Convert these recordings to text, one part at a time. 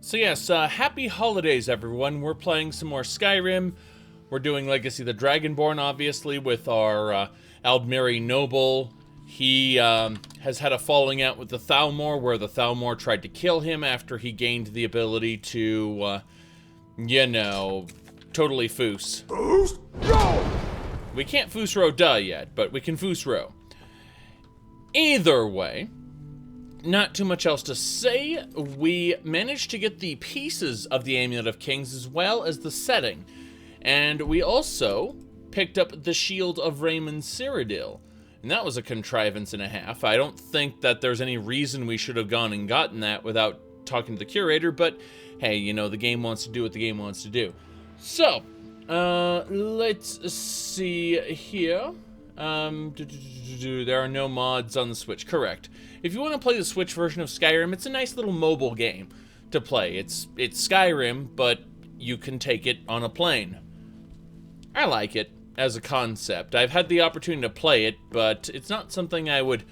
So yes, happy holidays, everyone. We're playing some more Skyrim. We're doing Legacy of the Dragonborn, obviously, with our Aldmeri Noble. He has had a falling out with the Thalmor, where the Thalmor tried to kill him after he gained the ability to, you know, totally foos. We can't foos row duh yet, but we can foos row. Either way, not too much else to say. We managed to get the pieces of the Amulet of Kings as well as the setting. And we also picked up the Shield of Raymond Cyrodiil. And that was a contrivance and a half. I don't think that there's any reason we should have gone and gotten that without talking to the curator, but hey, you know, the game wants to do what the game wants to do. So, let's see here. There are no mods on the Switch, correct. If you want to play the Switch version of Skyrim, it's a nice little mobile game to play. It's Skyrim, but you can take it on a plane. I like it as a concept. I've had the opportunity to play it, but it's not something I would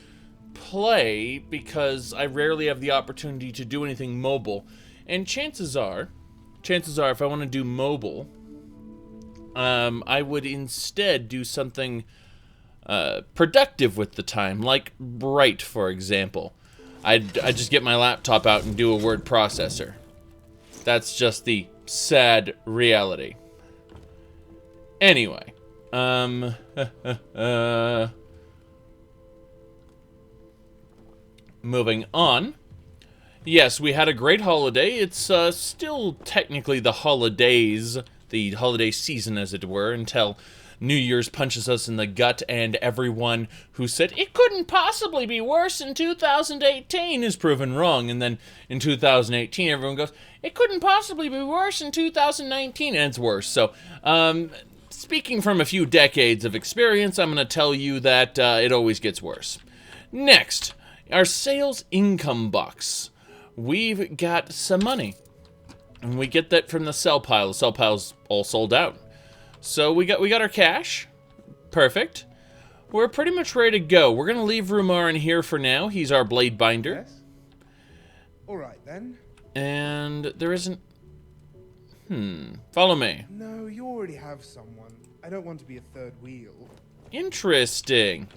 play because I rarely have the opportunity to do anything mobile. And chances are if I want to do mobile, I would instead do something productive with the time, like Bright, for example. I'd just get my laptop out and do a word processor. That's just the sad reality. Anyway, moving on. Yes, we had a great holiday. It's still technically the holidays, the holiday season, as it were, until New Year's punches us in the gut, and everyone who said it couldn't possibly be worse in 2018 is proven wrong. And then in 2018, everyone goes, it couldn't possibly be worse in 2019, and it's worse. So, speaking from a few decades of experience, I'm going to tell you that it always gets worse. Next, our sales income box. We've got some money, and we get that from the sell pile. The sell pile's all sold out. So we got our cash. Perfect. We're pretty much ready to go. We're going to leave Rumar in here for now. He's our blade binder. Yes. All right, then. And there isn't... Follow me. No, you already have someone. I don't want to be a third wheel. Interesting.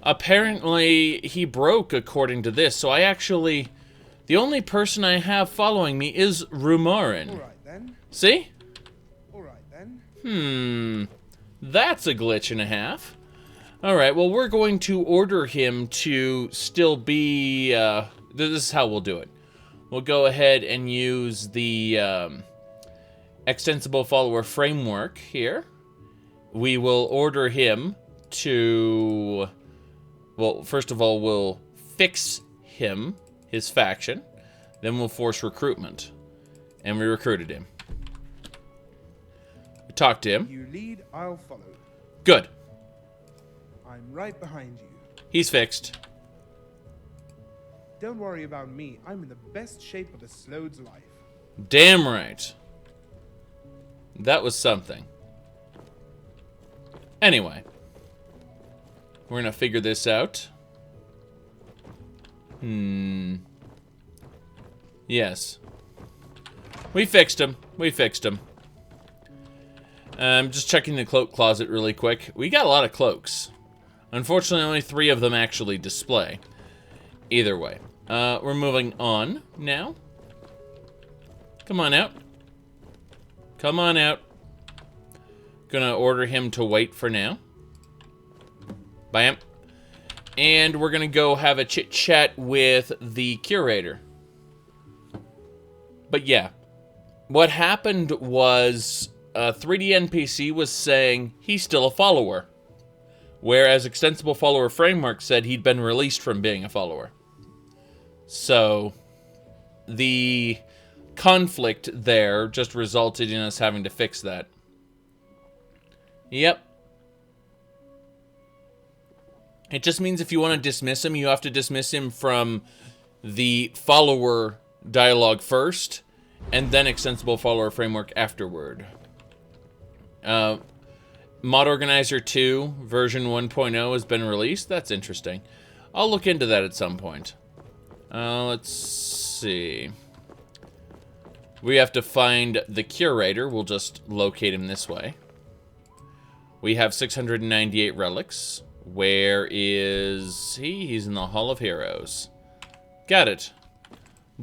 Apparently, he broke according to this, so I actually... The only person I have following me is Rumarin. All right, then. See? Then. That's a glitch and a half. Alright, well, we're going to order him to still be, this is how we'll do it. We'll go ahead and use the, extensible follower framework here. We will order him to, well, first of all, we'll fix him, his faction. Then we'll force recruitment. And we recruited him. Talk to him. You lead, I'll follow. Good. I'm right behind you. He's fixed. Don't worry about me. I'm in the best shape of a Slode's life. Damn right. That was something. Anyway. We're gonna figure this out. Yes. We fixed him. We fixed him. Just checking the cloak closet really quick. We got a lot of cloaks. Unfortunately, only 3 of them actually display. Either way. We're moving on now. Come on out. Come on out. Gonna order him to wait for now. Bam. And we're gonna go have a chit-chat with the curator. But yeah. What happened was... 3D NPC was saying he's still a follower, whereas Extensible Follower Framework said he'd been released from being a follower. So, the conflict there just resulted in us having to fix that. Yep. It just means if you want to dismiss him, you have to dismiss him from the follower dialogue first, and then Extensible Follower Framework afterward. Mod Organizer 2 version 1.0 has been released. That's interesting. I'll look into that at some point. Let's see. We have to find the curator. We'll just locate him this way. We have 698 relics. Where is he? He's in the Hall of Heroes. Got it.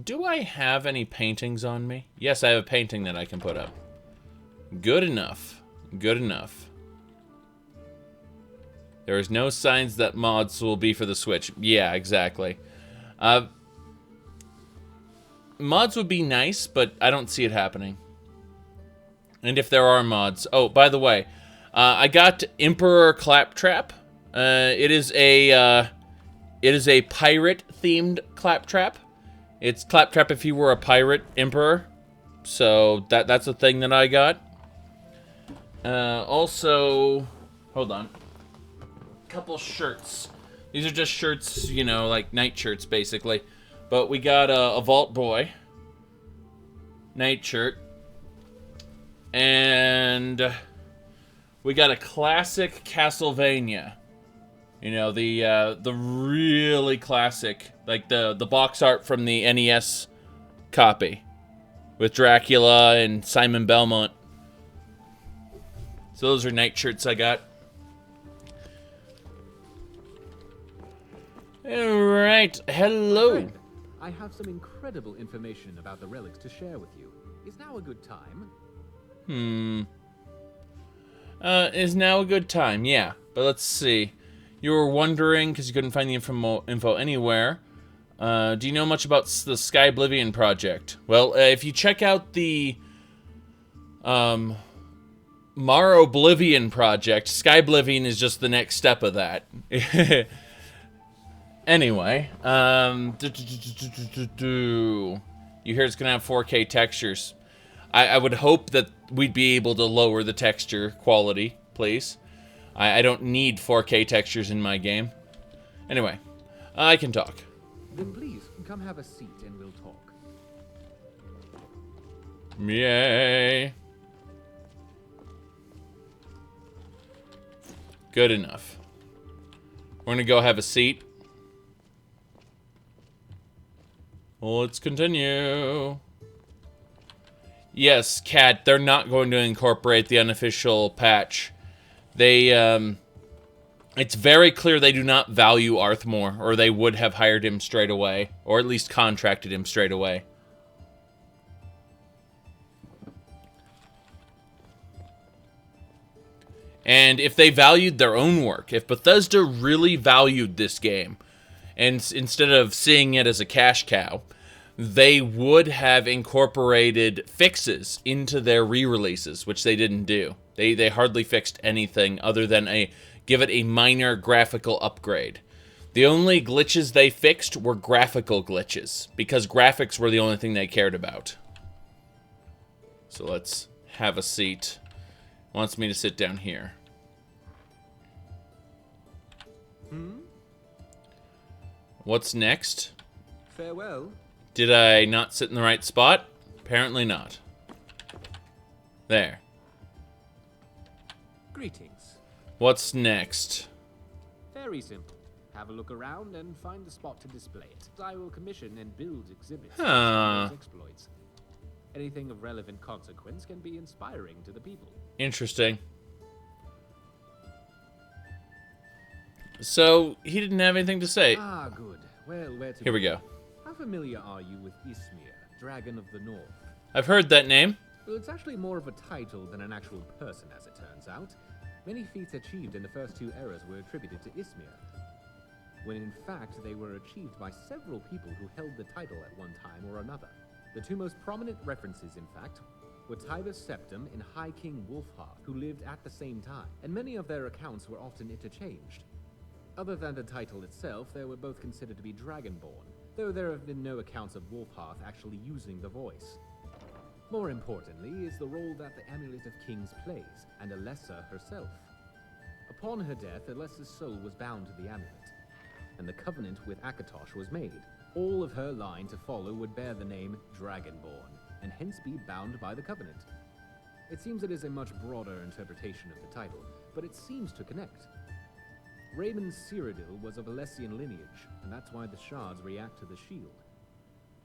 Do I have any paintings on me? Yes, I have a painting that I can put up. Good enough. Good enough. There is no signs that mods will be for the Switch. Yeah, exactly. Mods would be nice, but I don't see it happening. And if there are mods... Oh, by the way, I got Emperor Claptrap. It is a pirate-themed Claptrap. It's Claptrap if you were a pirate emperor. So that's a thing that I got. Also, hold on. Couple shirts. These are just shirts, you know, like night shirts, basically. But we got a Vault Boy night shirt. And we got a classic Castlevania. You know, the really classic, like the box art from the NES copy with Dracula and Simon Belmont. So those are night shirts I got. All right, hello. Friend, I have some incredible information about the relics to share with you. Is now a good time? Is now a good time? Yeah, but let's see. You were wondering, because you couldn't find the info anywhere, do you know much about the Sky Oblivion project? Well, if you check out the Mar Oblivion project, Sky Oblivion is just the next step of that. Anyway, you hear it's going to have 4K textures. I would hope that we'd be able to lower the texture quality, please. I don't need 4K textures in my game. Anyway, I can talk. Then please, come have a seat and we'll talk. Yay. Good enough. We're gonna go have a seat. Let's continue. Yes, Cat, they're not going to incorporate the unofficial patch. They, it's very clear they do not value Arthmore, or they would have hired him straight away, or at least contracted him straight away. And if they valued their own work, if Bethesda really valued this game, and instead of seeing it as a cash cow, they would have incorporated fixes into their re-releases, which they didn't do. They hardly fixed anything other than give it a minor graphical upgrade. The only glitches they fixed were graphical glitches, because graphics were the only thing they cared about. So let's have a seat. Wants me to sit down here. What's next? Farewell. Did I not sit in the right spot? Apparently not. There. Greetings. What's next? Very simple. Have a look around and find a spot to display it. I will commission and build exhibits Huh. of those exploits. Anything of relevant consequence can be inspiring to the people. Interesting. So, he didn't have anything to say. Ah, good. Well, where to Here we begin? go. How familiar are you with Ismir, Dragon of the North? I've heard that name. Well, it's actually more of a title than an actual person, as it turns out. Many feats achieved in the first two eras were attributed to Ismir, when in fact they were achieved by several people who held the title at one time or another. The two most prominent references, in fact, were Tiber's Septim and High King Wulfharth, who lived at the same time, and many of their accounts were often interchanged. Other than the title itself, they were both considered to be Dragonborn, though there have been no accounts of Wulfharth actually using the voice. More importantly is the role that the Amulet of Kings plays, and Alessa herself. Upon her death, Alessa's soul was bound to the amulet, and the covenant with Akatosh was made. All of her line to follow would bear the name Dragonborn, and hence be bound by the covenant. It seems it is a much broader interpretation of the title, but it seems to connect. Raymond Cyrodiil was of Alessian lineage, and that's why the shards react to the shield.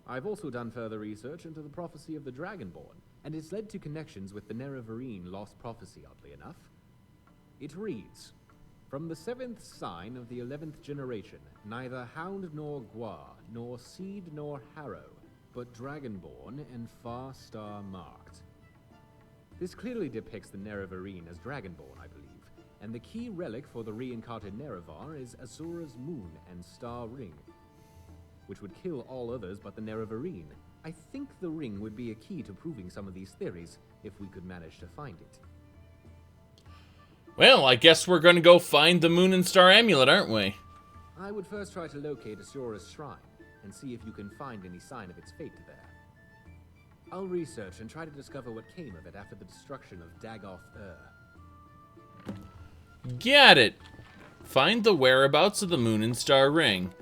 I've also done further research into the prophecy of the Dragonborn, and it's led to connections with the Nerevarine lost prophecy, oddly enough. It reads, "From the 7th sign of the 11th generation, neither hound nor guar, nor seed nor harrow, but Dragonborn and far star marked." This clearly depicts the Nerevarine as Dragonborn, I believe, and the key relic for the reincarnated Nerevar is Azura's moon and star ring, which would kill all others but the Nerevarine. I think the ring would be a key to proving some of these theories, if we could manage to find it. Well, I guess we're going to go find the Moon and Star Amulet, aren't we? I would first try to locate Azura's shrine, and see if you can find any sign of its fate there. I'll research and try to discover what came of it after the destruction of Dagoth-Ur. Get it! Find the whereabouts of the Moon and Star Ring.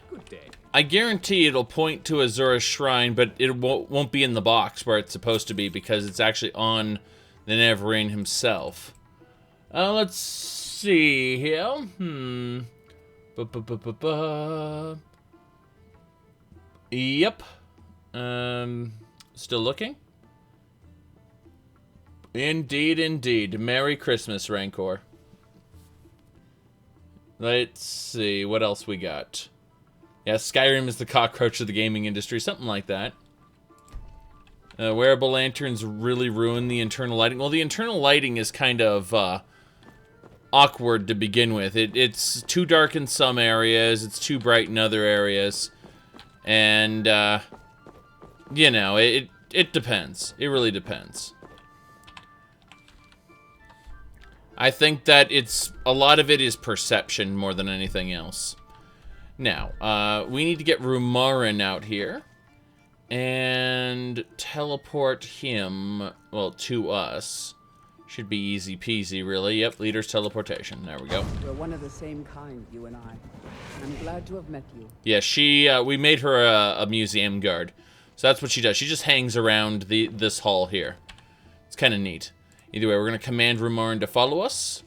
Good day. I guarantee it'll point to Azura's shrine, but it won't be in the box where it's supposed to be because it's actually on the Nerevarine himself. Let's see here. Yep. Still looking? Indeed, indeed. Merry Christmas, Rancor. Let's see, what else we got? Yeah, Skyrim is the cockroach of the gaming industry, something like that. Wearable lanterns really ruin the internal lighting. Well, the internal lighting is kind of awkward to begin with. It's too dark in some areas, it's too bright in other areas. And, you know, it depends. It really depends. I think that a lot of it is perception more than anything else. Now, we need to get Rumarin out here and teleport him, well, to us. Should be easy peasy, really. Yep, leader's teleportation. There we go. We're one of the same kind, you and I. I'm glad to have met you. Yeah, we made her a museum guard. So that's what she does. She just hangs around this hall here. It's kind of neat. Either way, we're going to command Rumarin to follow us.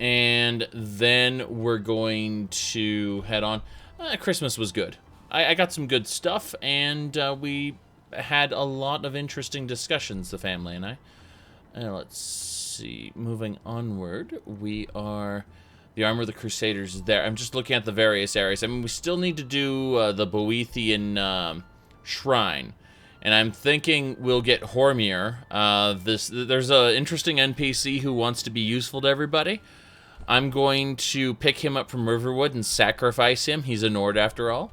And then we're going to head on. Christmas was good. I got some good stuff, and we had a lot of interesting discussions, the family and I. Let's see. Moving onward, we are... The Armor of the Crusaders is there. I'm just looking at the various areas. I mean, we still need to do the Boethian Shrine. And I'm thinking we'll get Hormir. There's an interesting NPC who wants to be useful to everybody. I'm going to pick him up from Riverwood and sacrifice him. He's a Nord after all.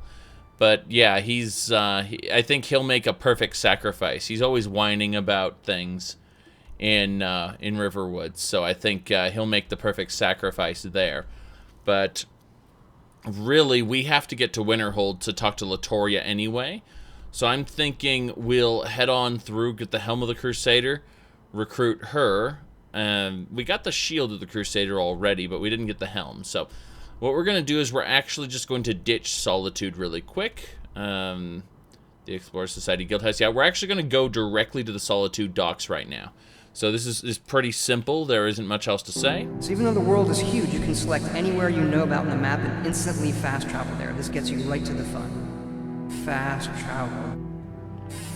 But yeah, I think he'll make a perfect sacrifice. He's always whining about things in Riverwood, so I think he'll make the perfect sacrifice there. But really, we have to get to Winterhold to talk to Latoria anyway. So I'm thinking we'll head on through, get the Helm of the Crusader, recruit her. We got the Shield of the Crusader already, but we didn't get the Helm. So what we're going to do is we're actually just going to ditch Solitude really quick. The Explorer Society Guildhouse. Yeah, we're actually going to go directly to the Solitude docks right now. So this is pretty simple. There isn't much else to say. So even though the world is huge, you can select anywhere you know about in the map and instantly fast travel there. This gets you right to the fun. Fast travel.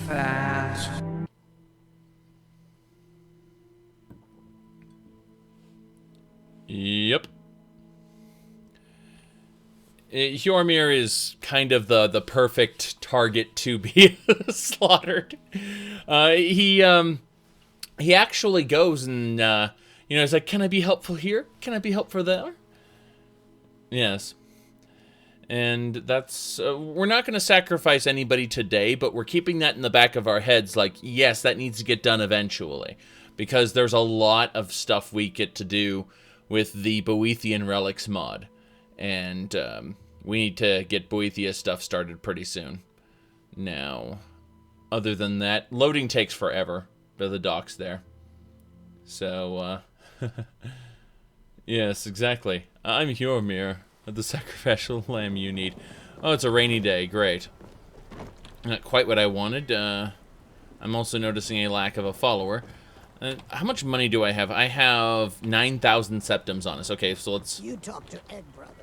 Fast. Yep. Hjormir is kind of the perfect target to be slaughtered. He actually goes and, he's like, can I be helpful here? Can I be helpful there? Yes. And that's, we're not going to sacrifice anybody today, but we're keeping that in the back of our heads, like, yes, that needs to get done eventually. Because there's a lot of stuff we get to do with the Boethian Relics mod. And we need to get Boethia stuff started pretty soon. Now, other than that, loading takes forever. To the docks there. So, yes, exactly. I'm Hjormir, the sacrificial lamb you need. Oh, it's a rainy day. Great. Not quite what I wanted. I'm also noticing a lack of a follower. How much money do I have? I have 9,000 septums on us. Okay, so let's... You talk to Egg Brothers.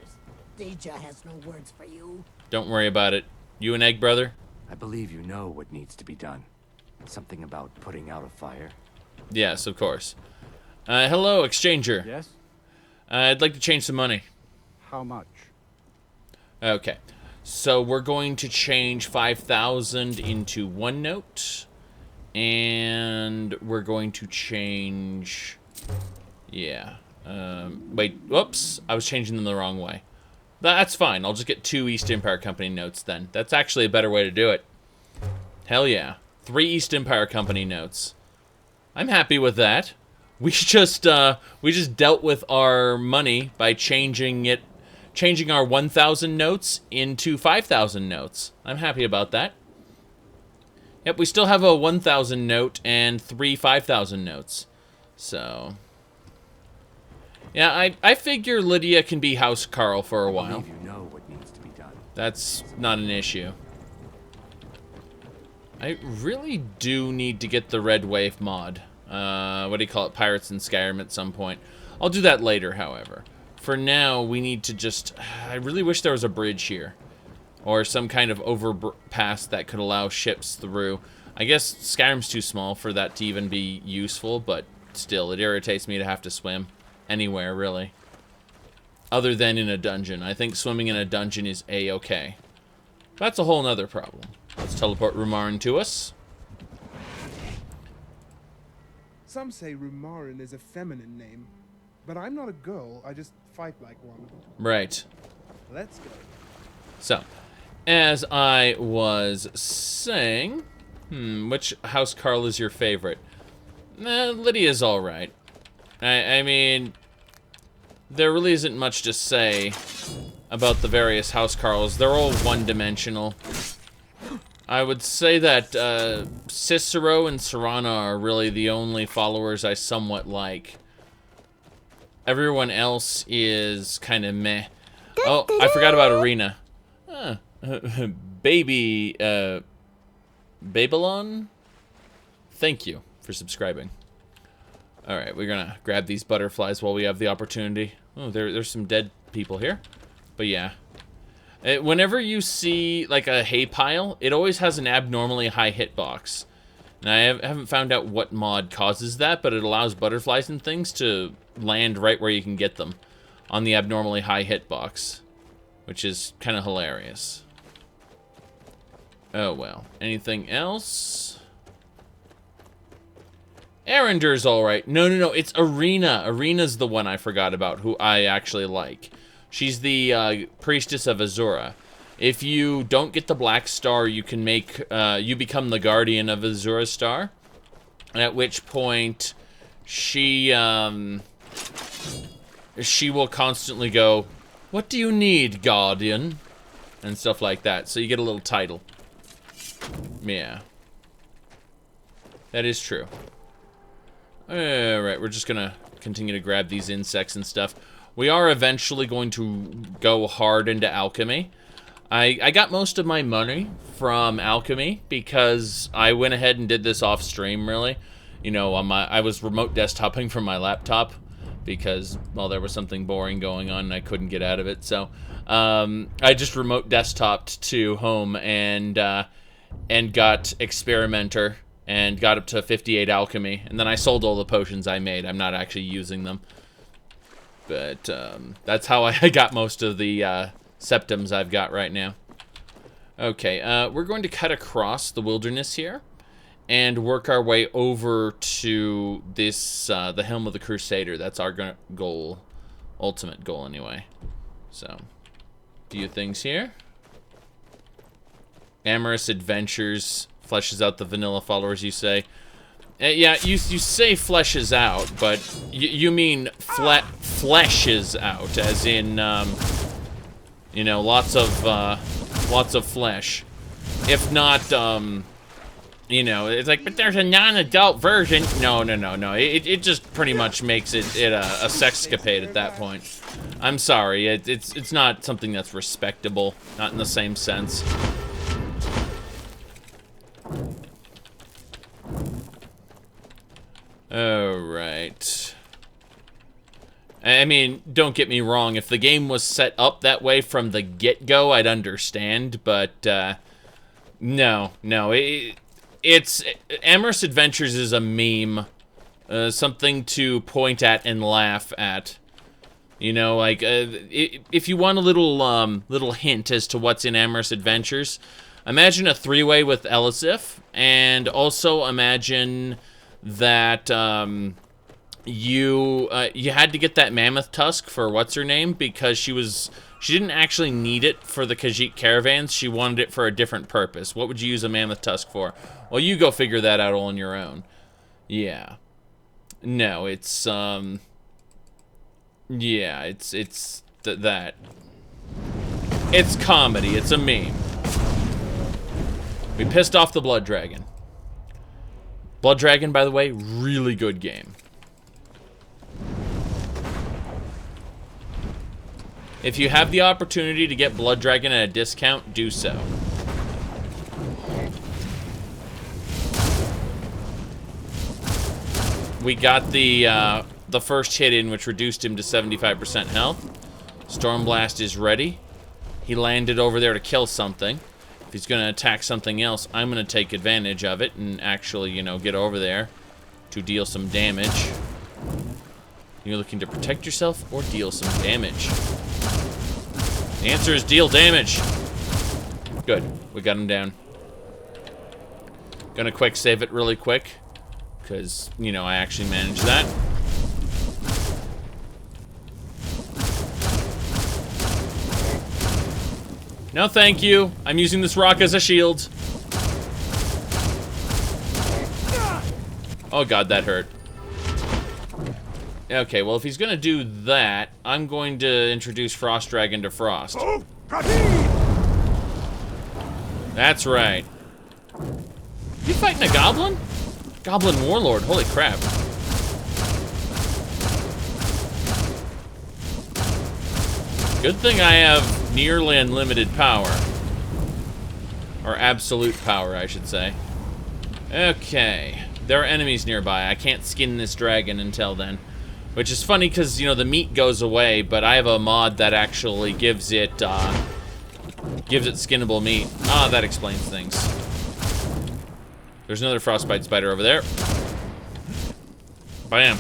Deja has no words for you. Don't worry about it. You an Egg Brother? I believe you know what needs to be done. Something about putting out a fire. Yes, of course. Hello, exchanger. Yes? I'd like to change some money. How much? Okay. So we're going to change 5,000 into 1 note. And we're going to change... Yeah. Wait, whoops. I was changing them the wrong way. That's fine. I'll just get 2 East Empire Company notes then. That's actually a better way to do it. Hell yeah. 3 East Empire Company notes. I'm happy with that. We just dealt with our money by changing our 1,000 notes into 5,000 notes. I'm happy about that. Yep, we still have a 1,000 note and 3 5,000 notes. So, yeah, I figure Lydia can be House Carl for a while. I believe you know what needs to be done. That's not an issue. I really do need to get the Red Wave mod. What do you call it? Pirates in Skyrim at some point. I'll do that later, however. For now, we need to just... I really wish there was a bridge here. Or some kind of overpass that could allow ships through. I guess Skyrim's too small for that to even be useful, but still, it irritates me to have to swim. Anywhere, really. Other than in a dungeon. I think swimming in a dungeon is A-okay. That's a whole nother problem. Let's teleport Rumarin to us. Some say Rumarin is a feminine name, but I'm not a girl, I just fight like one. Right. Let's go. So, as I was saying... which House Carl is your favorite? Lydia's alright. I mean... There really isn't much to say about the various House Carls. They're all one-dimensional. I would say that Cicero and Serana are really the only followers I somewhat like. Everyone else is kind of meh. Oh, I forgot about Arena. Baby, Babylon? Thank you for subscribing. Alright, we're gonna grab these butterflies while we have the opportunity. Oh, there's some dead people here. But yeah. Whenever you see, like, a hay pile, it always has an abnormally high hitbox. And I haven't found out what mod causes that, but it allows butterflies and things to land right where you can get them on the abnormally high hitbox, which is kind of hilarious. Oh, well. Anything else? Arender's alright. No, it's Arena. Arena's the one I forgot about, who I actually like. She's the priestess of Azura. If you don't get the Black Star, you can make, you become the guardian of Azura Star. At which point, she will constantly go, "What do you need, guardian?" And stuff like that. So you get a little title. Yeah. That is true. Alright, we're just gonna continue to grab these insects and stuff. We are eventually going to go hard into alchemy. I got most of my money from alchemy because I went ahead and did this off stream, really. You know, I was remote desktoping from my laptop because, well, there was something boring going on and I couldn't get out of it. So, I just remote desktoped to home and got Experimenter and got up to 58 alchemy. And then I sold all the potions I made. I'm not actually using them. But that's how I got most of the septums I've got right now. Okay, we're going to cut across the wilderness here and work our way over to this, the Helm of the Crusader. That's our goal, ultimate goal anyway. So, few things here. Amorous Adventures fleshes out the vanilla followers, you say. Yeah, you say fleshes out, but you mean fleshes out, as in, you know, lots of flesh. If not, you know, it's like, but there's a non-adult version. No. It just pretty much makes it a sexcapade at that point. I'm sorry, it's not something that's respectable, not in the same sense. Alright. I mean, don't get me wrong, if the game was set up that way from the get-go, I'd understand, but, No. It's Amherst Adventures is a meme, something to point at and laugh at. You know, like if you want a little hint as to what's in Amherst Adventures, imagine a three-way with Elisif, and also imagine that you had to get that mammoth tusk for what's her name because she didn't actually need it for the Khajiit caravans. She wanted it for a different purpose. What would you use a mammoth tusk for? Well, you go figure that out all on your own. Yeah. No, it's yeah, it's that. It's comedy. It's a meme. We pissed off the Blood Dragon. Blood Dragon, by the way, really good game. If you have the opportunity to get Blood Dragon at a discount, do so. We got the first hit in, which reduced him to 75% health. Stormblast is ready. He landed over there to kill something. If he's going to attack something else, I'm going to take advantage of it and actually, you know, get over there to deal some damage. You're looking to protect yourself or deal some damage? The answer is deal damage. Good. We got him down. Gonna quick save it really quick. Because, you know, I actually managed that. No, thank you. I'm using this rock as a shield. Oh god, that hurt. Okay, well, if he's gonna do that, I'm going to introduce Frost Dragon to Frost. That's right. You fighting a goblin? Goblin Warlord, holy crap. Good thing I have nearly unlimited power. Or absolute power, I should say. Okay. There are enemies nearby. I can't skin this dragon until then. Which is funny because, you know, the meat goes away, but I have a mod that actually gives it skinnable meat. Ah, that explains things. There's another frostbite spider over there. Bam.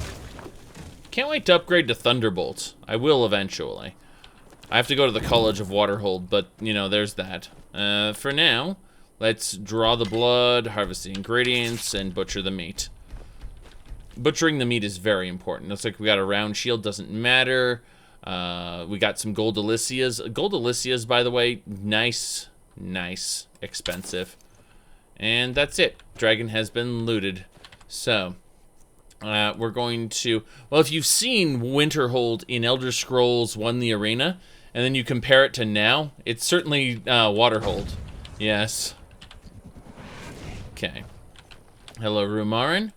Can't wait to upgrade to Thunderbolt. I will eventually. I have to go to the College of Waterhold, but, you know, there's that. For now, let's draw the blood, harvest the ingredients, and butcher the meat. Butchering the meat is very important. Looks like we got a round shield, doesn't matter. We got some gold Alicias. Gold Alicias, by the way, nice, expensive. And that's it. Dragon has been looted. So, we're going to... Well, if you've seen Winterhold in Elder Scrolls 1 The Arena, and then you compare it to now, it's certainly Waterhold. Yes. Okay. Hello, Rumarin.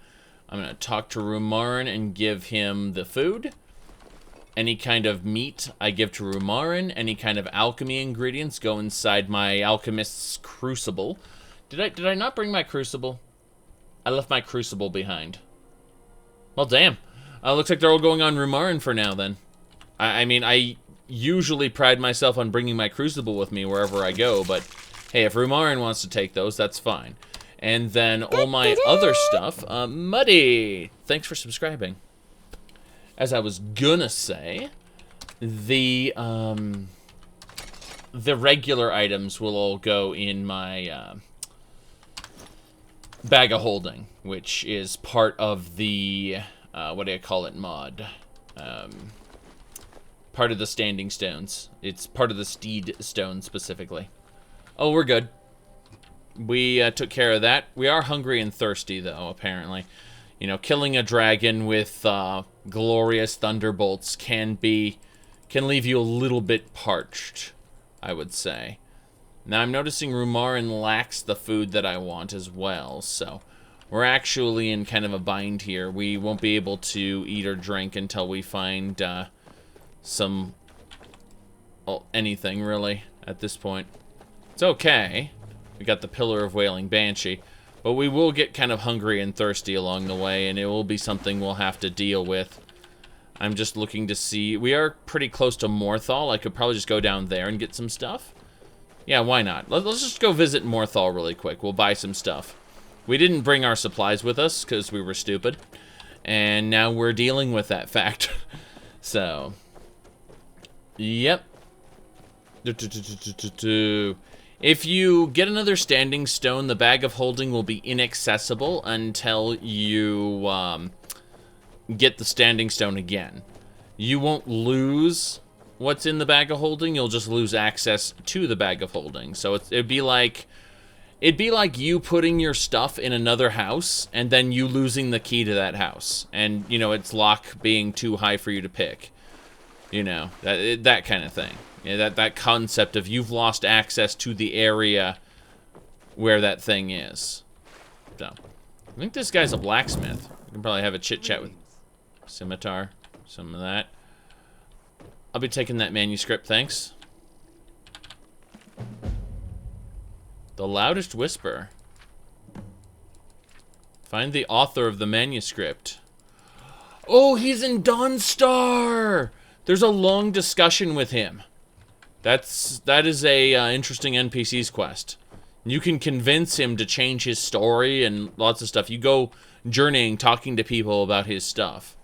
I'm going to talk to Rumarin and give him the food. Any kind of meat I give to Rumarin. Any kind of alchemy ingredients go inside my alchemist's crucible. Did I not bring my crucible? I left my crucible behind. Well, damn. Looks like they're all going on Rumarin for now, then. I mean, I usually pride myself on bringing my crucible with me wherever I go, but hey, if Rumarin wants to take those, that's fine. And then all my other stuff, Muddy, thanks for subscribing. As I was gonna say, the regular items will all go in my bag of holding, which is part of the what do I call it, mod? Part of the standing stones. It's part of the steed stone specifically. Oh, we're good. We took care of that. We are hungry and thirsty, though, apparently. You know, killing a dragon with glorious thunderbolts can leave you a little bit parched, I would say. Now, I'm noticing Rumarin lacks the food that I want as well, so we're actually in kind of a bind here. We won't be able to eat or drink until we find anything, really, at this point. It's okay. We got the Pillar of Wailing Banshee, but we will get kind of hungry and thirsty along the way, and it will be something we'll have to deal with. I'm just looking to see... We are pretty close to Morthal. I could probably just go down there and get some stuff. Yeah, why not? Let's just go visit Morthal really quick. We'll buy some stuff. We didn't bring our supplies with us because we were stupid. And now we're dealing with that fact. So, yep. If you get another standing stone, the bag of holding will be inaccessible until you get the standing stone again. You won't lose what's in the bag of holding, you'll just lose access to the bag of holding. So it'd be like you putting your stuff in another house and then you losing the key to that house, and you know, its lock being too high for you to pick. You know, that kind of thing. Yeah, that concept of you've lost access to the area where that thing is. So, I think this guy's a blacksmith. We can probably have a chit chat with scimitar, some of that. I'll be taking that manuscript, thanks. The loudest whisper. Find the author of the manuscript. Oh, he's in Dawnstar! There's a long discussion with him. That is a interesting NPC's quest. You can convince him to change his story and lots of stuff. You go journeying, talking to people about his stuff,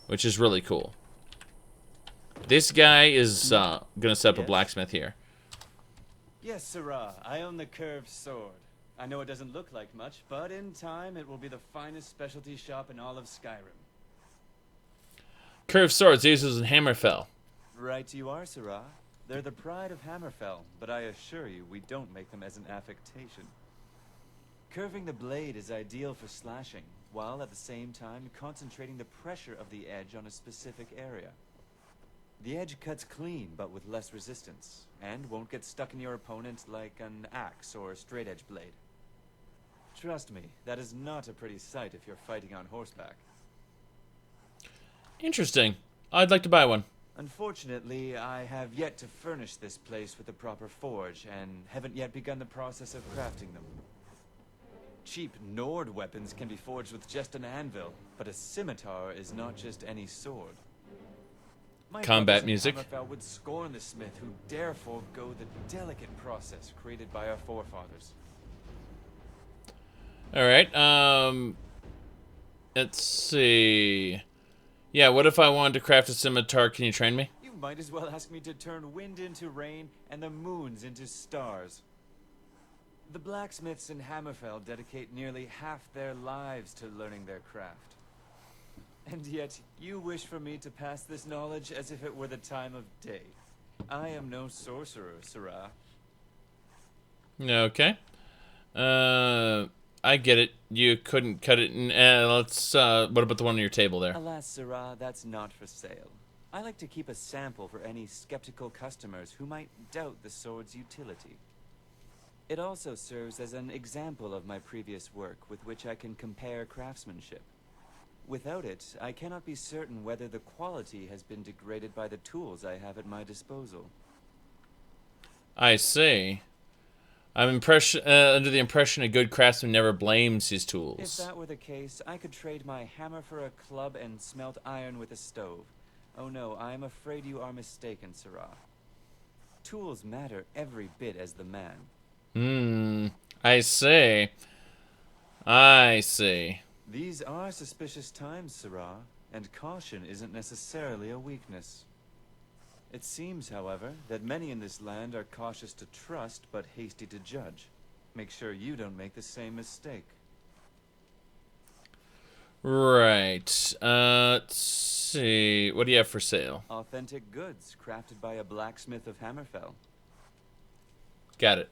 which is really cool. This guy is gonna set up a blacksmith here. Yes, Sirrah, I own the curved sword. I know it doesn't look like much, but in time it will be the finest specialty shop in all of Skyrim. Curved swords used in Hammerfell. Right you are, Sirrah. They're the pride of Hammerfell, but I assure you we don't make them as an affectation. Curving the blade is ideal for slashing, while at the same time concentrating the pressure of the edge on a specific area. The edge cuts clean, but with less resistance, and won't get stuck in your opponent like an axe or a straight edge blade. Trust me, that is not a pretty sight if you're fighting on horseback. Interesting. I'd like to buy one. Unfortunately, I have yet to furnish this place with the proper forge, and haven't yet begun the process of crafting them. Cheap Nord weapons can be forged with just an anvil, but a scimitar is not just any sword. My Combat music. Hammerfell would scorn the smith who dare forego the delicate process created by our forefathers. Alright, let's see. Yeah, what if I wanted to craft a scimitar? Can you train me? You might as well ask me to turn wind into rain and the moons into stars. The blacksmiths in Hammerfell dedicate nearly half their lives to learning their craft. And yet, you wish for me to pass this knowledge as if it were the time of day. I am no sorcerer, Sirrah. Okay. I get it. You couldn't cut it in... what about the one on your table there? Alas, Sirrah, that's not for sale. I like to keep a sample for any skeptical customers who might doubt the sword's utility. It also serves as an example of my previous work with which I can compare craftsmanship. Without it, I cannot be certain whether the quality has been degraded by the tools I have at my disposal. I see. I'm under the impression a good craftsman never blames his tools. If that were the case, I could trade my hammer for a club and smelt iron with a stove. Oh no, I am afraid you are mistaken, Sirrah. Tools matter every bit as the man. I see. I see. These are suspicious times, Sirrah, and caution isn't necessarily a weakness. It seems, however, that many in this land are cautious to trust, but hasty to judge. Make sure you don't make the same mistake. Right. Let's see. What do you have for sale? Authentic goods crafted by a blacksmith of Hammerfell. Got it.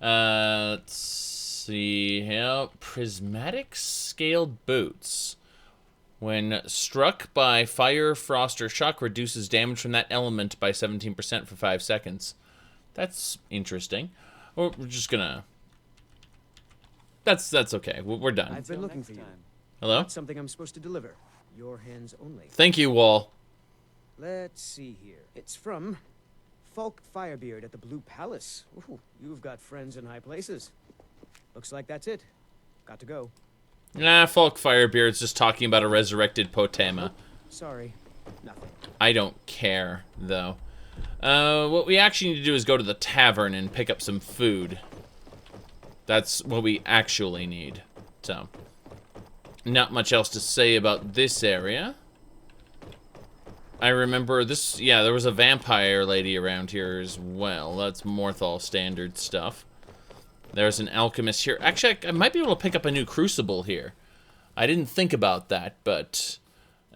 Let's see here. Prismatic scaled boots. When struck by fire, frost, or shock, reduces damage from that element by 17% for 5 seconds. That's interesting. We're just gonna... That's okay. We're done. I've been looking for you. Hello? That's something I'm supposed to deliver. Your hands only. Thank you, Wall. Let's see here. It's from Falk Firebeard at the Blue Palace. Ooh, you've got friends in high places. Looks like that's it. Got to go. Nah, Falk Firebeard's just talking about a resurrected Potema. Sorry. Nothing. I don't care, though. What we actually need to do is go to the tavern and pick up some food. That's what we actually need. So, not much else to say about this area. I remember this, yeah, there was a vampire lady around here as well. That's Morthal standard stuff. There's an alchemist here. Actually, I might be able to pick up a new crucible here. I didn't think about that, but...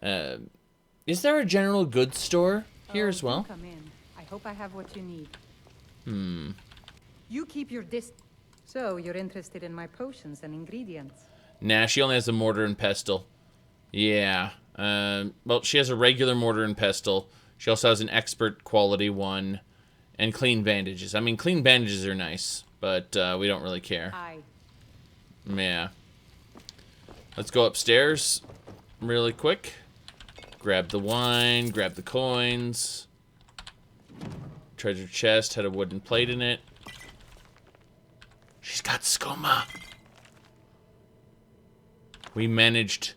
is there a general goods store here as well? Come in. I hope I have what you need. You keep your distance. So, you're interested in my potions and ingredients? Nah, she only has a mortar and pestle. Yeah. Well, she has a regular mortar and pestle. She also has an expert quality one. And clean bandages. I mean, clean bandages are nice, but we don't really care. Yeah. Let's go upstairs really quick. Grab the wine, grab the coins. Treasure chest had a wooden plate in it. She's got skooma. We managed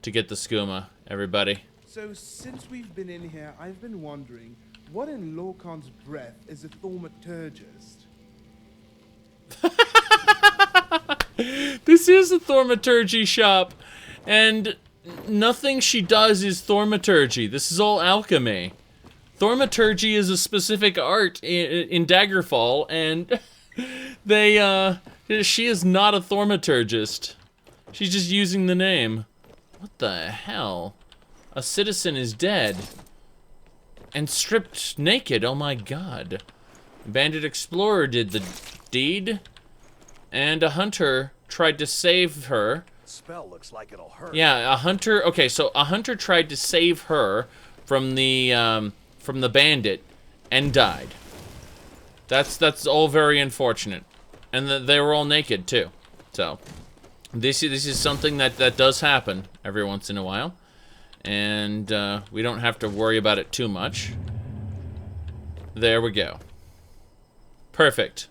to get the skooma, everybody. So, since we've been in here, I've been wondering, what in Lorcan's breath is a thaumaturgist? This is a thaumaturgy shop, and nothing she does is thaumaturgy. This is all alchemy. Thaumaturgy is a specific art in Daggerfall, and she is not a thaumaturgist. She's just using the name. What the hell? A citizen is dead. And stripped naked, oh my god. A bandit explorer did the deed. And a hunter tried to save her. Spell looks like it'll hurt. Yeah, a hunter, okay, so a hunter tried to save her from the bandit and died. That's all very unfortunate. And they were all naked too. So, this is something that does happen every once in a while. And we don't have to worry about it too much. There we go. Perfect.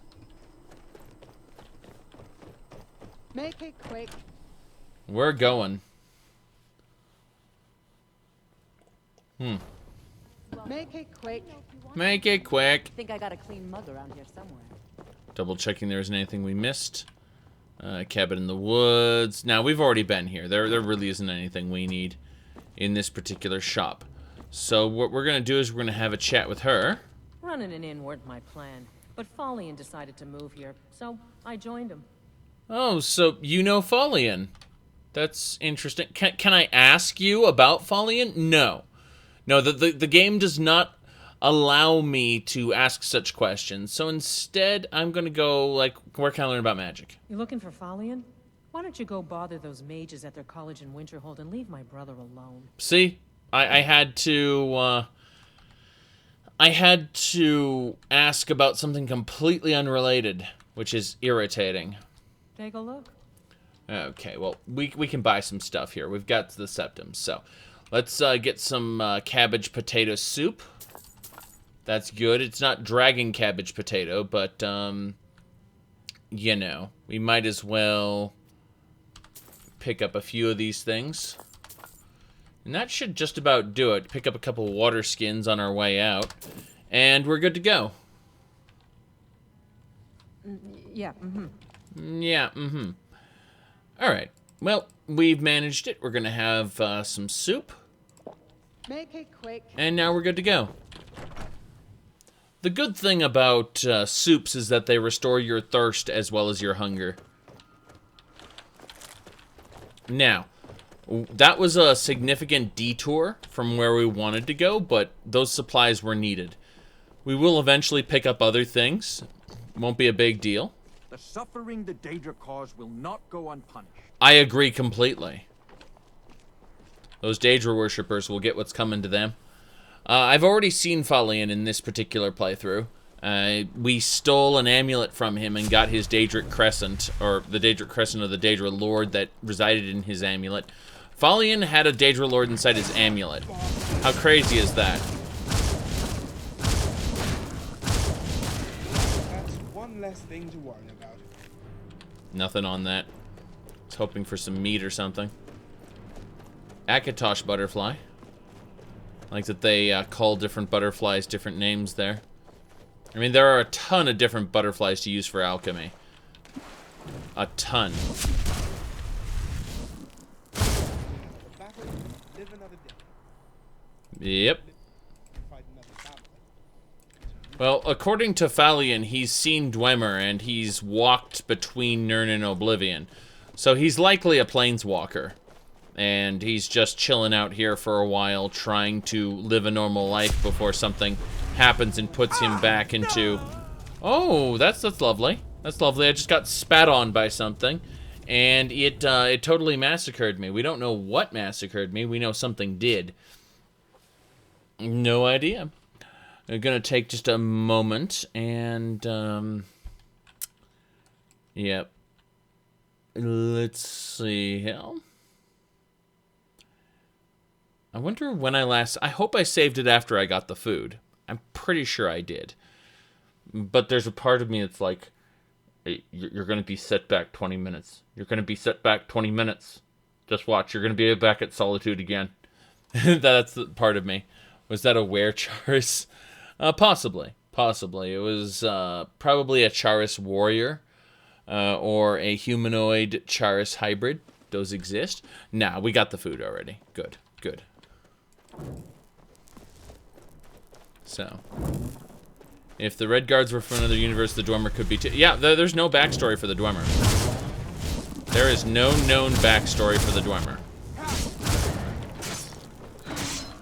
Make it quick. We're going. Make it quick. Make it quick. I think I got a clean mug around here somewhere. Double checking there isn't anything we missed. Cabin in the woods. Now, we've already been here. There really isn't anything we need in this particular shop. So what we're going to do is we're going to have a chat with her. Running an inn weren't my plan, but Falian decided to move here, so I joined him. Oh, so you know Falian. That's interesting. Can I ask you about Falian? No. No, the game does not allow me to ask such questions. So instead, I'm going to go, like, where can I learn about magic? You looking for Falian? Why don't you go bother those mages at their college in Winterhold and leave my brother alone? See? I had to ask about something completely unrelated, which is irritating. Take a look. Okay, well, we can buy some stuff here. We've got the septums, so let's get some cabbage potato soup. That's good. It's not dragon cabbage potato, but, you know, we might as well pick up a few of these things. And that should just about do it. Pick up a couple water skins on our way out, and we're good to go. Yeah, Yeah, Alright, well, we've managed it. We're gonna have some soup. Make it quick. And now we're good to go. The good thing about soups is that they restore your thirst as well as your hunger. Now, that was a significant detour from where we wanted to go, but those supplies were needed. We will eventually pick up other things. Won't be a big deal. The suffering the Daedra cause will not go unpunished. I agree completely. Those Daedra worshippers will get what's coming to them. I've already seen Falian in this particular playthrough. We stole an amulet from him and got his Daedric Crescent, or the Daedric Crescent of the Daedra Lord that resided in his amulet. Falian had a Daedra Lord inside his amulet. How crazy is that? That's one less thing to worry about. Nothing on that. I was hoping for some meat or something. Akatosh butterfly. Like that they call different butterflies different names there. I mean, there are a ton of different butterflies to use for alchemy. A ton. Yep. Well, according to Falion, he's seen Dwemer, and he's walked between Nirn and Oblivion. So he's likely a planeswalker. And he's just chilling out here for a while, trying to live a normal life before something happens and puts him back into... Oh, that's lovely. That's lovely. I just got spat on by something, and it totally massacred me. We don't know what massacred me. We know something did. No idea. I'm gonna take just a moment and, yep. Let's see here. I wonder when I hope I saved it after I got the food. I'm pretty sure I did. But there's a part of me that's like, hey, you're gonna be set back 20 minutes. You're gonna be set back 20 minutes. Just watch, you're gonna be back at Solitude again. That's the part of me. Was that a were Charas? Possibly. Possibly. It was probably a Charas warrior or a humanoid Charas hybrid. Those exist. Nah, we got the food already. Good. Good. So, if the Red Guards were from another universe, the Dwemer could be too. Yeah, there's no backstory for the Dwemer. There is no known backstory for the Dwemer.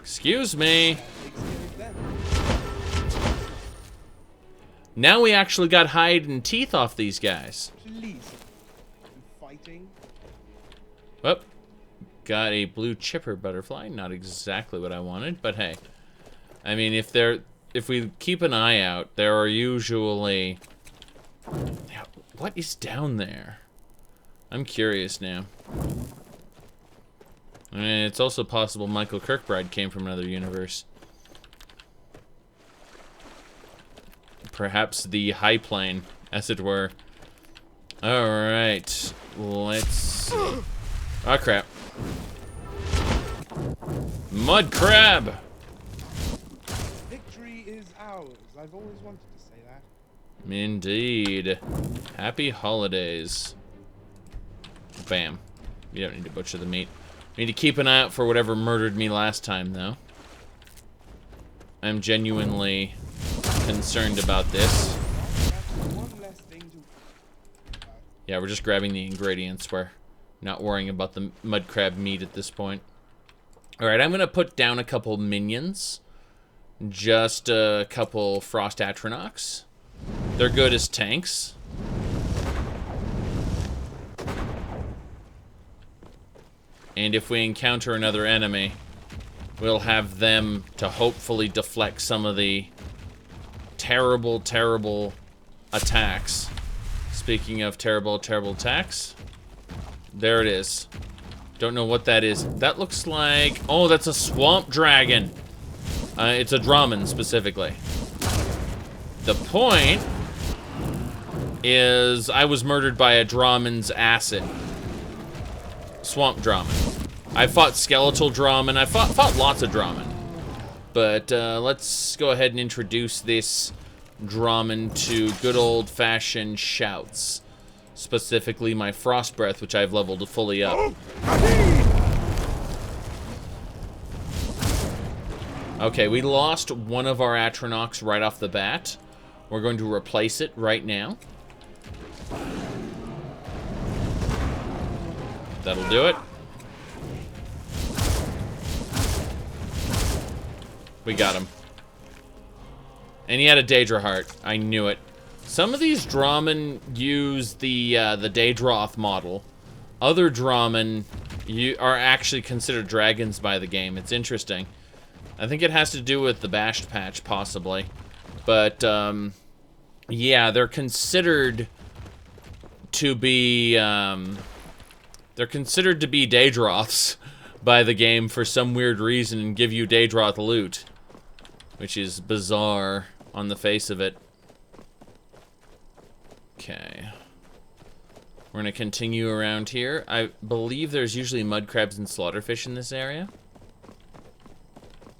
Excuse me. Now we actually got hide and teeth off these guys. Whoop. Got a blue chipper butterfly. Not exactly what I wanted, but hey. I mean, if we keep an eye out, there are usually... What is down there? I'm curious now. I mean, it's also possible Michael Kirkbride came from another universe. Perhaps the high plane, as it were. Alright. Let's see. Oh, crap. Mud crab! Victory is ours. I've always wanted to say that. Indeed. Happy holidays. Bam. You don't need to butcher the meat. Need to keep an eye out for whatever murdered me last time, though. I'm genuinely concerned about this. Yeah, we're just grabbing the ingredients. We're not worrying about the mud crab meat at this point. Alright, I'm going to put down a couple minions. Just a couple Frost Atronachs. They're good as tanks. And if we encounter another enemy, we'll have them to hopefully deflect some of the terrible, terrible attacks. Speaking of terrible, terrible attacks, there it is. Don't know what that is. That looks like... Oh, that's a swamp dragon. It's a Draman, specifically. The point is I was murdered by a Draman's acid. Swamp Draman. I fought Skeletal Draman. I fought lots of Draman. But let's go ahead and introduce this Draman to good old-fashioned shouts. Specifically my Frost Breath, which I've leveled fully up. Okay, we lost one of our Atronachs right off the bat. We're going to replace it right now. That'll do it. We got him. And he had a Daedra heart. I knew it. Some of these Draman use the Daedroth model. Other Draman are actually considered dragons by the game. It's interesting. I think it has to do with the Bashed patch, possibly. But, yeah, they're considered to be, they're considered to be Daedroths by the game for some weird reason and give you Daedroth loot. Which is bizarre on the face of it. Okay. We're gonna continue around here. I believe there's usually mud crabs and slaughterfish in this area.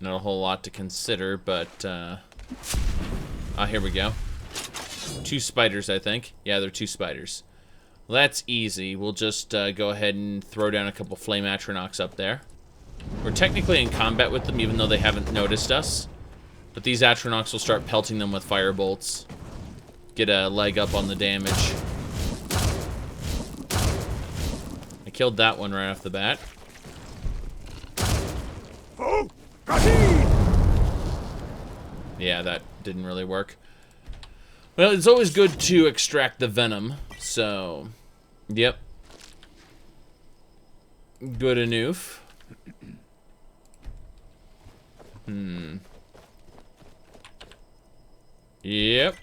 Not a whole lot to consider, but, here we go. 2 spiders, I think. Yeah, they're 2 spiders. Well, that's easy. We'll just go ahead and throw down a couple flame atronachs up there. We're technically in combat with them, even though they haven't noticed us. But these atronachs will start pelting them with fire bolts. Get a leg up on the damage. I killed that one right off the bat. Yeah, that didn't really work. Well, it's always good to extract the venom, so... Yep. Good enough. Yep.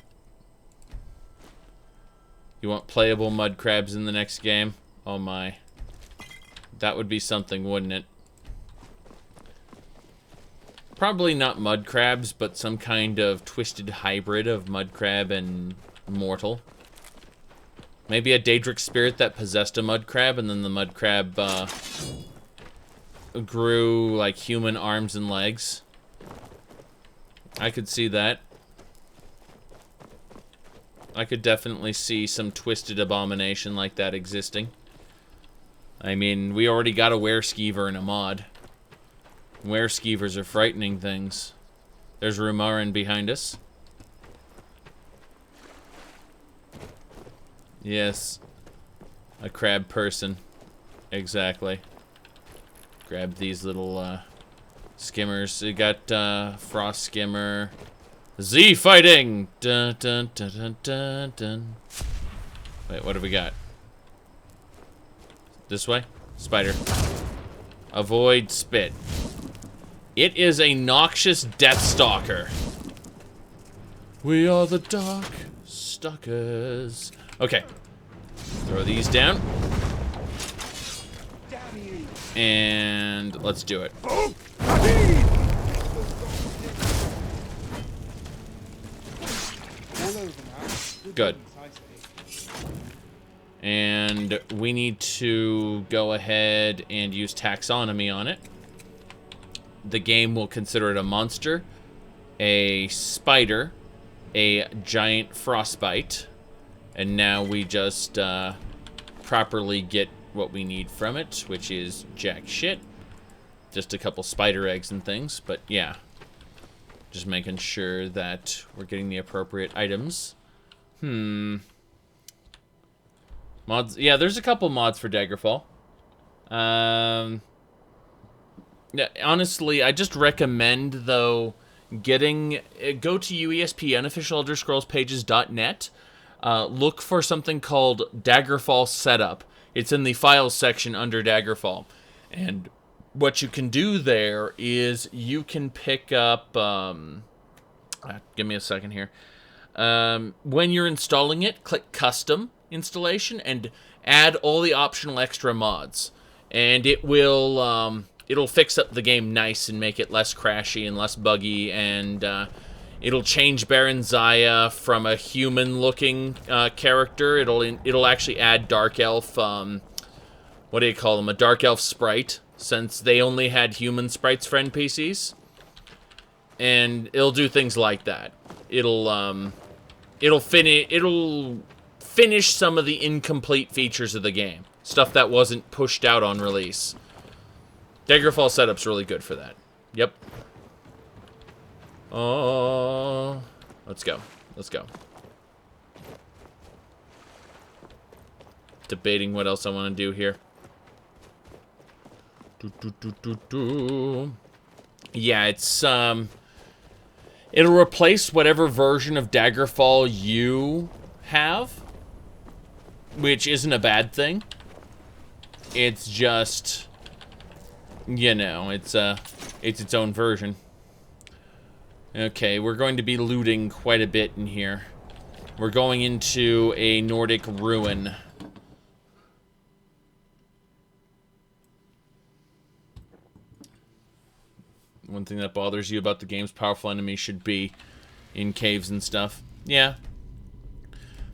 You want playable mud crabs in the next game? Oh my. That would be something, wouldn't it? Probably not mud crabs, but some kind of twisted hybrid of mud crab and mortal. Maybe a Daedric spirit that possessed a mud crab, and then the mud crab grew like human arms and legs. I could see that. I could definitely see some twisted abomination like that existing. I mean, we already got a wereskeever in a mod. Wereskeevers are frightening things. There's Rumarin behind us. Yes. A crab person. Exactly. Grab these little skimmers. We got frost skimmer. Z fighting! Dun, dun, dun, dun, dun, dun. Wait, what have we got? This way? Spider. Avoid spit. It is a noxious death stalker. We are the dark stalkers. Okay. Throw these down. And let's do it. Good. And we need to go ahead and use taxonomy on it. The game will consider it a monster, a spider, a giant frostbite, and now we just properly get what we need from it, which is jack shit. Just a couple spider eggs and things, but yeah. Just making sure that we're getting the appropriate items. Mods, yeah, there's a couple mods for Daggerfall. Yeah, honestly, I just recommend, though, getting... Go to UESP, unofficial Elder Scrolls Pages.net. Look for something called Daggerfall Setup. It's in the files section under Daggerfall. And what you can do there is you can pick up... give me a second here. When you're installing it, click Custom Installation and add all the optional extra mods. And it will... it'll fix up the game nice and make it less crashy and less buggy, and it'll change Baron Zaya from a human-looking character. It'll actually add Dark Elf, what do you call them? A Dark Elf sprite, since they only had human sprites for NPCs. And it'll do things like that. It'll finish some of the incomplete features of the game. Stuff that wasn't pushed out on release. Daggerfall setup's really good for that. Yep. Oh, let's go. Let's go. Debating what else I want to do here. Yeah, it's it'll replace whatever version of Daggerfall you have, which isn't a bad thing. It's just, you know, it's its own version. Okay, we're going to be looting quite a bit in here. We're going into a Nordic ruin. One thing that bothers you about the game's powerful enemies should be in caves and stuff. Yeah.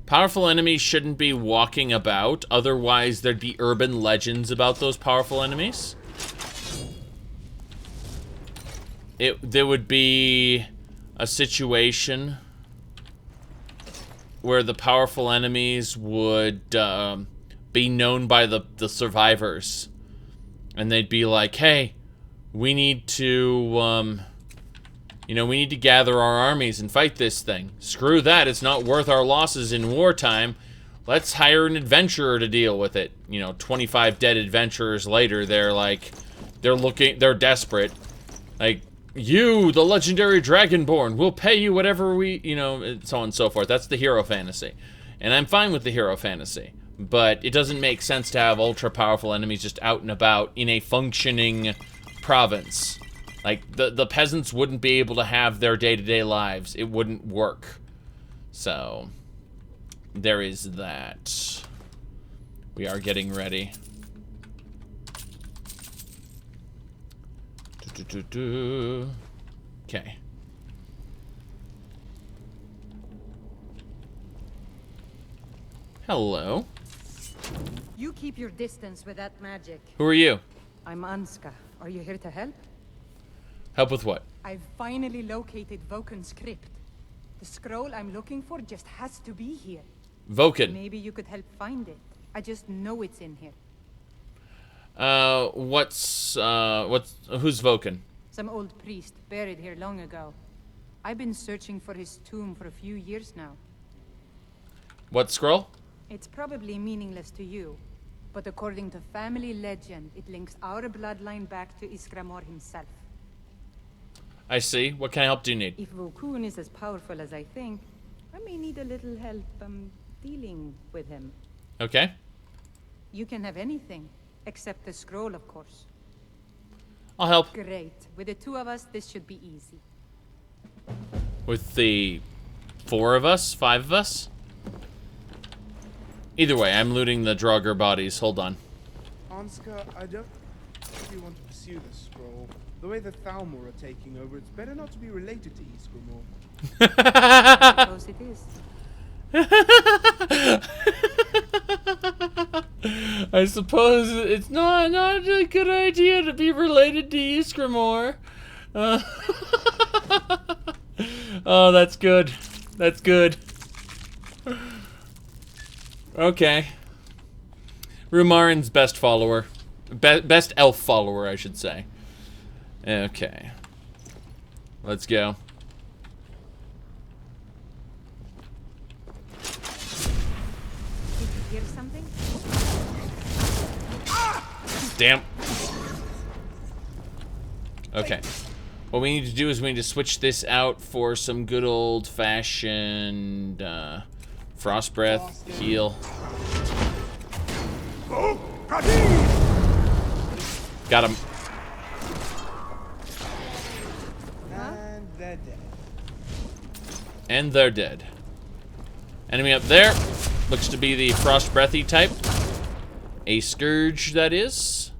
Powerful enemies shouldn't be walking about, otherwise there'd be urban legends about those powerful enemies. there would be a situation where the powerful enemies would be known by the survivors, and they'd be like, "Hey, we need to, you know, we need to gather our armies and fight this thing. Screw that! It's not worth our losses in wartime. Let's hire an adventurer to deal with it." You know, 25 dead adventurers later, they're like, they're desperate. Like, you, the legendary Dragonborn, will pay you whatever we, you know, so on and so forth. That's the hero fantasy. And I'm fine with the hero fantasy. But it doesn't make sense to have ultra-powerful enemies just out and about in a functioning province. Like, the peasants wouldn't be able to have their day-to-day lives. It wouldn't work. So, there is that. We are getting ready. Okay. Hello. You keep your distance with that magic. Who are you? I'm Anska. Are you here to help? Help with what? I've finally located Voken's crypt. The scroll I'm looking for just has to be here. Voken. Maybe you could help find it. I just know it's in here. Who's Voken? Some old priest buried here long ago. I've been searching for his tomb for a few years now. What scroll? It's probably meaningless to you, but according to family legend, it links our bloodline back to Iskramor himself. I see. What kind of help do you need? If Vokun is as powerful as I think, I may need a little help, dealing with him. Okay. You can have anything, except the scroll, of course. I'll help. Great. With the two of us, this should be easy. With the 4 of us? 5 of us? Either way, I'm looting the Draugr bodies. Hold on. Anska, I don't really want to pursue this scroll. The way the Thalmor are taking over, it's better not to be related to Iskramor. I suppose it is. I suppose it's not a good idea to be related to Iskramor. Oh, that's good. That's good. Okay. Rumarin's best follower. Best elf follower, I should say. Okay. Let's go. Did you hear something? Damn. Okay. What we need to do is we need to switch this out for some good old-fashioned frost breath, heal. Got him. And they're dead. And they're dead. Enemy up there. Looks to be the frost breathy type. A scourge, that is.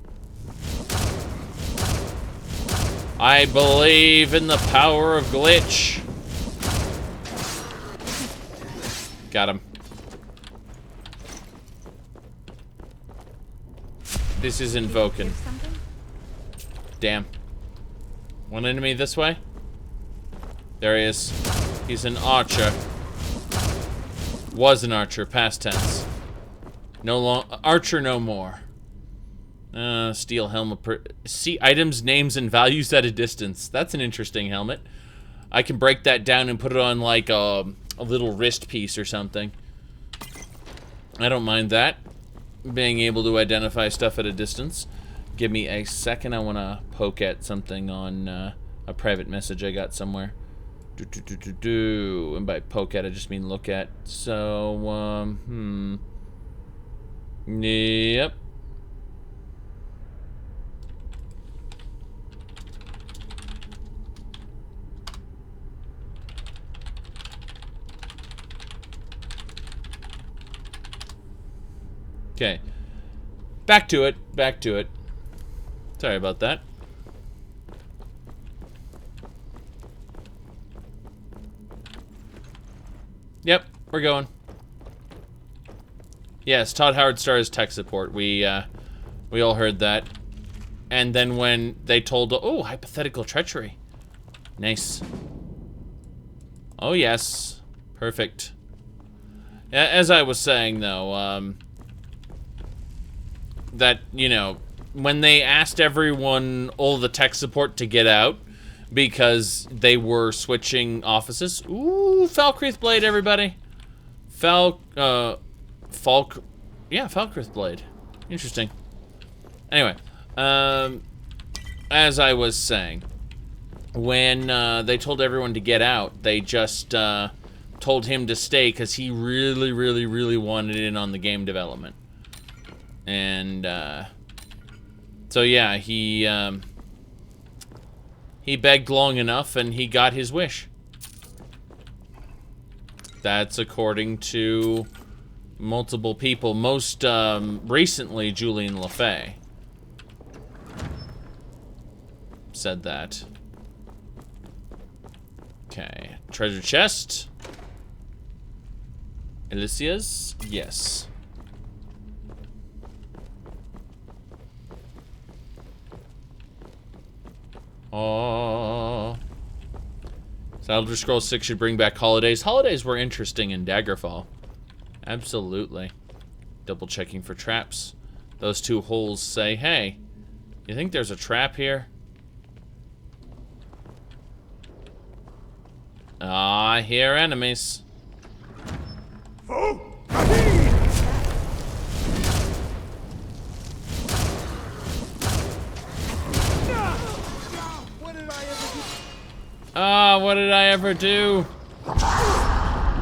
I believe in the power of glitch. Got him. This is Invoking. Damn. One enemy this way. There he is. He's an archer. Was an archer, past tense. Archer no more. Steel helmet. See items, names, and values at a distance. That's an interesting helmet. I can break that down and put it on like a little wrist piece or something. I don't mind that. Being able to identify stuff at a distance. Give me a second. I want to poke at something on a private message I got somewhere. And by poke at, I just mean look at. So, Yep. Okay. Back to it. Back to it. Sorry about that. Yep, we're going. Yes, Todd Howard Starr's tech support. We all heard that. And then when they told, oh, hypothetical treachery. Nice. Oh, yes. Perfect. As I was saying, though, that, you know, when they asked everyone, all the tech support to get out, because they were switching offices. Ooh, Falkrith Blade, everybody. Yeah, Falkrith Blade. Interesting. Anyway, as I was saying, when they told everyone to get out, they just told him to stay because he really, really, really wanted in on the game development. And so yeah, he begged long enough and he got his wish. That's according to multiple people. Most recently, Julian LaFay said that. Okay, treasure chest. Alicia's? Yes. Oh. So Elder Scrolls 6 should bring back holidays. Holidays were interesting in Daggerfall. Absolutely. Double checking for traps. Those two holes say, hey, you think there's a trap here? Ah, I hear enemies. Ah, what did I ever do?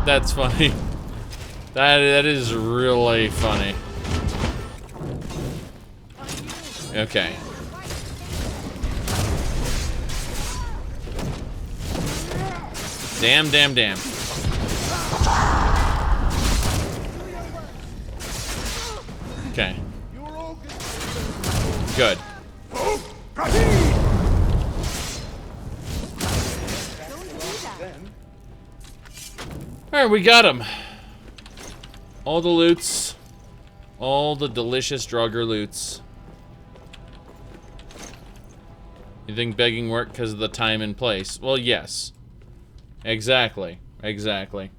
That's funny. That is really funny. Okay. Damn, damn, damn. Okay. Good. Alright, we got him. All the loots. All the delicious Draugr loots. You think begging worked because of the time and place? Well, yes. Exactly. Exactly.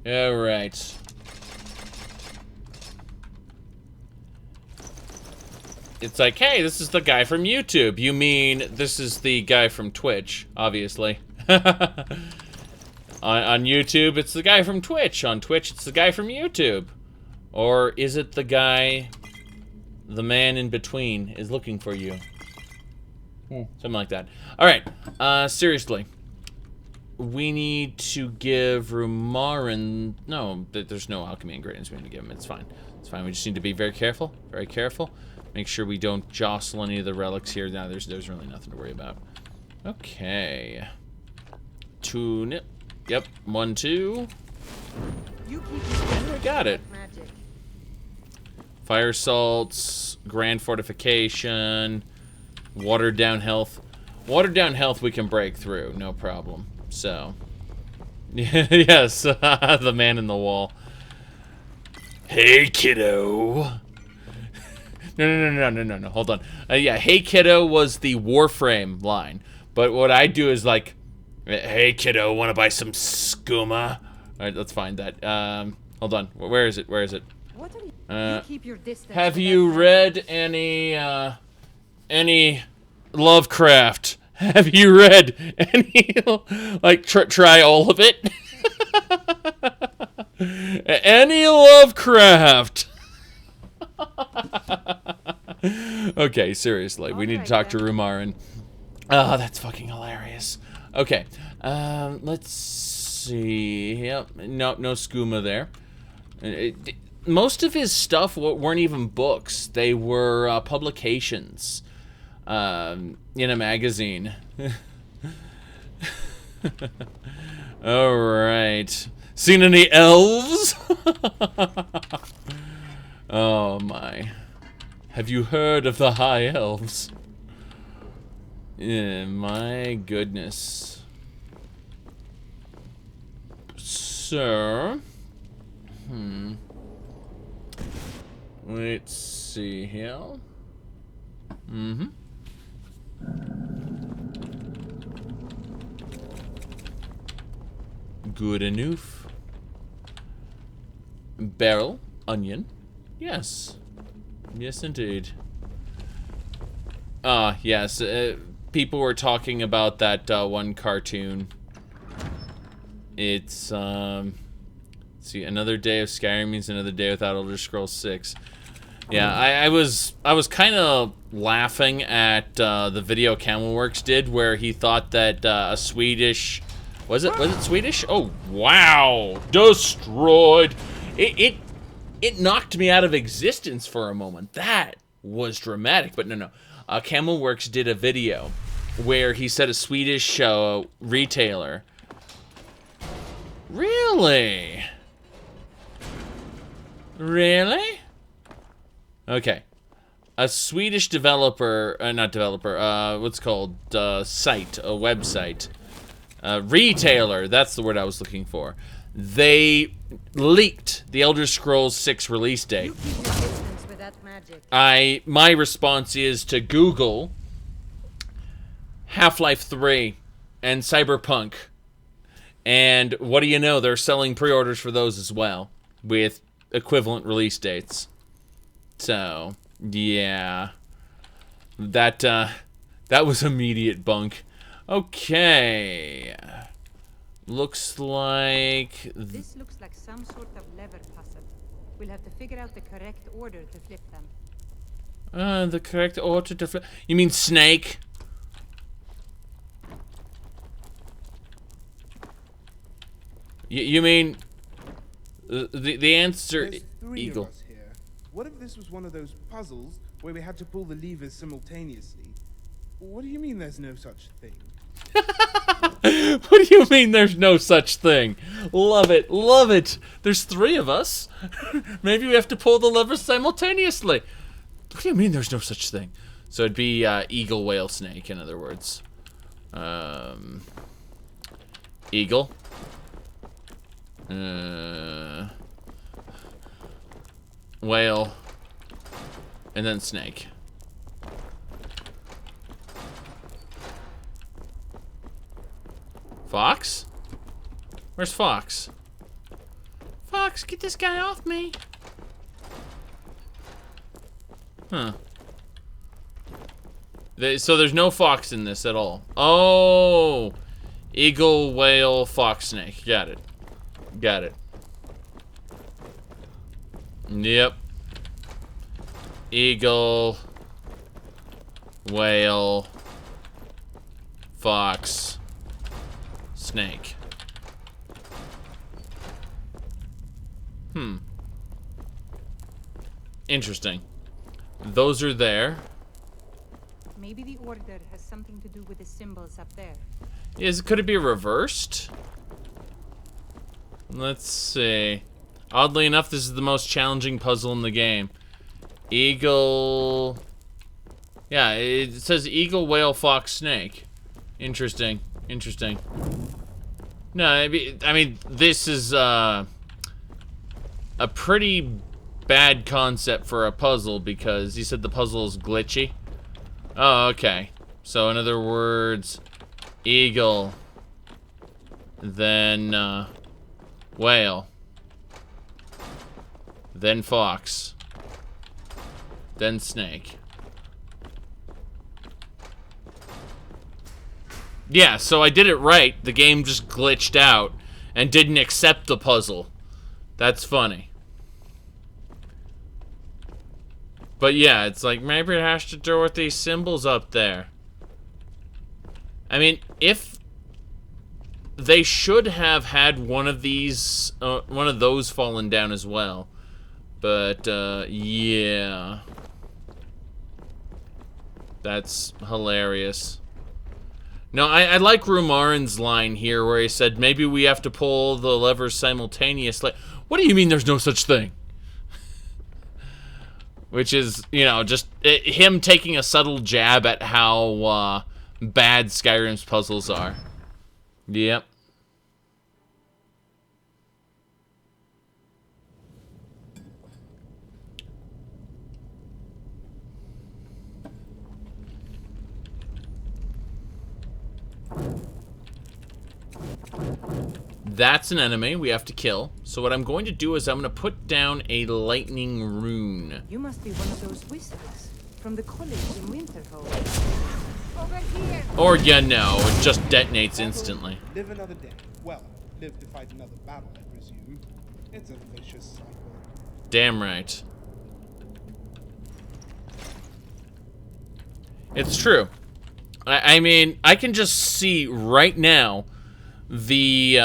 Alright. It's like, hey, this is the guy from YouTube. You mean this is the guy from Twitch, obviously. On YouTube, it's the guy from Twitch. On Twitch, it's the guy from YouTube. Or is it the guy, the man in between, is looking for you? Something like that. Alright, seriously. We need to give Rumarin... No, there's no alchemy ingredients we need to give him. It's fine. It's fine. We just need to be very careful. Very careful. Make sure we don't jostle any of the relics here. Now, there's really nothing to worry about. Okay. Tune. Yep. 1, 2. I got it. Fire salts, grand fortification, watered down health. Watered down health we can break through, no problem. So, yes, the man in the wall. Hey, kiddo. No, hold on. Yeah, hey, kiddo was the Warframe line. But what I do is like, hey, kiddo, want to buy some skooma? All right, let's find that. Hold on. Where is it? Where is it? What are you keep your distance. Have you read any Lovecraft? Have you read any, like, try all of it? Any Lovecraft? Okay, seriously, we need to talk to Rumarin. Oh, that's fucking hilarious. Okay, let's see. Yep, no skooma there. Most of his stuff weren't even books. They were publications in a magazine. All right. Seen any elves? Oh, my. Have you heard of the High Elves? Yeah, my goodness. Sir? Let's see here. Good enough. Barrel. Onion. Yes. Yes, indeed. Yes. People were talking about that one cartoon. It's, let's see, another day of Skyrim means another day without Elder Scrolls 6. Yeah, I was kind of laughing at the video Camelworks did, where he thought that a Swedish, was it Swedish? Oh wow, destroyed. It knocked me out of existence for a moment. That was dramatic, but no. Camelworks did a video where he said a Swedish retailer. Really? Really? Okay. A Swedish developer, not developer, what's it called? Site, a website. Retailer, that's the word I was looking for. They leaked the Elder Scrolls 6 release date. You keep your distance with that magic. My response is to Google Half-Life 3 and Cyberpunk. And what do you know? They're selling pre-orders for those as well, with equivalent release dates. So, yeah. That was immediate bunk. Okay. Looks like... This looks like some sort of lever puzzle. We'll have to figure out the correct order to flip them. The correct order to flip... You mean snake? You mean... The answer... There's three Eagle. of us here. What if this was one of those puzzles where we had to pull the levers simultaneously? What do you mean there's no such thing? What do you mean there's no such thing? Love it, love it. There's three of us. Maybe we have to pull the levers simultaneously. What do you mean there's no such thing? So it'd be eagle, whale, snake, in other words. Eagle. Whale. And then snake. Fox? Where's Fox? Fox, get this guy off me. Huh. So there's no fox in this at all. Oh! Eagle, whale, fox, snake. Got it. Got it. Yep. Eagle, whale, fox, snake. Interesting. Those are there. Maybe the order has something to do with the symbols up there. Could it be reversed? Let's see. Oddly enough, this is the most challenging puzzle in the game. Eagle... Yeah, it says eagle, whale, fox, snake. Interesting. Interesting. No, I mean, this is a pretty bad concept for a puzzle because you said the puzzle is glitchy. Oh, okay. So, in other words, eagle, then whale, then fox, then snake. Yeah, so I did it right. The game just glitched out and didn't accept the puzzle. That's funny. But yeah, it's like maybe it has to do with these symbols up there. I mean, if they should have had one of these, one of those fallen down as well. But yeah, that's hilarious. No, I like Rumarin's line here where he said maybe we have to pull the levers simultaneously. What do you mean there's no such thing? Which is, you know, just him taking a subtle jab at how bad Skyrim's puzzles are. Yep. that's an enemy we have to kill. So what I'm going to do is I'm going to put down a lightning rune. You must be one of those wizards from the college in Winterhold. Over here! Or, yeah, no, it just detonates instantly. Live another day. Well, live to fight another battle, I presume. It's a vicious cycle. Damn right. It's true. I mean, I can just see right now the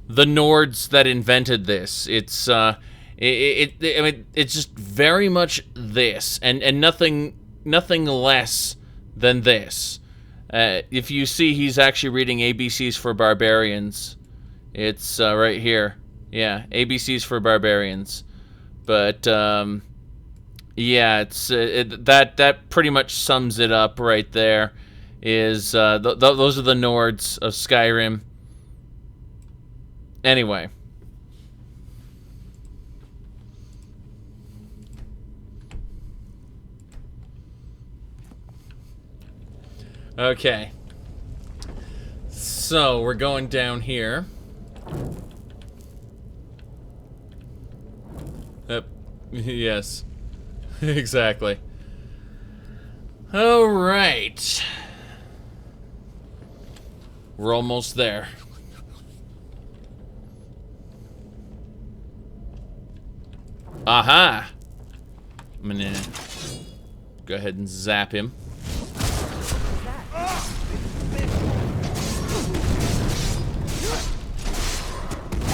Nords that invented this. It's I mean, it's just very much this, and nothing less than this. If you see, he's actually reading ABCs for Barbarians. It's right here. Yeah, ABCs for Barbarians. But yeah, it's that pretty much sums it up right there. Is those are the Nords of Skyrim. Anyway. Okay. So, we're going down here. Yep. Yes. Exactly. All right. We're almost there. Aha! I'm gonna go ahead and zap him.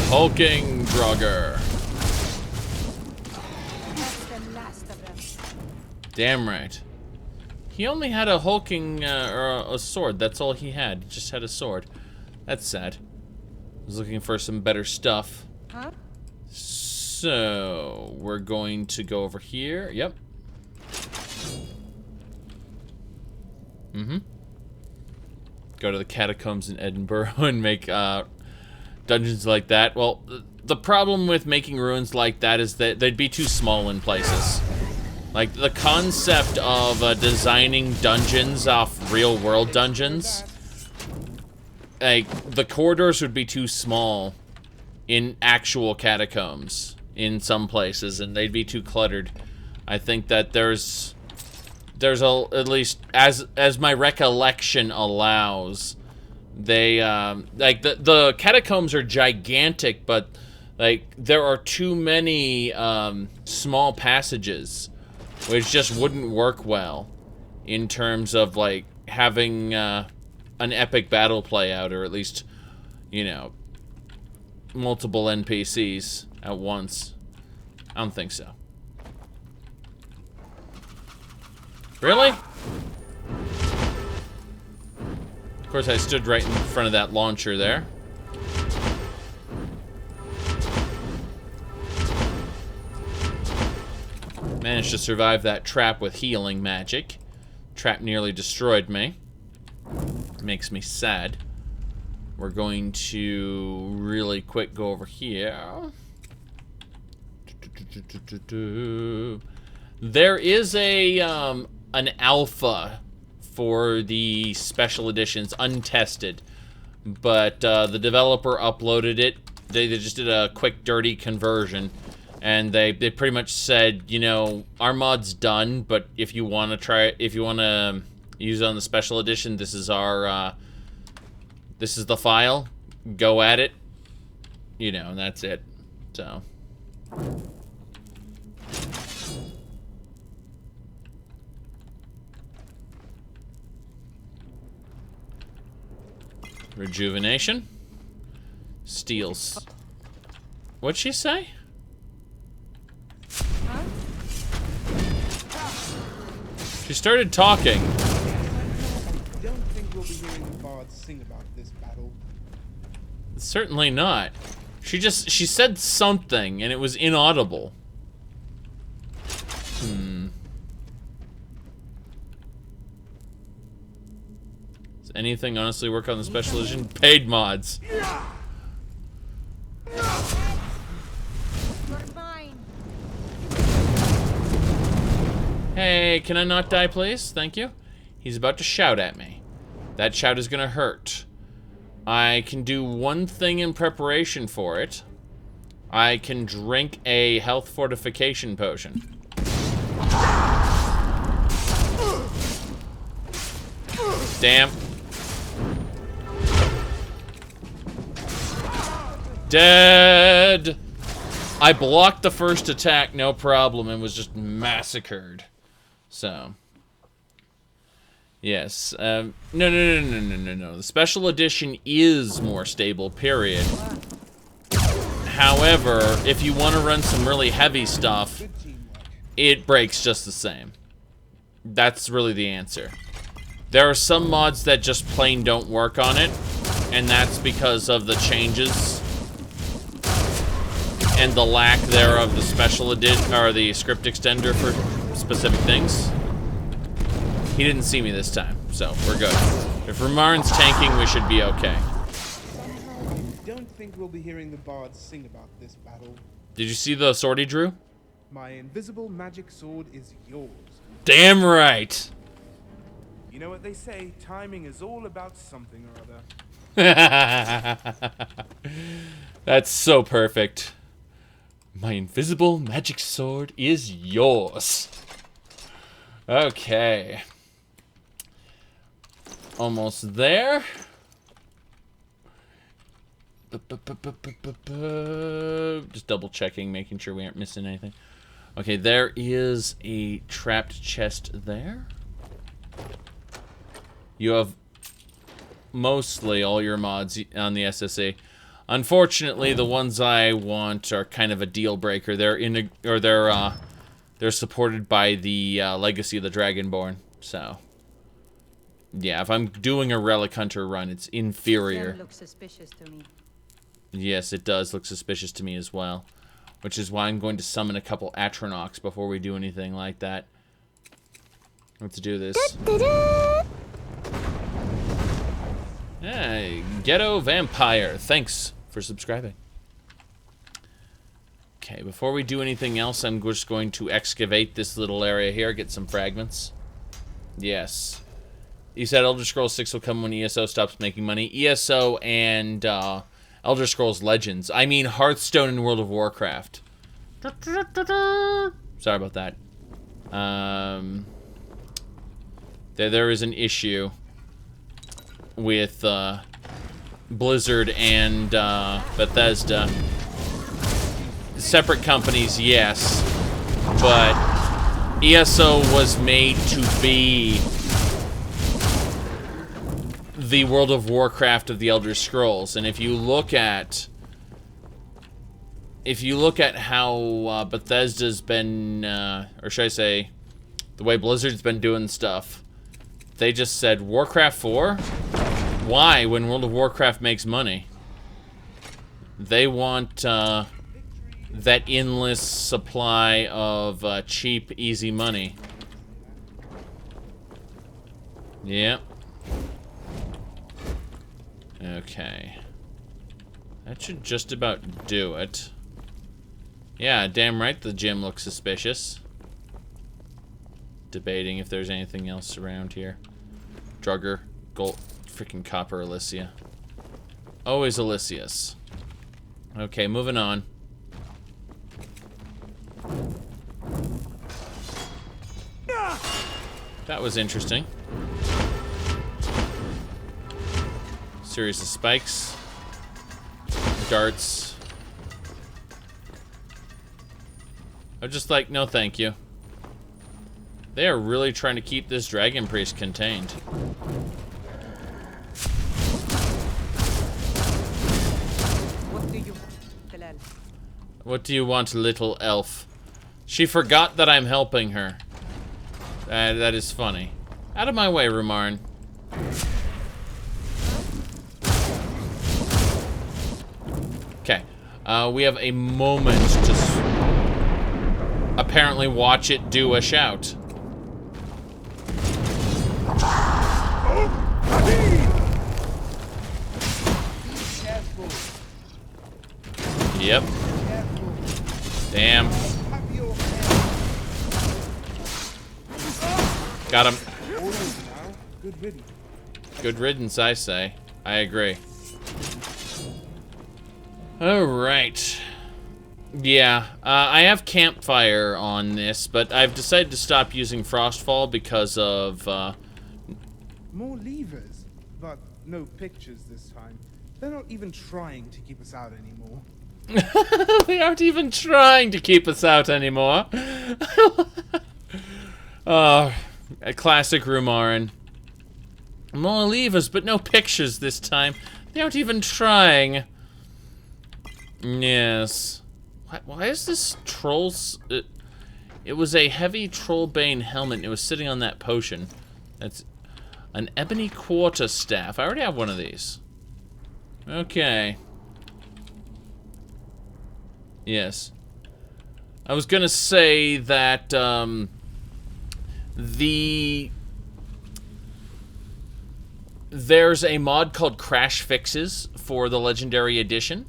Hulking Draugr. Damn right. He only had a hulking, or a sword. That's all he had. He just had a sword. That's sad. I was looking for some better stuff. Huh? So, we're going to go over here. Yep. Mm-hmm. Go to the catacombs in Edinburgh and make, dungeons like that. Well, the problem with making ruins like that is that they'd be too small in places. Like, the concept of designing dungeons off real-world dungeons, like, the corridors would be too small in actual catacombs in some places, and they'd be too cluttered. I think that there's at least, as my recollection allows, they, like, the catacombs are gigantic, but, like, there are too many, small passages, which just wouldn't work well in terms of, like, having an epic battle play out, or at least, you know, multiple NPCs at once. I don't think so. Really? Of course, I stood right in front of that launcher there. Managed to survive that trap with healing magic. Trap nearly destroyed me. Makes me sad. We're going to really quick go over here. There is a an alpha for the special editions, untested, but the developer uploaded it. They just did a quick, dirty conversion. And they pretty much said, you know, our mod's done, but if you want to try it, if you want to use it on the special edition, this is our, this is the file. Go at it. You know, and that's it. So. Rejuvenation. Steals. What'd she say? Huh? She started talking. I don't think we'll be hearing the bards sing about this battle. Certainly not. She said something and it was inaudible. Does anything honestly work on the special edition? Paid mods. Hey, can I not die, please? Thank you. He's about to shout at me. That shout is gonna hurt. I can do one thing in preparation for it. I can drink a health fortification potion. Damn. Dead! I blocked the first attack, no problem, and was just massacred. So. Yes. No. The special edition is more stable, period. However, if you want to run some really heavy stuff, it breaks just the same. That's really the answer. There are some mods that just plain don't work on it, and that's because of the changes and the lack thereof the special edition or the script extender for specific things. He didn't see me this time, so we're good. If Ramarn's tanking, we should be okay. Somehow, I don't think we'll be hearing the bards sing about this battle. Did you see the sword he drew? My invisible magic sword is yours. Damn right. You know what they say, timing is all about something or other. That's so perfect. My invisible magic sword is yours. Okay. Almost there. Just double checking, making sure we aren't missing anything. Okay, there is a trapped chest there. You have mostly all your mods on the SSA. Unfortunately, the ones I want are kind of a deal breaker. They're supported by the Legacy of the Dragonborn. So, yeah, if I'm doing a Relic Hunter run, it's inferior. That looks suspicious to me. Yes, it does look suspicious to me as well. Which is why I'm going to summon a couple Atronox before we do anything like that. Let's do this. Hey, Ghetto Vampire, thanks for subscribing. Okay, before we do anything else, I'm just going to excavate this little area here, get some fragments. Yes. You said Elder Scrolls 6 will come when ESO stops making money. ESO and Elder Scrolls Legends. I mean Hearthstone and World of Warcraft. Sorry about that. There is an issue with Blizzard and Bethesda. Separate companies, yes, but ESO was made to be the World of Warcraft of the Elder Scrolls, and if you look at how Bethesda's been, or should I say, the way Blizzard's been doing stuff, they just said, Warcraft 4? Why, when World of Warcraft makes money? They want that endless supply of cheap, easy money. Yep. Okay. That should just about do it. Yeah, damn right the gym looks suspicious. Debating if there's anything else around here. Drugger, gold, freaking copper, Elysia. Always Elysius. Okay, moving on. That was interesting. Series of spikes. Darts. I'm just like, no thank you. They are really trying to keep this Dragon Priest contained. What do you want, Talal? What do you want, little elf? She forgot that I'm helping her. That is funny. Out of my way, Rumarn. Okay. We have a moment to apparently watch it do a shout. Yep. Damn. Got him. Good riddance. Good riddance, I say. I agree. Alright. Yeah, I have campfire on this, but I've decided to stop using Frostfall because of, More levers, but no pictures this time. They're not even trying to keep us out anymore. They aren't even trying to keep us out anymore. A classic Rumarin. More levers, but no pictures this time. They aren't even trying. Yes. Why is this troll's... It was a heavy trollbane helmet, and it was sitting on that potion. That's an ebony quarter staff. I already have one of these. Okay. Yes. I was gonna say that, there's a mod called Crash Fixes for the Legendary Edition.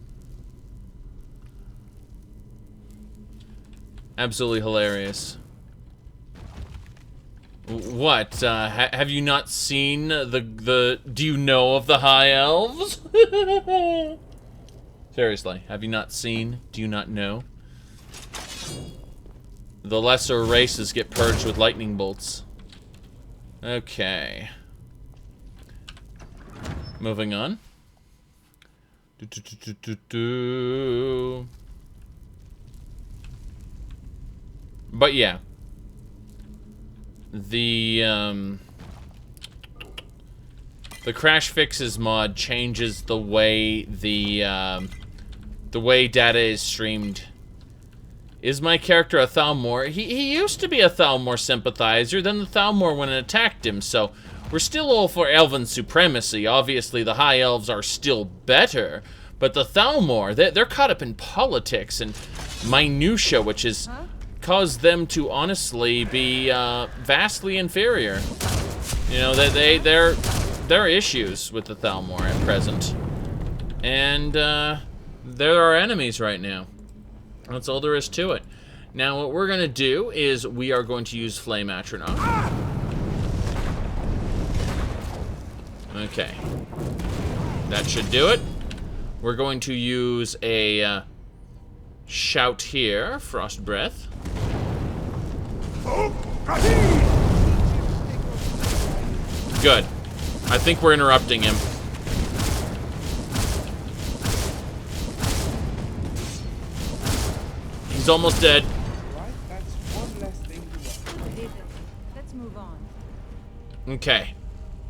Absolutely hilarious. What? Have you not seen the? Do you know of the High Elves? Seriously, have you not seen? Do you not know? The lesser races get purged with lightning bolts. Okay. Moving on. But yeah. The Crash Fixes mod changes the way the way data is streamed. Is my character a Thalmor? He used to be a Thalmor sympathizer, then the Thalmor went and attacked him, so we're still all for Elven supremacy. Obviously, the High Elves are still better, but the Thalmor, they're caught up in politics and minutia, which has caused them to honestly be vastly inferior. You know, there are issues with the Thalmor at present. And they're our enemies right now. That's all there is to it. Now, what we're going to do is we are going to use Flame Atronach. Okay. That should do it. We're going to use a shout here, Frost Breath. Good. I think we're interrupting him. He's almost dead. Right, that's one less thing to worry. Let's move on. Okay.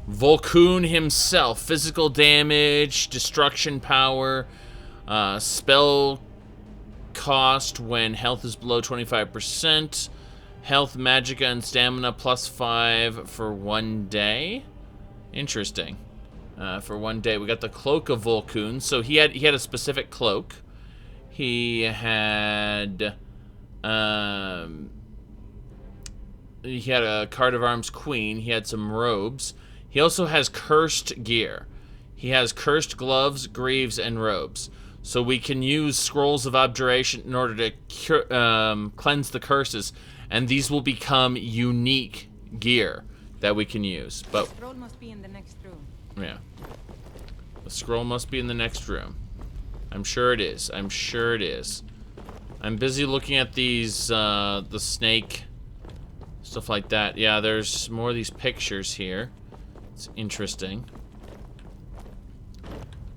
Volkun himself. Physical damage, destruction power, spell cost when health is below 25%, health, magicka, and stamina +5 for 1 day. Interesting. For 1 day. We got the Cloak of Volkun. So he had a specific cloak. He had a Card of Arms Queen. He had some robes. He also has cursed gear. He has cursed gloves, greaves, and robes. So we can use Scrolls of Abjuration in order to cleanse the curses, and these will become unique gear that we can use. But The scroll must be in the next room. yeah, the scroll must be in the next room. I'm sure it is. I'm sure it is. I'm busy looking at these, the snake, stuff like that. Yeah, there's more of these pictures here. It's interesting.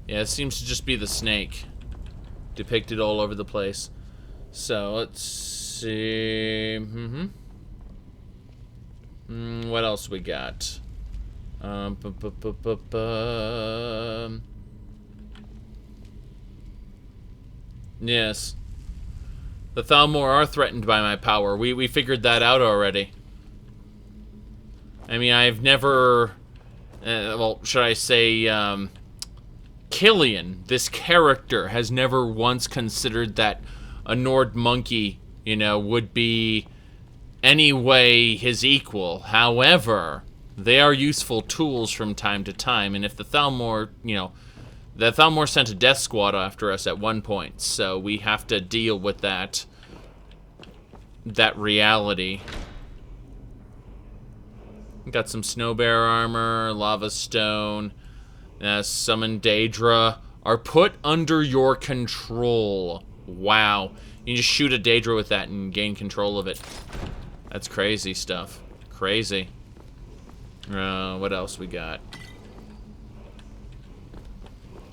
Yeah, it seems to just be the snake depicted all over the place. So, let's see. What else we got? Yes. The Thalmor are threatened by my power. We figured that out already. I mean, I've never... well, should I say, Killian, this character, has never once considered that a Nord monkey, you know, would be any way his equal. However, they are useful tools from time to time, and if the Thalmor, you know, the Thalmor sent a death squad after us at one point, so we have to deal with that reality. Got some snow bear armor, lava stone, summon Daedra, are put under your control. Wow. You just shoot a Daedra with that and gain control of it. That's crazy stuff. Crazy. What else we got?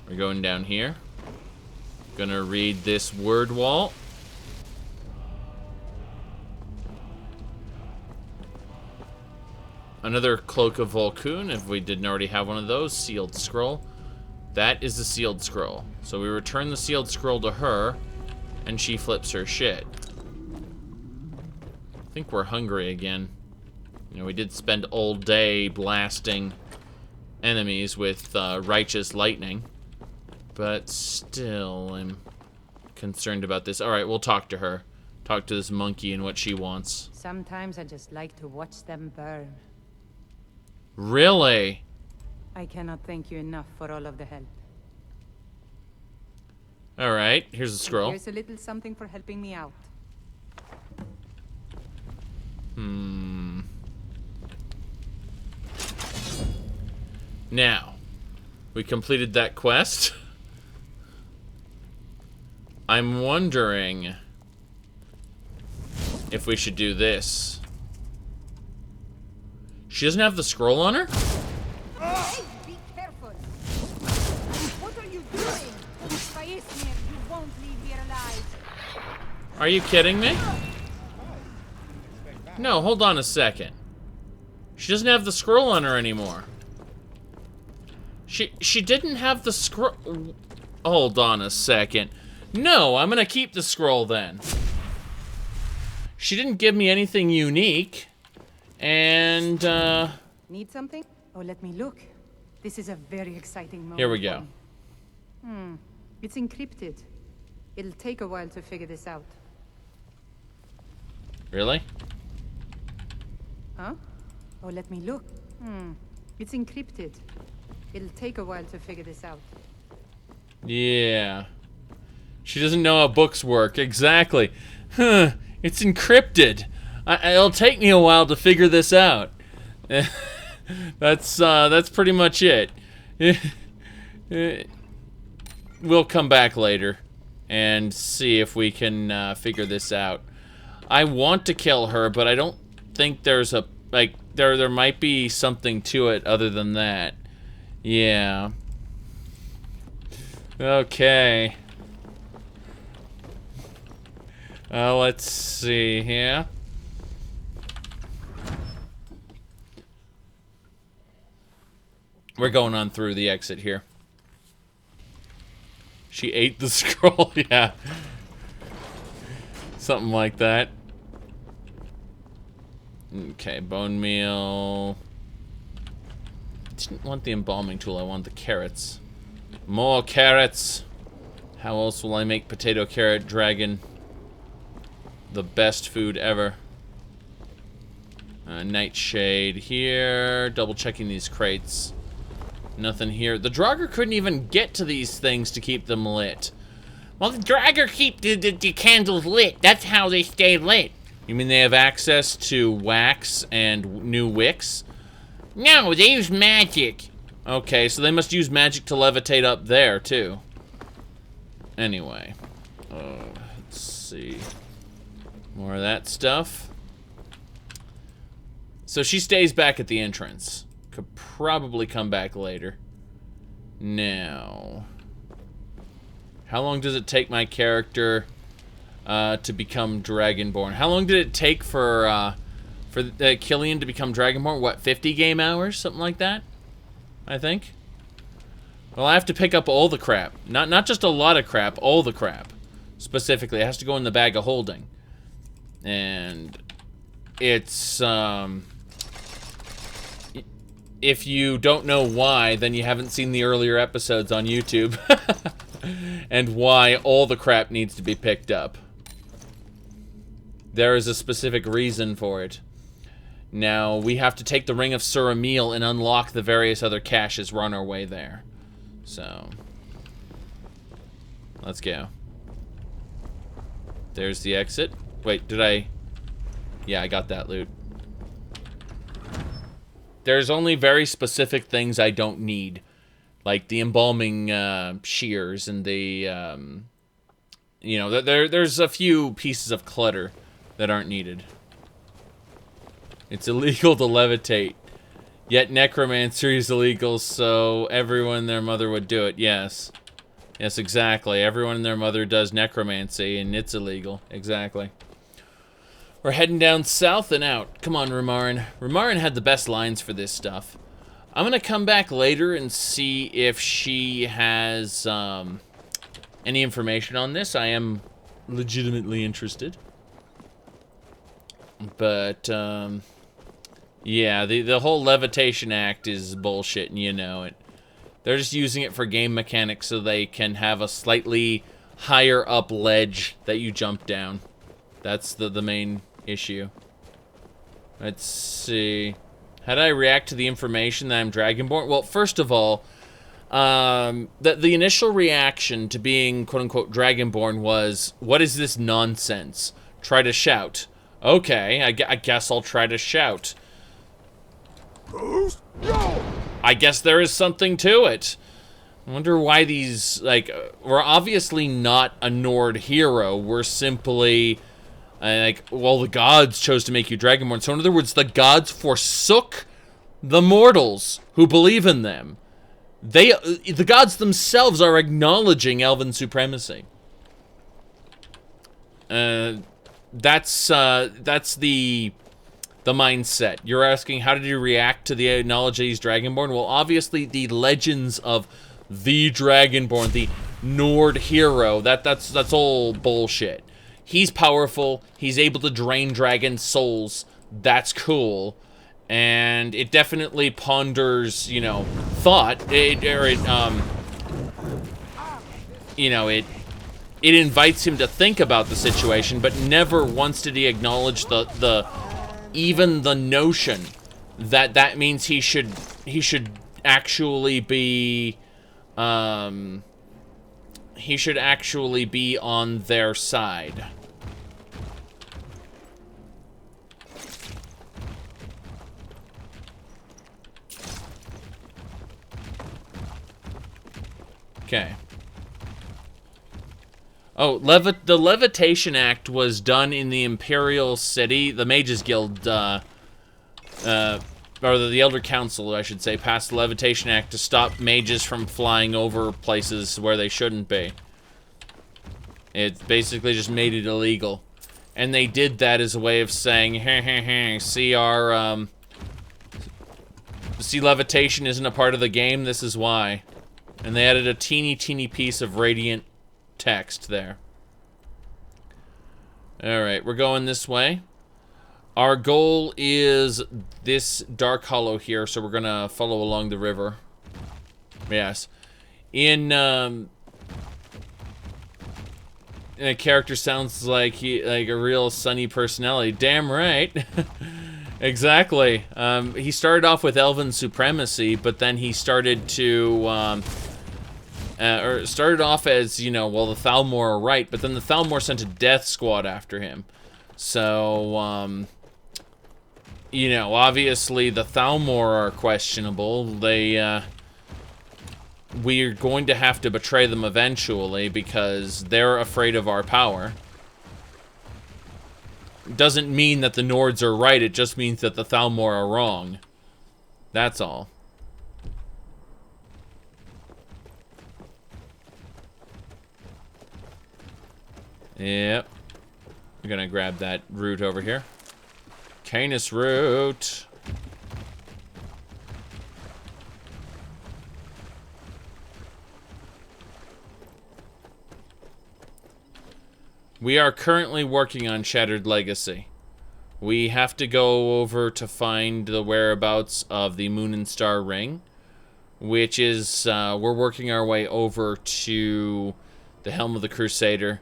We're going down here. Gonna read this word wall. Another Cloak of Volkun, if we didn't already have one of those. Sealed scroll. That is the sealed scroll. So we return the sealed scroll to her, and she flips her shit. I think we're hungry again. You know, we did spend all day blasting enemies with righteous lightning. But still, I'm concerned about this. Alright, we'll talk to her. Talk to this monkey and what she wants. Sometimes I just like to watch them burn. Really? I cannot thank you enough for all of the help. Alright, here's the scroll. Here's a little something for helping me out. Now, we completed that quest. I'm wondering if we should do this. She doesn't have the scroll on her? Hey, be careful! What are you doing? By Ismir, you won't leave here alive. Are you kidding me? No, hold on a second. She doesn't have the scroll on her anymore. She didn't have the scroll. Hold on a second. No, I'm gonna keep the scroll then. She didn't give me anything unique. And, Need something? Oh, let me look. This is a very exciting moment. Here we go. It's encrypted. It'll take a while to figure this out. Really? Huh? Oh, let me look. It's encrypted. It'll take a while to figure this out. Yeah. She doesn't know how books work. Exactly. Huh. It's encrypted. It'll take me a while to figure this out. That's pretty much it. We'll come back later and see if we can figure this out. I want to kill her, but I don't think there's a there might be something to it other than that. Yeah. Okay. Let's see here. We're going on through the exit here. She ate the scroll, yeah. Something like that. Okay, bone meal. Didn't want the embalming tool, I want the carrots. More carrots. How else will I make potato carrot dragon the best food ever? Nightshade here. Double checking these crates. Nothing here. The Draugr couldn't even get to these things to keep them lit. Well, the Draugr keep the candles lit. That's how they stay lit. You mean they have access to wax and new wicks? No, they use magic. Okay, so they must use magic to levitate up there, too. Anyway. Let's see. More of that stuff. So she stays back at the entrance. Could probably come back later. Now. How long does it take my character to become Dragonborn? How long did it take for Killian to become Dragonborn? What, 50 game hours? Something like that? I think. Well, I have to pick up all the crap. Not just a lot of crap, all the crap. Specifically, it has to go in the bag of holding. And it's, if you don't know why, then you haven't seen the earlier episodes on YouTube. And why all the crap needs to be picked up. There is a specific reason for it. Now, we have to take the Ring of Suramil and unlock the various other caches. We're on our way there. So, let's go. There's the exit. Wait, did I? Yeah, I got that loot. There's only very specific things I don't need. like the embalming shears and the, you know, there's a few pieces of clutter that aren't needed. It's illegal to levitate, yet necromancy is illegal, so everyone and their mother would do it. Yes. Yes, exactly. Everyone and their mother does necromancy, and it's illegal. Exactly. We're heading down south and out. Come on, Remarin. Remarin had the best lines for this stuff. I'm gonna come back later and see if she has any information on this. I am legitimately interested. But, yeah, the whole levitation act is bullshit, and you know it. They're just using it for game mechanics so they can have a slightly higher up ledge that you jump down. That's the main issue. Let's see. How do I react to the information that I'm Dragonborn? Well, first of all, the initial reaction to being quote-unquote Dragonborn was, what is this nonsense? Try to shout. Okay, I guess I'll try to shout. I guess there is something to it. I wonder why these, like, we're obviously not a Nord hero. We're simply, like, well, the gods chose to make you Dragonborn. So in other words, the gods forsook the mortals who believe in them. The gods themselves are acknowledging elven supremacy. That's the mindset. You're asking, how did you react to the knowledge that he's Dragonborn? Well, obviously, the legends of the Dragonborn, the Nord hero, that's all bullshit. He's powerful. He's able to drain dragon souls. That's cool. And it definitely ponders, you know, thought. It invites him to think about the situation, but never once did he acknowledge even the notion that means he should actually be on their side. Okay. Oh, the Levitation Act was done in the Imperial City. The Mages Guild, or the Elder Council, I should say, passed the Levitation Act to stop mages from flying over places where they shouldn't be. It basically just made it illegal. And they did that as a way of saying, hey, see levitation isn't a part of the game, this is why. And they added a teeny piece of radiant text there. Alright, we're going this way. Our goal is this dark hollow here, so we're gonna follow along the river. Yes. A character sounds like a real sunny personality. Damn right. Exactly. He started off with elven supremacy, but then he started to or started off as, you know, well, the Thalmor are right, but then the Thalmor sent a death squad after him. So, you know, obviously the Thalmor are questionable. We're going to have to betray them eventually because they're afraid of our power. Doesn't mean that the Nords are right, it just means that the Thalmor are wrong. That's all. Yep. I'm gonna grab that root over here. Canis root. We are currently working on Shattered Legacy. We have to go over to find the whereabouts of the Moon and Star Ring, which is, we're working our way over to the Helm of the Crusader.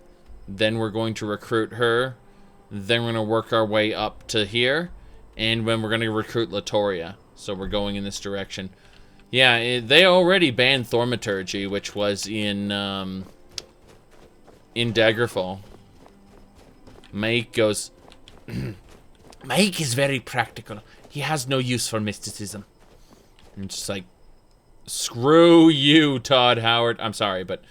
Then we're going to recruit her. Then we're going to work our way up to here. And then we're going to recruit Latoria. So we're going in this direction. Yeah, they already banned Thaumaturgy, which was in Daggerfall. Mike goes... Mike is very practical. He has no use for mysticism. I'm just like... Screw you, Todd Howard. I'm sorry, but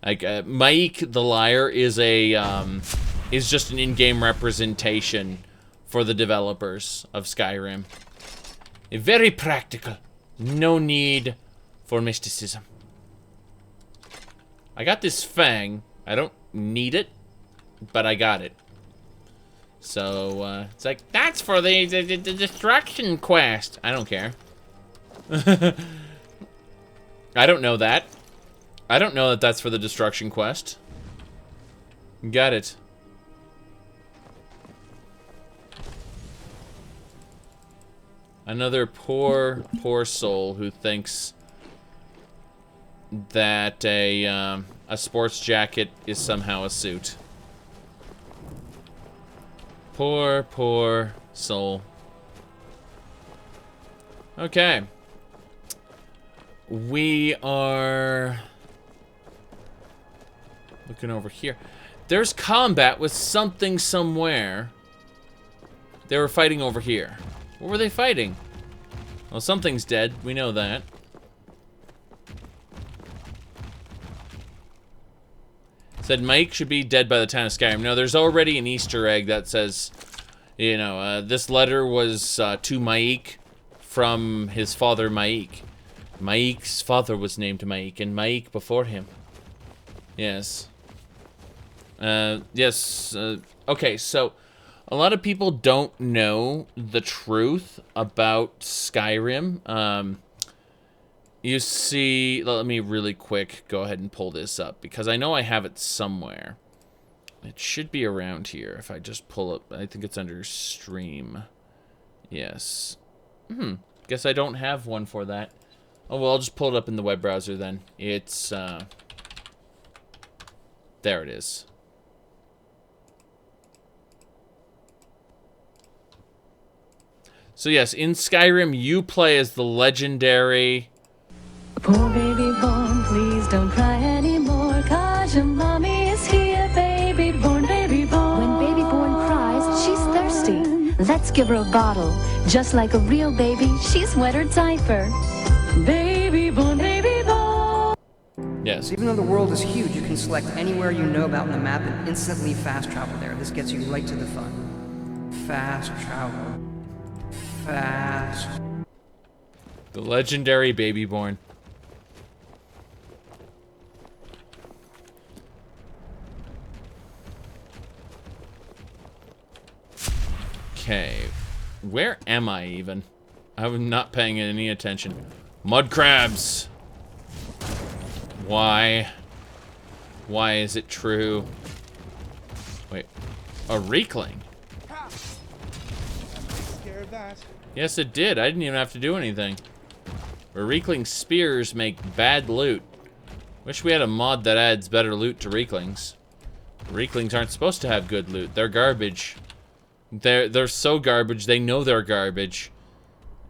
like Mike the Liar is just an in-game representation for the developers of Skyrim. Very practical. No need for mysticism. I got this fang. I don't need it, but I got it. So, it's like, that's for the destruction quest. I don't care. I don't know that. I don't know that that's for the destruction quest. Got it. Another poor, poor soul who thinks that a sports jacket is somehow a suit. Poor, poor soul. Okay. We are looking over here. There's combat with something somewhere. They were fighting over here. What were they fighting? Well, something's dead. We know that. Said Mike should be dead by the time of Skyrim. No, there's already an Easter egg that says, you know, this letter was to Mike from his father Mike. Mike's father was named Mike, and Mike before him. Yes. Yes. Okay, so a lot of people don't know the truth about Skyrim. You see, let me really quick go ahead and pull this up, because I know I have it somewhere. It should be around here if I just pull up. I think it's under stream. Yes. Guess I don't have one for that. Oh, well, I'll just pull it up in the web browser then. It's, there it is. So yes, in Skyrim, you play as the legendary... Poor baby born, please don't cry anymore, 'cause your mommy is here, baby born, baby born. When baby born cries, she's thirsty. Let's give her a bottle. Just like a real baby, she's wet her diaper. Baby born, baby born. Yes. Even though the world is huge, you can select anywhere you know about on the map and instantly fast travel there. This gets you right to the fun. Fast travel. Fast. The legendary Babyborn. Okay. Where am I even? I'm not paying any attention. Mud crabs! Why? Why is it true? Wait. A Reekling? Scared of that. Yes, it did. I didn't even have to do anything. Reekling spears make bad loot. Wish we had a mod that adds better loot to Reeklings. Reeklings aren't supposed to have good loot. They're garbage. They're so garbage, they know they're garbage.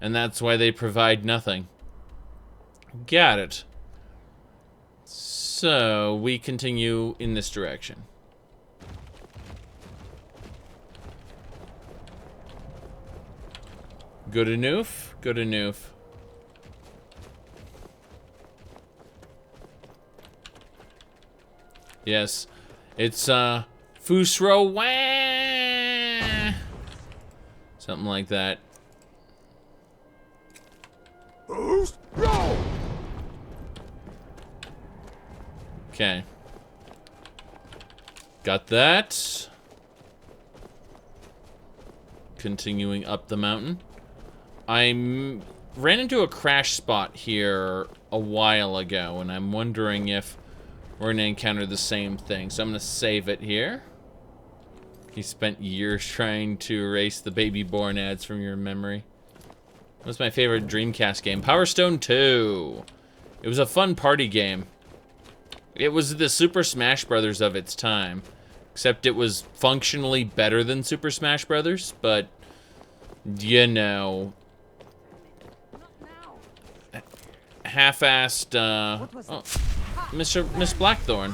And that's why they provide nothing. Got it. So, we continue in this direction. Good enough? Good enough. Yes. It's, Fusro Wah! Something like that. Okay. Got that. Continuing up the mountain. I ran into a crash spot here a while ago, and I'm wondering if we're going to encounter the same thing. So I'm going to save it here. He spent years trying to erase the Babyborn ads from your memory. That was my favorite Dreamcast game. Power Stone 2. It was a fun party game. It was the Super Smash Brothers of its time. Except it was functionally better than Super Smash Brothers, but, you know, half-assed, oh, Miss Blackthorn.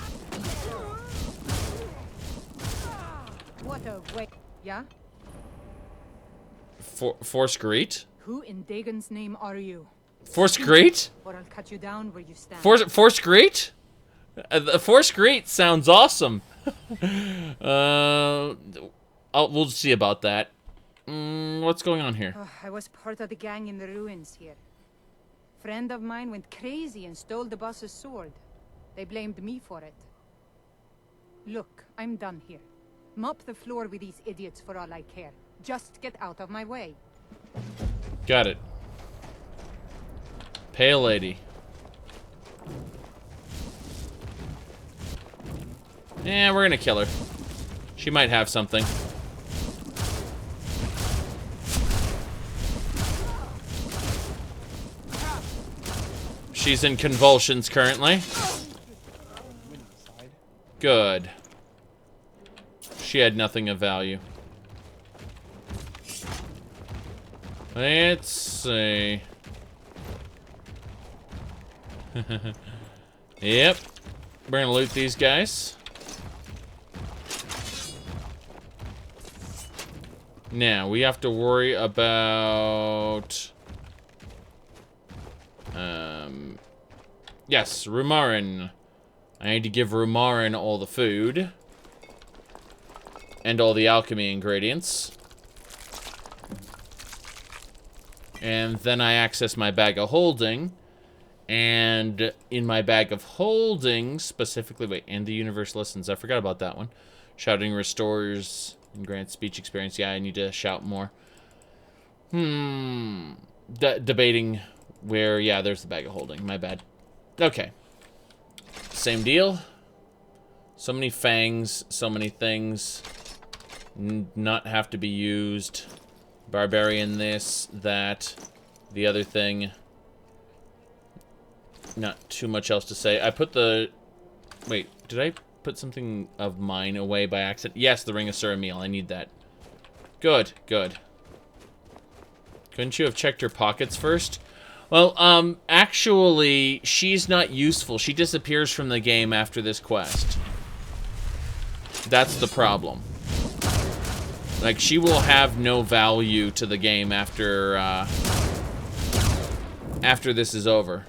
What a way. Yeah? Forskereet? Who in Dagon's name are you? Force Great? Or I'll cut you down where you stand. Force Great? The Force Great sounds awesome. We'll see about that. What's going on here? Oh, I was part of the gang in the ruins here. Friend of mine went crazy and stole the boss's sword. They blamed me for it. Look, I'm done here. Mop the floor with these idiots for all I care. Just get out of my way. Got it. Pale lady. Yeah, we're gonna kill her. She might have something. She's in convulsions currently. Good. She had nothing of value. Let's see. Yep. We're gonna loot these guys. Now, we have to worry about... Yes, Rumarin. I need to give Rumarin all the food. And all the alchemy ingredients. And then I access my bag of holding. And in my bag of holding, specifically... Wait, and the universe listens. I forgot about that one. Shouting restores and grants speech experience. Yeah, I need to shout more. Debating where... Yeah, there's the bag of holding. My bad. Okay. Same deal. So many fangs, so many things. Not have to be used. Barbarian this, that, the other thing. Not too much else to say. I put the... Wait, did I put something of mine away by accident? Yes, the Ring of Suramil. I need that. Good, good. Couldn't you have checked her pockets first? Well, actually, she's not useful. She disappears from the game after this quest. That's the problem. Like, she will have no value to the game after, after this is over.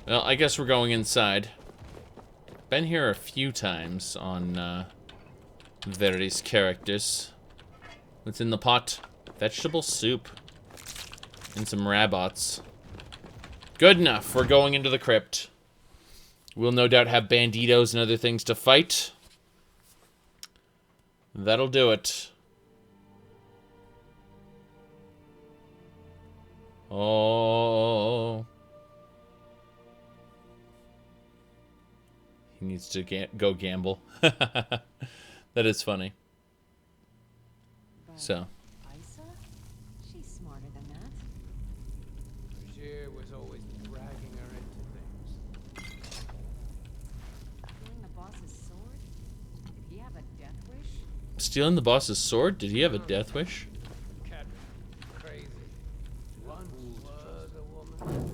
Well, I guess we're going inside. Been here a few times on various characters. What's in the pot? Vegetable soup. And some rabots. Good enough. We're going into the crypt. We'll no doubt have banditos and other things to fight. That'll do it. Oh... He needs to go gamble. That is funny. But So. Isa? She's smarter than that. Bashir was always dragging her into things. Stealing the boss's sword? Did he have a death wish? Stealing the boss's sword? Did he have a death wish? Cat crazy. Once was a woman.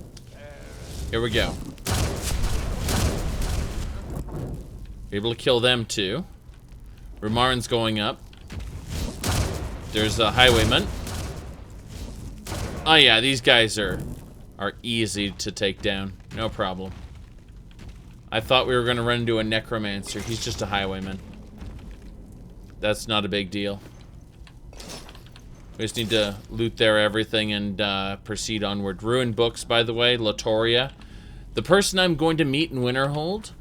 Here we go. Able to kill them too. Rumarin's going up. There's a highwayman. Oh yeah, these guys are easy to take down. No problem. I thought we were going to run into a necromancer. He's just a highwayman. That's not a big deal. We just need to loot their everything and proceed onward. Ruined books, by the way. Latoria. The person I'm going to meet in Winterhold,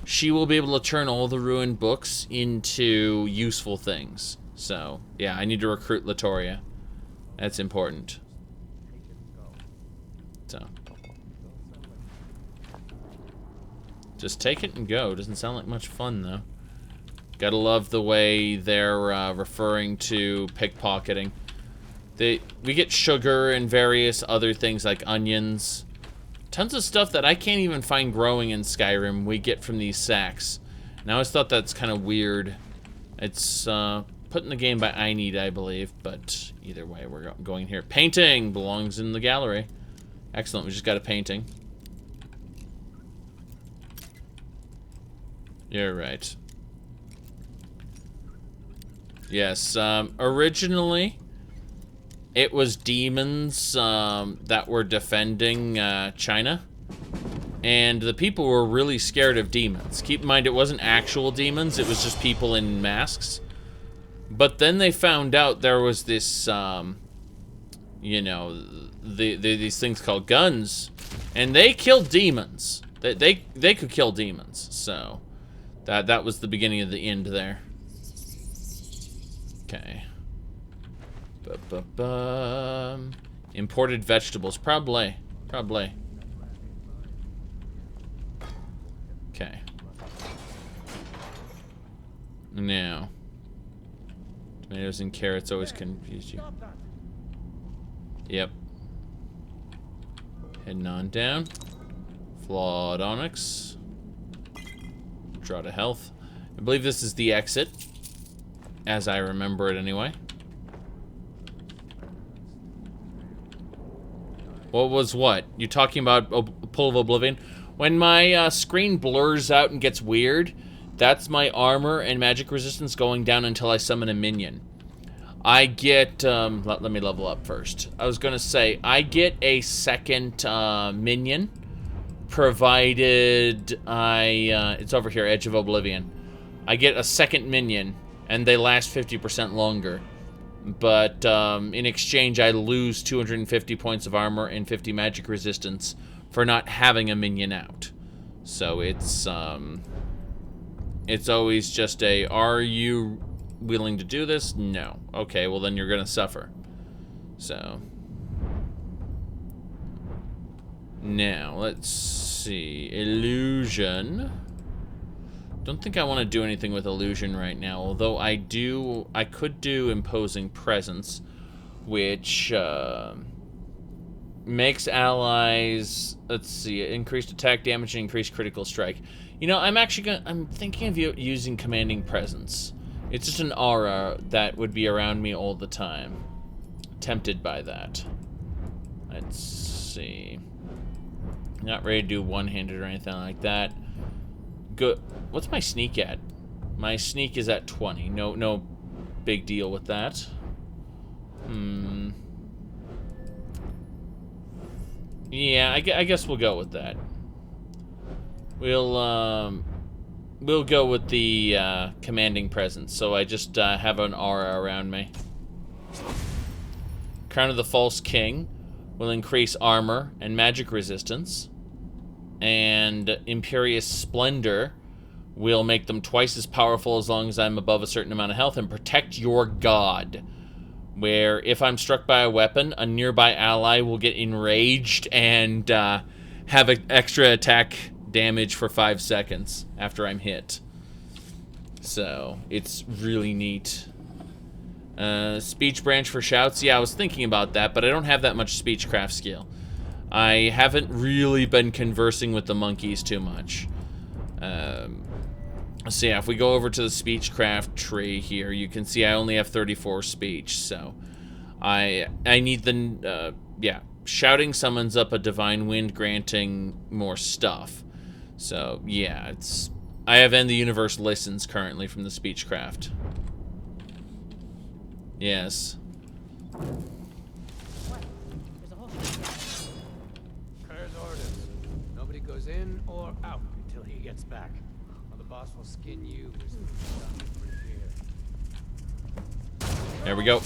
she will be able to turn all the ruined books into useful things. So, yeah, I need to recruit Latoria. That's important. So. Just take it and go. Doesn't sound like much fun, though. Gotta love the way they're referring to pickpocketing. We get sugar and various other things like onions. Tons of stuff that I can't even find growing in Skyrim we get from these sacks. And I always thought that's kind of weird. It's put in the game by I Need, I believe. But either way, we're going here. Painting belongs in the gallery. Excellent, we just got a painting. You're right. Yes, originally it was demons that were defending China. And the people were really scared of demons. Keep in mind, it wasn't actual demons, it was just people in masks. But then they found out there was this, you know, these things called guns, and they killed demons. They could kill demons, so that was the beginning of the end there. Okay. Imported vegetables, probably. Okay. Now, tomatoes and carrots always confuse you. Yep. Heading on down. Flawed onyx. Draw to health. I believe this is the exit, as I remember it anyway. What was what? You talking about Pool of Oblivion? When my screen blurs out and gets weird, that's my armor and magic resistance going down until I summon a minion. I get, let me level up first. I was gonna say, I get a second minion, provided it's over here, Edge of Oblivion. I get a second minion, and they last 50% longer. But in exchange, I lose 250 points of armor and 50 magic resistance for not having a minion out. So it's always just a, are you willing to do this? No. Okay, well then you're gonna suffer. So now let's see, illusion. Don't think I want to do anything with illusion right now, although I could do imposing presence, which makes allies, let's see, increased attack damage and increased critical strike. You know, I'm thinking of using commanding presence. It's just an aura that would be around me all the time. Tempted by that. Let's see. Not ready to do one-handed or anything like that. Good. What's my sneak at? My sneak is at 20. No big deal with that. Yeah, I guess we'll go with that. We'll go with the commanding presence. So I just have an aura around me. Crown of the False King will increase armor and magic resistance. And Imperious Splendor will make them twice as powerful as long as I'm above a certain amount of health, and protect your god, where if I'm struck by a weapon, a nearby ally will get enraged and have an extra attack damage for 5 seconds after I'm hit. So it's really neat. Speech branch for shouts. Yeah, I was thinking about that, but I don't have that much speechcraft skill. I haven't really been conversing with the monkeys too much. So yeah, if we go over to the speechcraft tree here, you can see I only have 34 speech, so I need the, yeah, shouting summons up a divine wind granting more stuff. So yeah, I have End the Universe Listens currently from the speechcraft. Yes. Claire's orders. Nobody goes in or out until he gets back. Or the boss will skin you. There we go.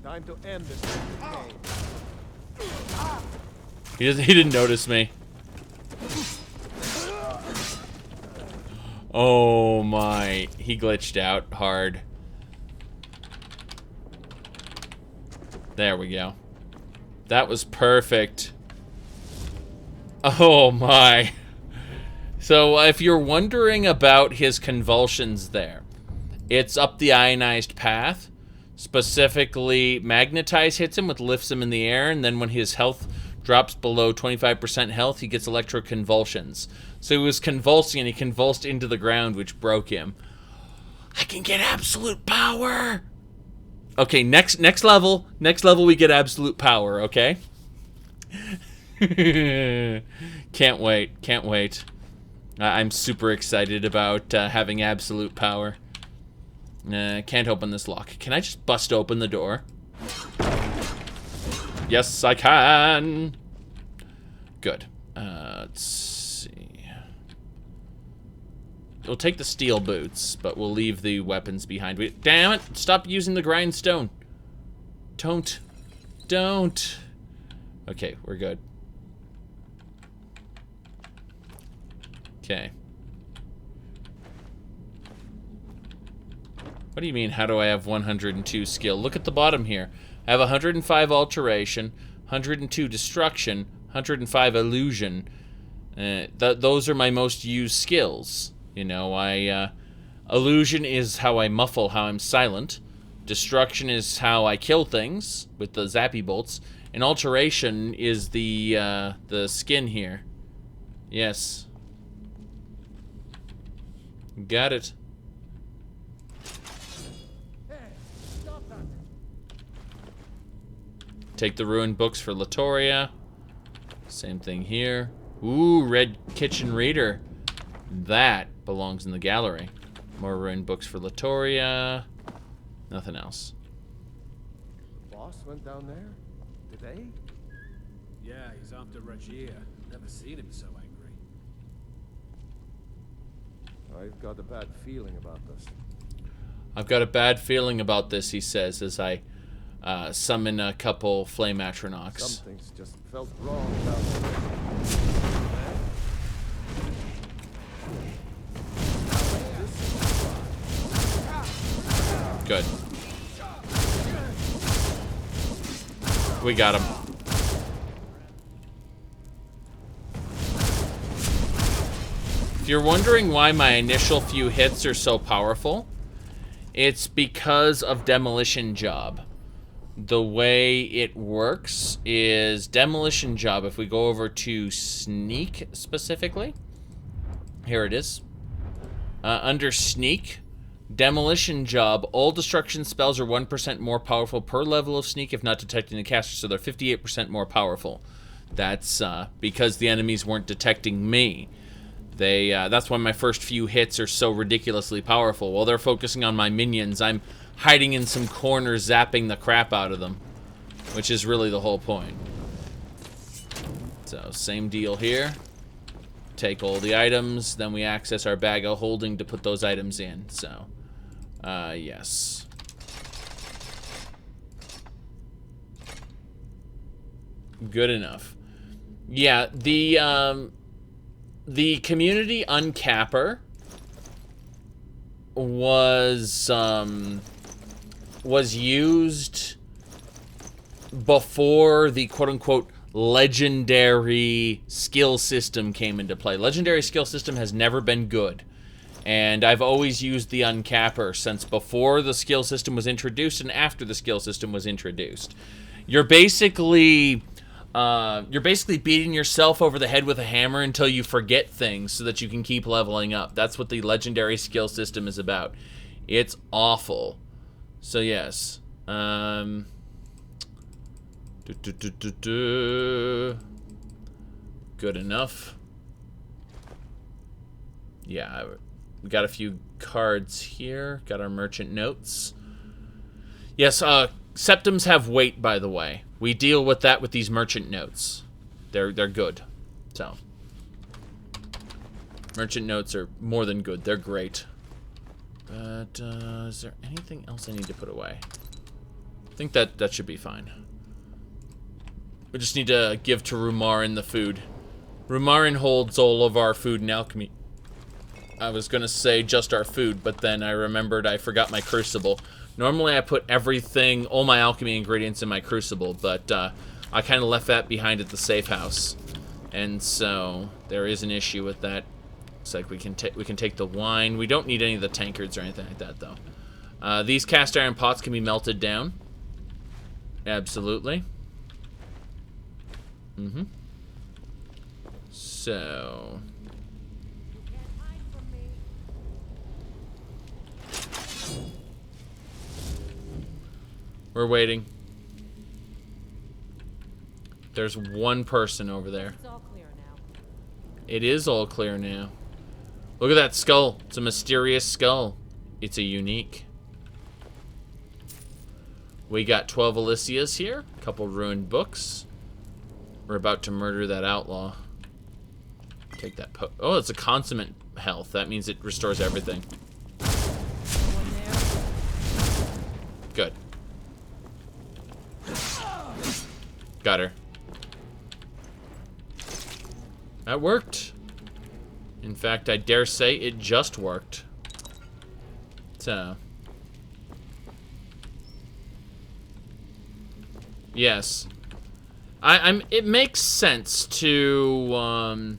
Time to end this He didn't notice me. Oh my, he glitched out hard. There we go. That was perfect. Oh my. So if you're wondering about his convulsions there, it's up the ionized path. Specifically, Magnetize hits him, which lifts him in the air, and then when his health drops below 25% health, he gets electroconvulsions. So he was convulsing, and he convulsed into the ground, which broke him. I can get absolute power! Okay, next level. Next level, we get absolute power, okay? Can't wait. Can't wait. I'm super excited about having absolute power. Can't open this lock. Can I just bust open the door? Yes, I can. Good. Let's see. We'll take the steel boots, but we'll leave the weapons behind. Damn it! Stop using the grindstone. Don't. Okay, we're good. Okay. What do you mean, how do I have 102 skill? Look at the bottom here. I have 105 alteration, 102 destruction, 105 illusion. Those are my most used skills. You know, illusion is how I muffle, how I'm silent. Destruction is how I kill things with the zappy bolts. And alteration is the skin here. Yes. Got it. Take the ruined books for Latoria. Same thing here. Ooh, red kitchen reader. That belongs in the gallery. More ruined books for Latoria. Nothing else. The boss went down there? Today? Yeah, he's off to Regia. Never seen him so angry. I've got a bad feeling about this. I've got a bad feeling about this, he says, as I summon a couple flame atronachs. Something's just felt wrong down there. Good. We got him. If you're wondering why my initial few hits are so powerful, it's because of Demolition Job. The way it works is Demolition Job, if we go over to Sneak specifically, here it is. Under Sneak, Demolition Job, all destruction spells are 1% more powerful per level of Sneak if not detecting the caster, so they're 58% more powerful. That's because the enemies weren't detecting me. That's why my first few hits are so ridiculously powerful. While they're focusing on my minions, I'm hiding in some corner, zapping the crap out of them, which is really the whole point. So, same deal here. Take all the items, then we access our bag of holding to put those items in. So, yes. Good enough. Yeah, the community uncapper was used before the quote-unquote legendary skill system came into play. Legendary skill system has never been good, and I've always used the uncapper since before the skill system was introduced and after the skill system was introduced. You're basically beating yourself over the head with a hammer until you forget things so that you can keep leveling up. That's what the legendary skill system is about. It's awful. So yes, good enough. Yeah, we got a few cards here. Got our merchant notes. Yes, septums have weight, by the way. We deal with that with these merchant notes. They're good. So, merchant notes are more than good. They're great. But, is there anything else I need to put away? I think that should be fine. We just need to give to Rumarin the food. Rumarin holds all of our food and alchemy. I was gonna say just our food, but then I remembered I forgot my crucible. Normally I put everything, all my alchemy ingredients in my crucible, but I kind of left that behind at the safe house. And so, there is an issue with that. Looks like we can take the wine. We don't need any of the tankards or anything like that, though. These cast iron pots can be melted down. Absolutely. Mm-hmm. So... we're waiting. There's one person over there. It's all clear now. It is all clear now. Look at that skull. It's a mysterious skull. It's a unique. We got 12 Alicias here. A couple ruined books. We're about to murder that outlaw. Take that oh, it's a consummate health. That means it restores everything. Good. Got her. That worked. In fact, I dare say it just worked. So. Yes. It makes sense to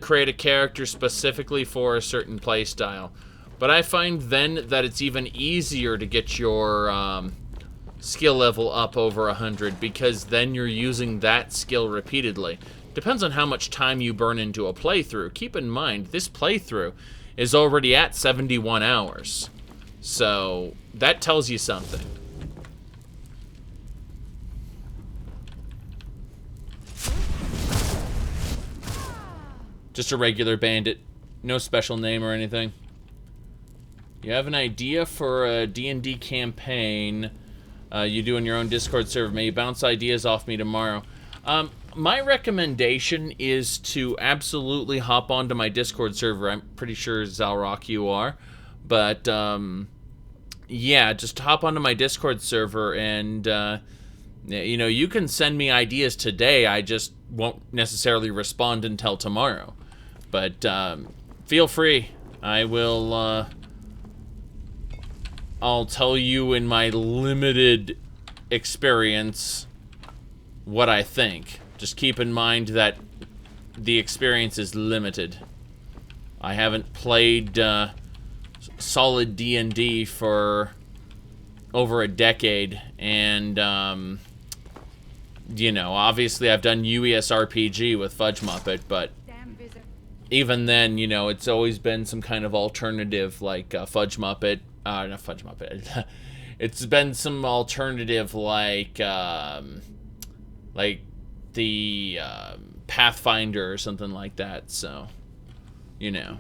create a character specifically for a certain playstyle. But I find then that it's even easier to get your skill level up over 100 because then you're using that skill repeatedly. Depends on how much time you burn into a playthrough. Keep in mind, this playthrough is already at 71 hours. So that tells you something. Just a regular bandit. No special name or anything. You have an idea for a D&D campaign you do in your own Discord server. May you bounce ideas off me tomorrow. My recommendation is to absolutely hop onto my Discord server. I'm pretty sure, Zalrock, you are. But, yeah, just hop onto my Discord server and, you know, you can send me ideas today. I just won't necessarily respond until tomorrow. But, feel free. I will, I'll tell you in my limited experience what I think. Just keep in mind that the experience is limited. I haven't played solid D&D for over a decade, and you know, obviously I've done UES RPG with Fudge Muppet, but even then, you know, it's always been some kind of alternative like Fudge Muppet. Not Fudge Muppet. It's been some alternative like the Pathfinder or something like that. So, you know,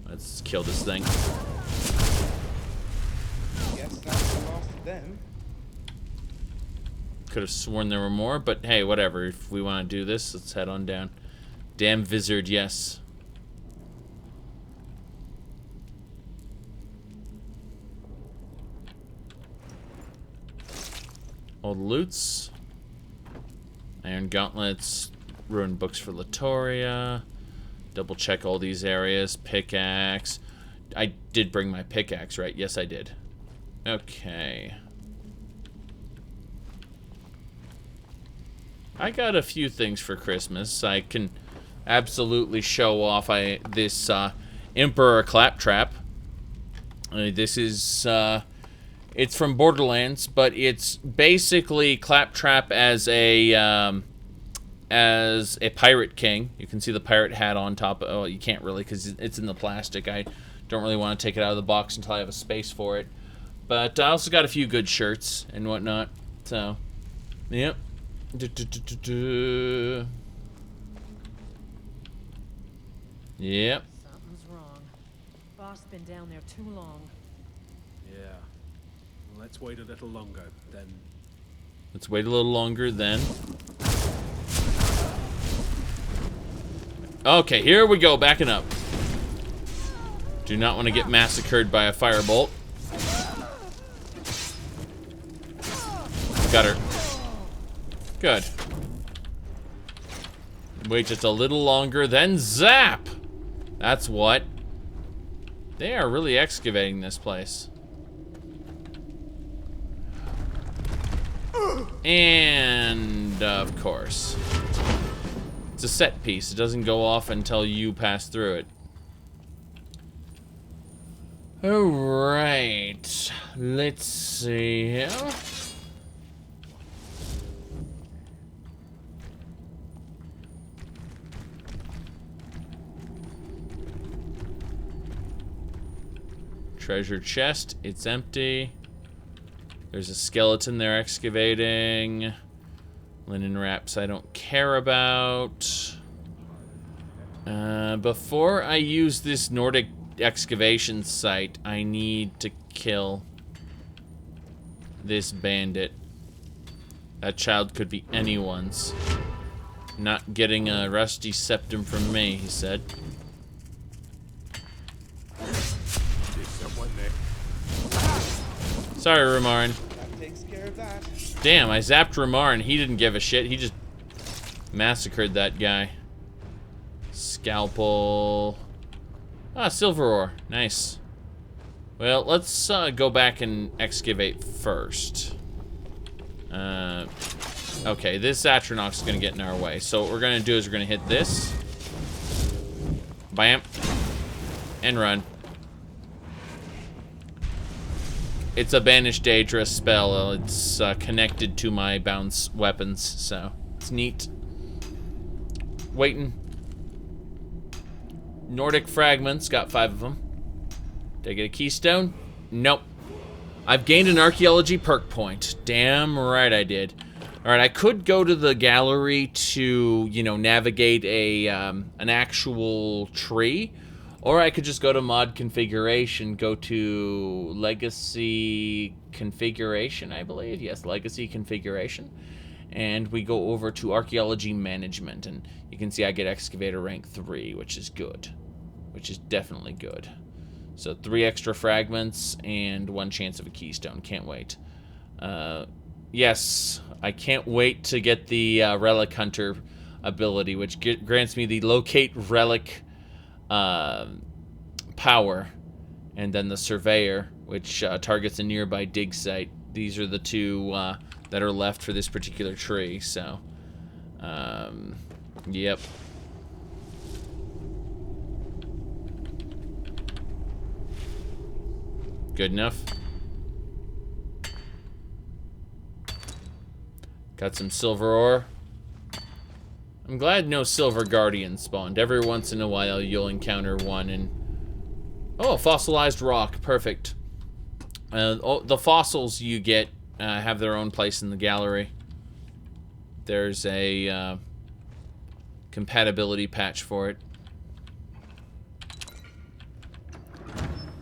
let's kill this thing. Guess that's the last of them. Could have sworn there were more, but hey, whatever. If we want to do this, let's head on down. Damn Vizard, yes. Old loots. Iron gauntlets. Ruined books for Latoria. Double check all these areas. Pickaxe. I did bring my pickaxe, right? Yes, I did. Okay. I got a few things for Christmas. I can absolutely show off this Emperor Claptrap. This is it's from Borderlands, but it's basically Claptrap as a pirate king. You can see the pirate hat on top. Oh, you can't really because it's in the plastic. I don't really want to take it out of the box until I have a space for it. But I also got a few good shirts and whatnot. So, yep. Yep. Something's wrong. Boss been down there too long. Yeah. Let's wait a little longer, then. Let's wait a little longer, then. Okay, here we go, backing up. Do not want to get massacred by a firebolt. Got her. Good. Wait just a little longer, then zap! That's what. They are really excavating this place. And, of course. It's a set piece. It doesn't go off until you pass through it. Alright. Let's see here. Treasure chest. It's empty. There's a skeleton they're excavating. Linen wraps I don't care about. Before I use this Nordic excavation site, I need to kill this bandit. That child could be anyone's. Not getting a rusty septum from me, he said. There's someone there. Sorry, Ramarin. That takes care of that. Damn, I zapped Ramarin. He didn't give a shit. He just massacred that guy. Scalpel. Ah, silver ore. Nice. Well, let's go back and excavate first. Okay, this Atronach's is gonna get in our way. So what we're gonna do is we're gonna hit this. Bam. And run. It's a Banish Daedra spell. It's connected to my bounce weapons, so it's neat. Waiting. Nordic fragments, got 5 of them. Did I get a keystone? Nope. I've gained an archaeology perk point. Damn right I did. Alright, I could go to the gallery to, you know, navigate a an actual tree. Or I could just go to mod configuration, go to legacy configuration, I believe. Yes, legacy configuration. And we go over to archaeology management. And you can see I get excavator rank 3, which is good. Which is definitely good. So 3 extra fragments and 1 chance of a keystone. Can't wait. Yes, I can't wait to get the Relic Hunter ability, which grants me the locate relic power, and then the Surveyor, which targets a nearby dig site. These are the 2 that are left for this particular tree, so yep. Good enough. Got some silver ore. I'm glad no silver guardians spawned. Every once in a while you'll encounter one and... Oh, fossilized rock. Perfect. The fossils you get have their own place in the gallery. There's a compatibility patch for it.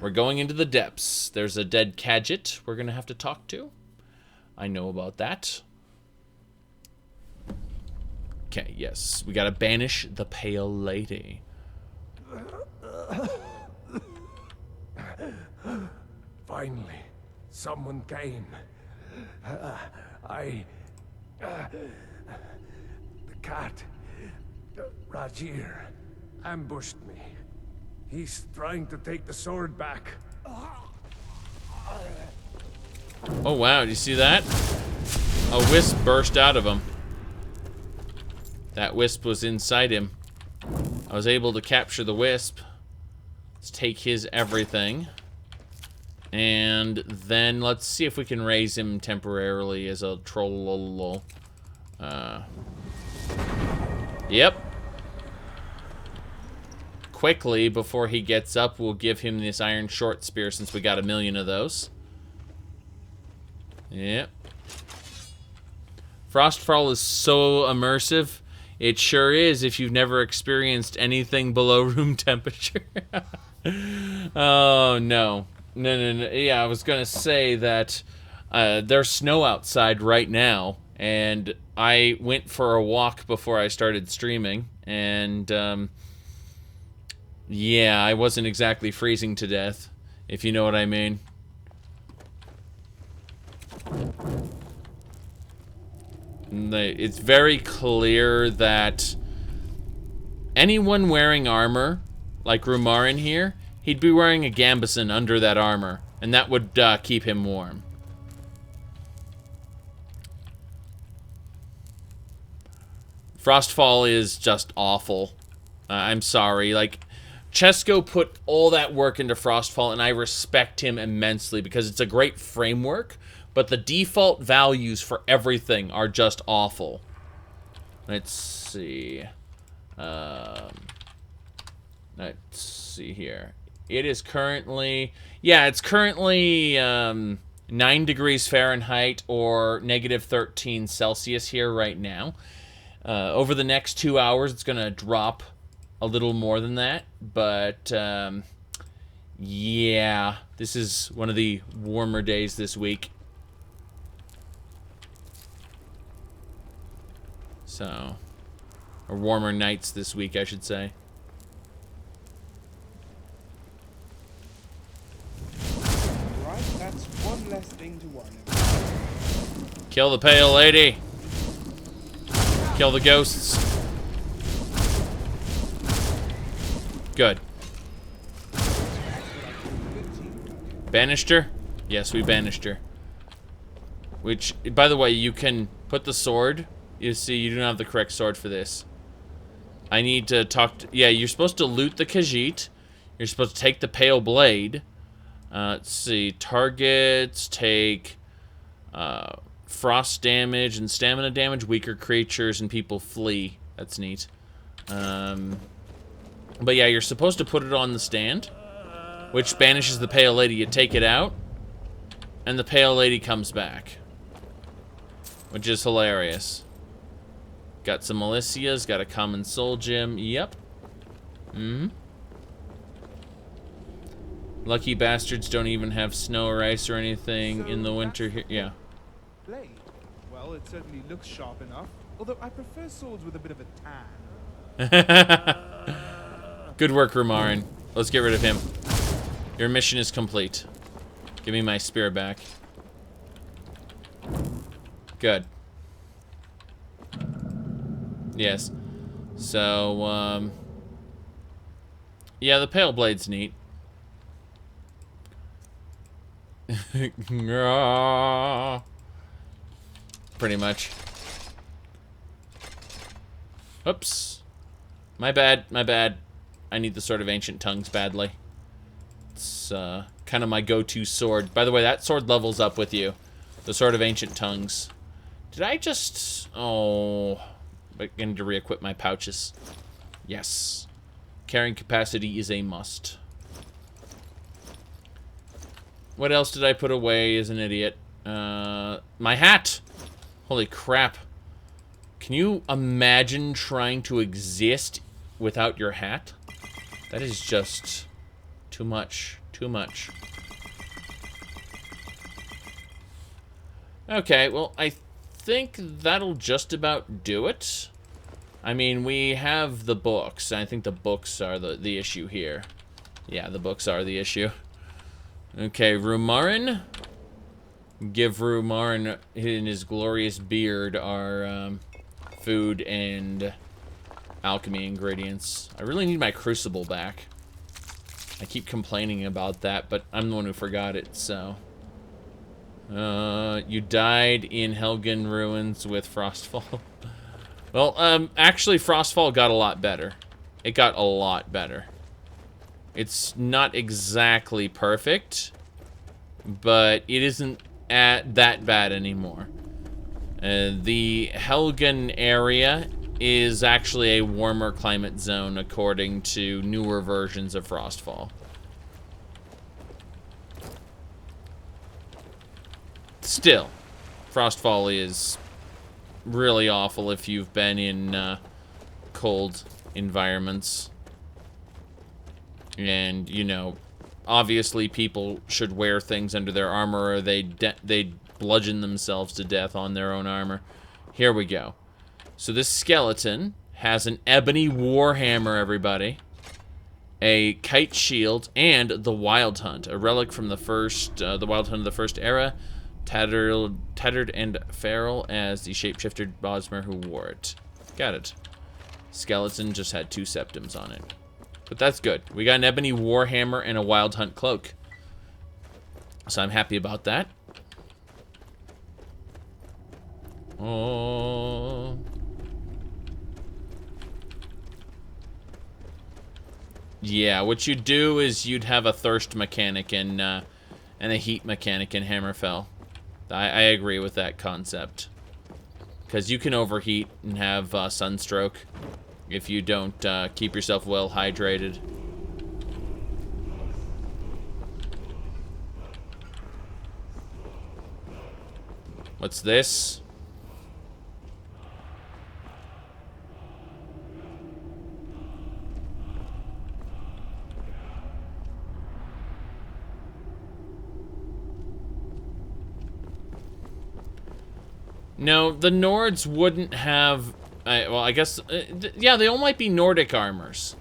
We're going into the depths. There's a dead Kadjit we're going to have to talk to. I know about that. Okay, yes. We got to banish the Pale Lady. Finally, someone came. The cat, Rajir, ambushed me. He's trying to take the sword back. Oh wow, did you see that? A wisp burst out of him. That wisp was inside him. I was able to capture the wisp. Let's take his everything. And then let's see if we can raise him temporarily as a troll. Yep. Quickly, before he gets up, we'll give him this iron short spear since we got 1,000,000 of those. Yep. Frostfall is so immersive. It sure is if you've never experienced anything below room temperature. Oh, no. No. Yeah, I was going to say that there's snow outside right now. And I went for a walk before I started streaming. And, yeah, I wasn't exactly freezing to death, if you know what I mean. It's very clear that anyone wearing armor, like Rumarin here, he'd be wearing a gambeson under that armor, and that would keep him warm. Frostfall is just awful. I'm sorry. Like, Chesko put all that work into Frostfall, and I respect him immensely because it's a great framework, but the default values for everything are just awful. Let's see. Let's see here. It is currently... Yeah, it's currently 9 degrees Fahrenheit or -13 Celsius here right now. Over the next 2 hours, it's going to drop a little more than that, but Yeah, this is one of the warmer days this week. So, or warmer nights this week, I should say. Right, that's one less thing to worry about. Kill the pale lady. Kill the ghosts. Good. Banished her? Yes, we banished her. Which, by the way, you can put the sword. You see, you don't have the correct sword for this. I need to talk to... Yeah, you're supposed to loot the Khajiit. You're supposed to take the pale blade. Let's see. Targets take frost damage and stamina damage. Weaker creatures and people flee. That's neat. But yeah, you're supposed to put it on the stand, which banishes the pale lady. You take it out, and the pale lady comes back, which is hilarious. Got some Militias, got a common soul gem. Yep. Lucky bastards don't even have snow or ice or anything in the winter here. Yeah. Blade? Well, it certainly looks sharp enough. Although I prefer swords with a bit of a tan. Good work, Rumarin. Let's get rid of him. Your mission is complete. Give me my spear back. Good. Yes. So, yeah, the pale blade's neat. Pretty much. Oops. My bad, my bad. I need the Sword of Ancient Tongues badly. It's kind of my go-to sword. By the way, that sword levels up with you. The Sword of Ancient Tongues. Did I just... Oh... I need to re-equip my pouches. Yes. Carrying capacity is a must. What else did I put away as an idiot? My hat! Holy crap. Can you imagine trying to exist without your hat? That is just too much. Too much. Okay, well, I think that'll just about do it. I mean, we have the books. I think the books are the issue here. Yeah, the books are the issue. Okay, Rumarin. Give Rumarin in his glorious beard our food and alchemy ingredients. I really need my crucible back. I keep complaining about that, but I'm the one who forgot it, so... you died in Helgen Ruins with Frostfall. Well, actually, Frostfall got a lot better. It got a lot better. It's not exactly perfect, but it isn't that bad anymore. The Helgen area is actually a warmer climate zone according to newer versions of Frostfall. Still, Frostfall is really awful if you've been in cold environments. And, you know, obviously people should wear things under their armor or they bludgeon themselves to death on their own armor. Here we go. So this skeleton has an ebony warhammer, everybody. A kite shield and the Wild Hunt, a relic from the Wild Hunt of the First Era. Tattered and feral as the shapeshifter Bosmer who wore it. Got it. Skeleton just had 2 septums on it. But that's good. We got an ebony warhammer and a Wild Hunt cloak. So I'm happy about that. Oh. Yeah, what you'd do is you'd have a thirst mechanic and a heat mechanic in Hammerfell. I agree with that concept. Because you can overheat and have sunstroke if you don't keep yourself well hydrated. What's this? No, the Nords wouldn't have... well, I guess... yeah, they all might be Nordic armors.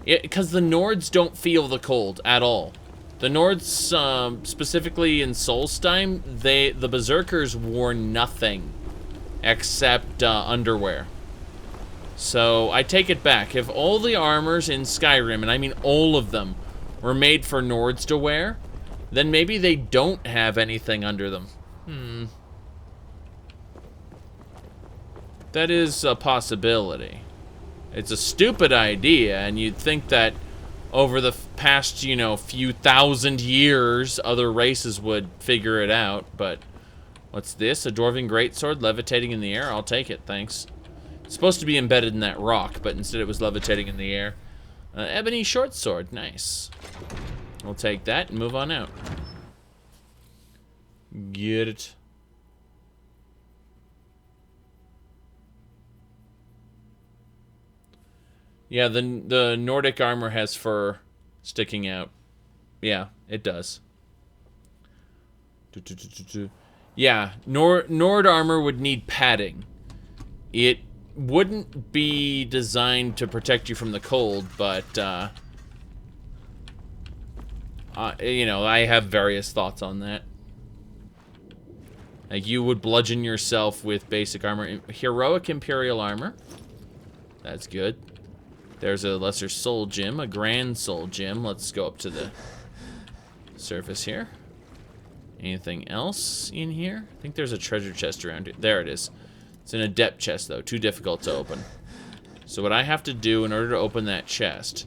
Because the Nords don't feel the cold at all. The Nords, specifically in Solstheim, the Berserkers wore nothing except underwear. So, I take it back. If all the armors in Skyrim, and I mean all of them, were made for Nords to wear, then maybe they don't have anything under them. That is a possibility. It's a stupid idea, and you'd think that over the past, you know, few thousand years, other races would figure it out, but... What's this? A dwarven greatsword levitating in the air? I'll take it, thanks. It's supposed to be embedded in that rock, but instead it was levitating in the air. Ebony short sword, nice. We'll take that and move on out. Get it. Yeah, the Nordic armor has fur sticking out. Yeah, it does. Yeah, Nord armor would need padding. It wouldn't be designed to protect you from the cold, but, you know, I have various thoughts on that. Like, you would bludgeon yourself with basic armor. Heroic Imperial armor. That's good. There's a Lesser Soul Gem, a Grand Soul Gem. Let's go up to the surface here. Anything else in here? I think there's a treasure chest around here. There it is. It's an adept chest, though. Too difficult to open. So what I have to do in order to open that chest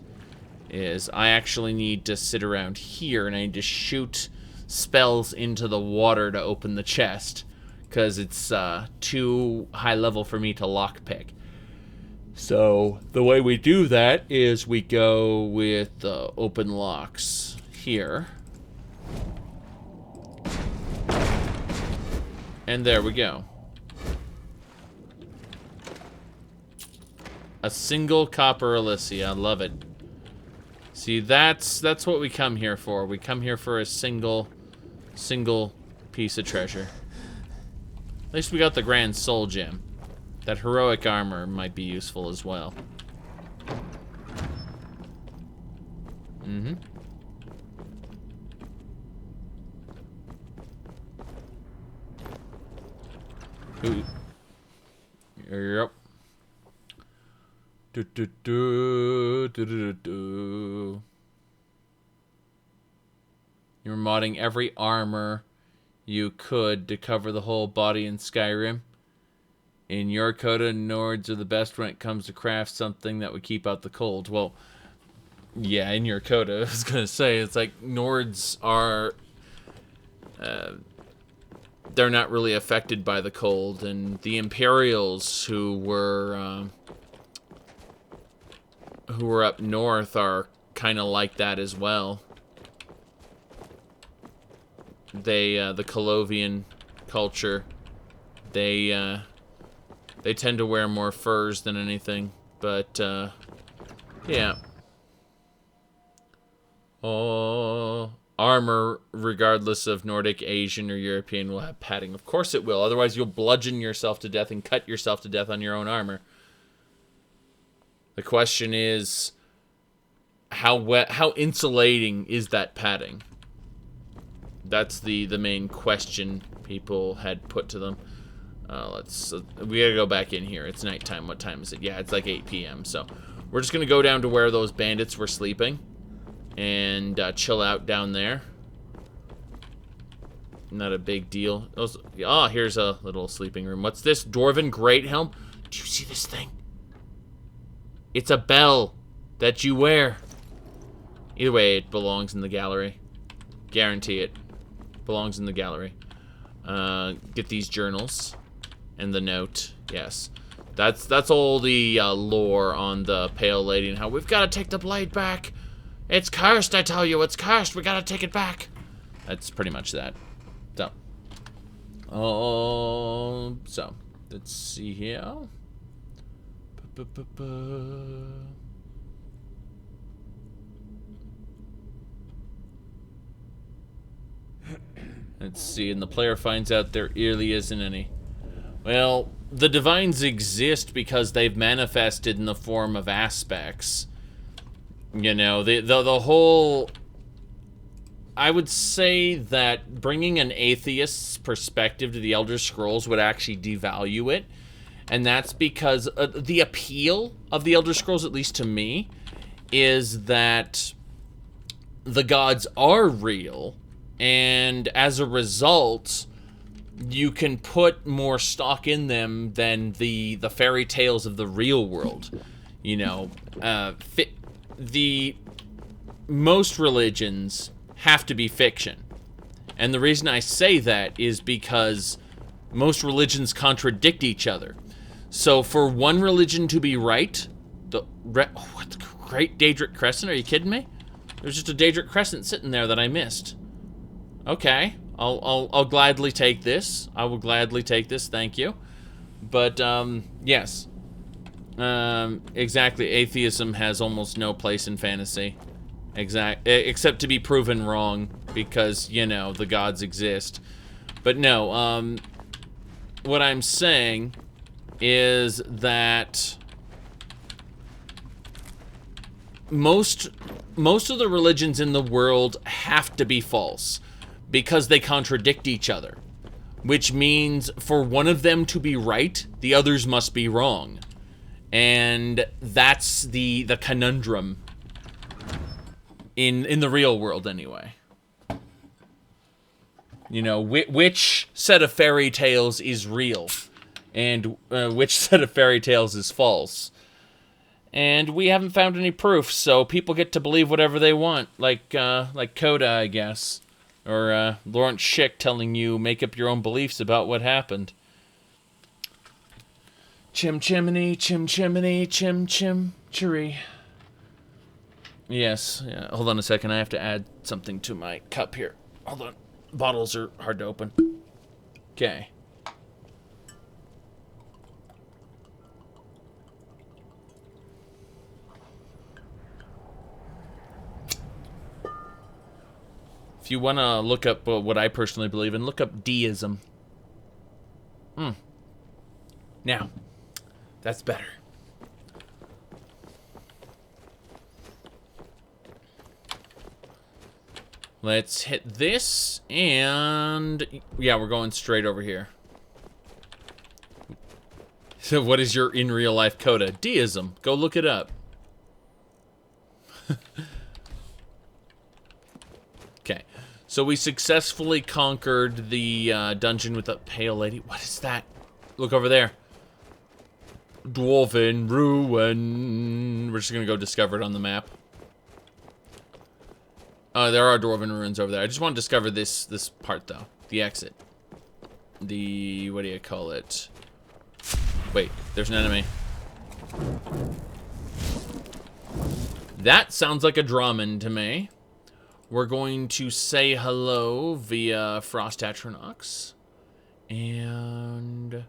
is I actually need to sit around here, and I need to shoot spells into the water to open the chest, because it's too high level for me to lockpick. So the way we do that is we go with open locks here. And there we go. A single copper Elysia. I love it. See, that's what we come here for. We come here for a single piece of treasure. At least we got the Grand Soul Gem. That heroic armor might be useful as well. Ooh. Yep. You're modding every armor you could to cover the whole body in Skyrim. In your coda, Nords are the best when it comes to craft something that would keep out the cold. Well, yeah, in your coda, I was gonna say, it's like Nords are... they're not really affected by the cold, and the Imperials who were up north are kind of like that as well. They, the Colovian culture, they tend to wear more furs than anything, but, yeah. Oh, armor, regardless of Nordic, Asian, or European, will have padding. Of course it will, otherwise you'll bludgeon yourself to death and cut yourself to death on your own armor. The question is, how insulating is that padding? That's the main question people had put to them. We gotta go back in here. It's nighttime. What time is it? Yeah, it's like 8 p.m. So we're just gonna go down to where those bandits were sleeping and chill out down there. Not a big deal. Oh, here's a little sleeping room. What's this? Dwarven Great Helm? Do you see this thing? It's a bell that you wear. Either way, it belongs in the gallery. Guarantee it. Belongs in the gallery. Get these journals. And the note. Yes. That's all the lore on the Pale Lady and how we've got to take the blade back. It's cursed, I tell you. It's cursed. We got to take it back. That's pretty much that. So, let's see here. Let's see, and the player finds out there really isn't any. Well, the divines exist because they've manifested in the form of aspects. You know, the whole... I would say that bringing an atheist's perspective to the Elder Scrolls would actually devalue it. And that's because the appeal of the Elder Scrolls, at least to me, is that the gods are real, and as a result, you can put more stock in them than the fairy tales of the real world. You know, most religions have to be fiction. And the reason I say that is because most religions contradict each other. So for one religion to be right, what the Great Daedric Crescent? Are you kidding me? There's just a Daedric Crescent sitting there that I missed. Okay, I'll gladly take this. I will gladly take this. Thank you. But yes, exactly. Atheism has almost no place in fantasy, except to be proven wrong because you know the gods exist. But no, what I'm saying is that most of the religions in the world have to be false because they contradict each other, which means for one of them to be right, the others must be wrong. And that's the conundrum in the real world anyway. You know, which set of fairy tales is real and which set of fairy tales is false. And we haven't found any proof, so people get to believe whatever they want, like Coda, I guess, or Lawrence Schick telling you make up your own beliefs about what happened. Chim chimney, chim chimney, chim chim chiree. Yes, yeah, hold on a second, I have to add something to my cup here. Hold on, bottles are hard to open. Okay. If you want to look up what I personally believe in, look up deism. Now, that's better. Let's hit this, and yeah, we're going straight over here. So what is your in real life coda? Deism. Go look it up. Okay. So we successfully conquered the dungeon with the pale lady. What is that? Look over there. Dwarven ruin. We're just gonna go discover it on the map. There are dwarven ruins over there. I just want to discover this part though. The exit. The what do you call it? Wait, there's an enemy. That sounds like a Drummond to me. We're going to say hello via Frost Atronox. And...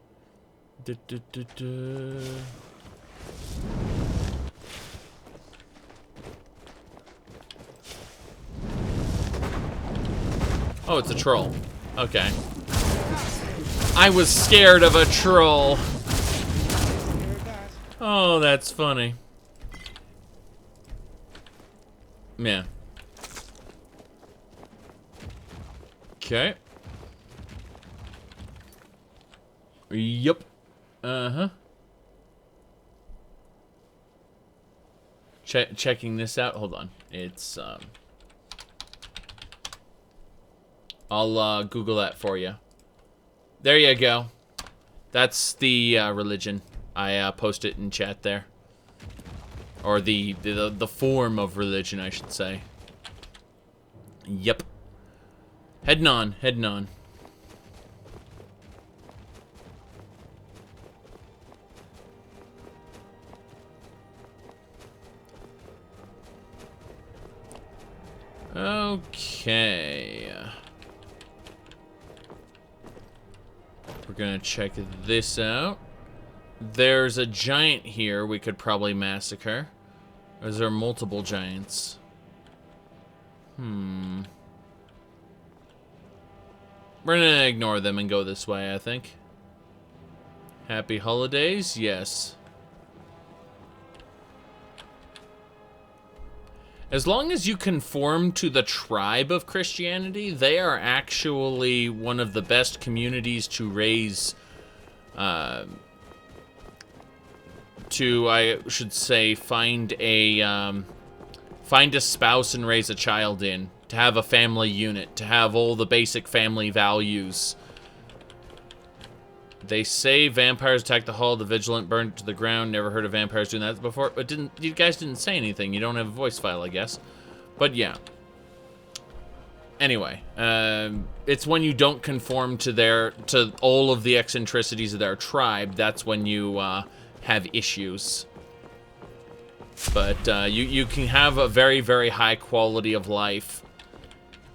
Oh, it's a troll. Okay. I was scared of a troll. Oh, that's funny. Yeah. Okay. Yup. Uh-huh. Checking this out. Hold on. It's, I'll, Google that for you. There you go. That's the, religion. I, post it in chat there. Or the form of religion, I should say. Yep. Heading on, heading on. Okay. We're gonna check this out. There's a giant here we could probably massacre. Or is there multiple giants? We're gonna ignore them and go this way, I think. Happy holidays, yes. As long as you conform to the tribe of Christianity, they are actually one of the best communities to raise, I should say, find a spouse and raise a child in, to have a family unit, to have all the basic family values. They say vampires attack the hull, the vigilant burned it to the ground. Never heard of vampires doing that before. But you guys didn't say anything. You don't have a voice file, I guess. But yeah. Anyway, it's when you don't conform to all of the eccentricities of their tribe. That's when you have issues. But you can have a very, very high quality of life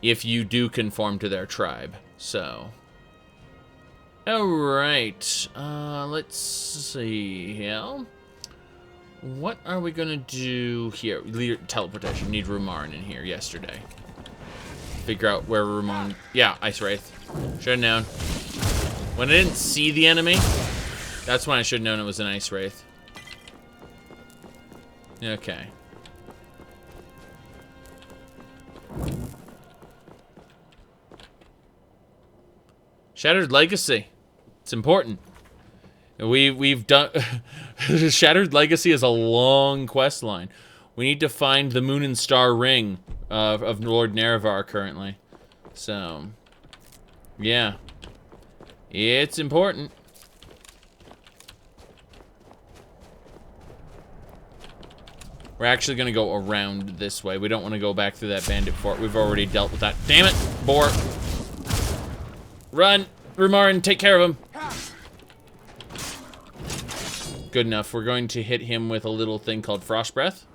if you do conform to their tribe. So. Alright, let's see here. What are we gonna do here? Teleportation. Need Rumarn in here yesterday. Figure out where Rumarn... Yeah, Ice Wraith. Should've known. When I didn't see the enemy, that's when I should've known it was an Ice Wraith. Okay. Shattered Legacy. It's important. We've done... Shattered Legacy is a long quest line. We need to find the Moon and Star Ring of Lord Nerevar currently. So, yeah. It's important. We're actually going to go around this way. We don't want to go back through that bandit fort. We've already dealt with that. Damn it! Boar. Run! Rumarn, take care of him. Good enough. We're going to hit him with a little thing called Frost Breath.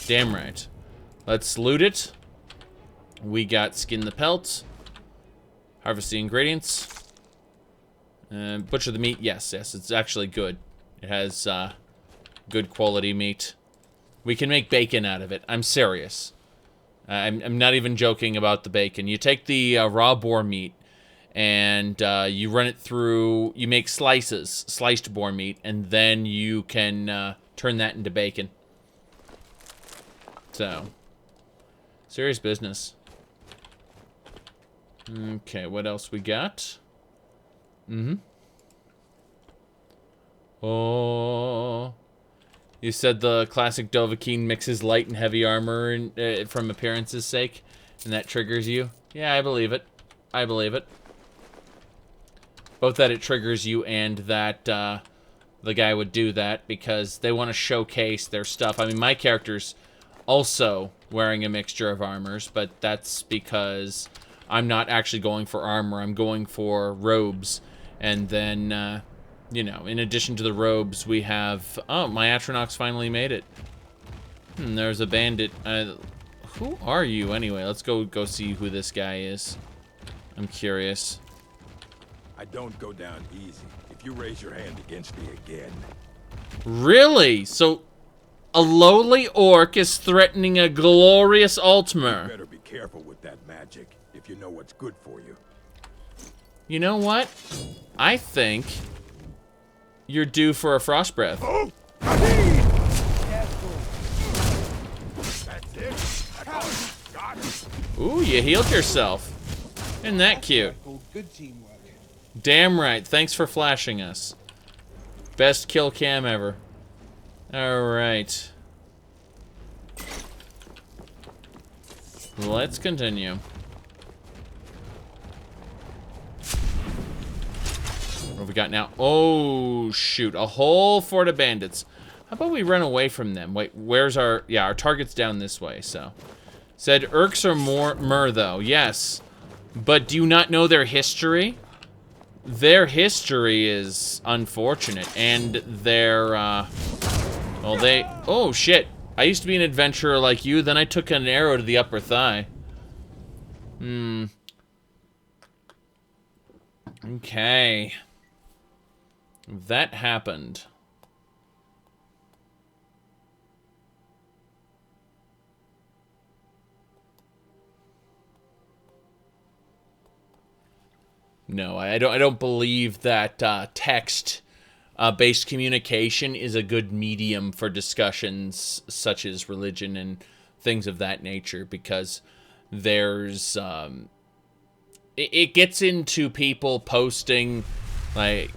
Damn right. Let's loot it. We got Skin the Pelt. Harvest the ingredients. Butcher the meat. Yes, it's actually good. It has good quality meat. We can make bacon out of it. I'm serious. I'm not even joking about the bacon. You take the raw boar meat and you run it through, you make slices, sliced boar meat, and then you can turn that into bacon. So, serious business. Okay, what else we got? Oh, you said the classic Dovahkiin mixes light and heavy armor and, from appearance's sake, and that triggers you? Yeah, I believe it. I believe it. Both that it triggers you and that the guy would do that because they want to showcase their stuff. I mean, my character's also wearing a mixture of armors, but that's because I'm not actually going for armor. I'm going for robes. And then, you know, in addition to the robes, we have... Oh, my Atronach's finally made it. There's a bandit. Who are you, anyway? Let's go see who this guy is. I'm curious. I don't go down easy if you raise your hand against me again. Really? So, a lowly orc is threatening a glorious Aldmeri. You better be careful with that magic if you know what's good for you. You know what? I think you're due for a frost breath. Oh, that's it. Ooh, you healed yourself. Isn't that cute? Good teamwork. Damn right. Thanks for flashing us. Best kill cam ever. Alright. Let's continue. What have we got now? Oh, shoot. A whole fort of bandits. How about we run away from them? Wait, where's our... Yeah, our target's down this way, so... Said Urks are more Mer, though. Yes. But do you not know their history? Their history is unfortunate. And their, well, they... Oh, shit. I used to be an adventurer like you, then I took an arrow to the upper thigh. Okay. That happened. No, I don't believe that text based communication is a good medium for discussions such as religion and things of that nature, because there's it gets into people posting like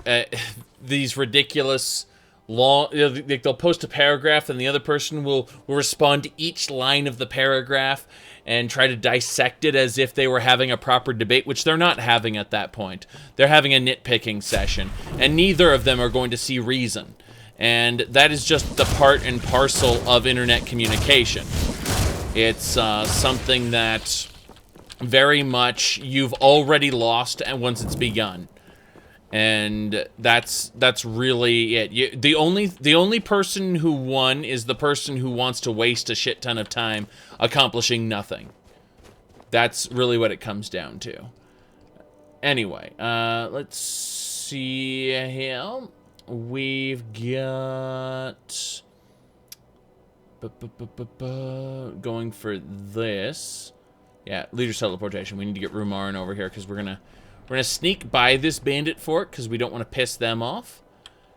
these ridiculous long, they'll post a paragraph and the other person will respond to each line of the paragraph and try to dissect it as if they were having a proper debate, which they're not having at that point. They're having a nitpicking session, and neither of them are going to see reason. And that is just the part and parcel of internet communication. It's something that very much you've already lost once it's begun. And that's really it. The only person who won is the person who wants to waste a shit ton of time accomplishing nothing. That's really what it comes down to. Anyway, let's see here. We've got going for this. Yeah, leader's teleportation. We need to get Rumarin over here because we're gonna sneak by this bandit fort because we don't want to piss them off.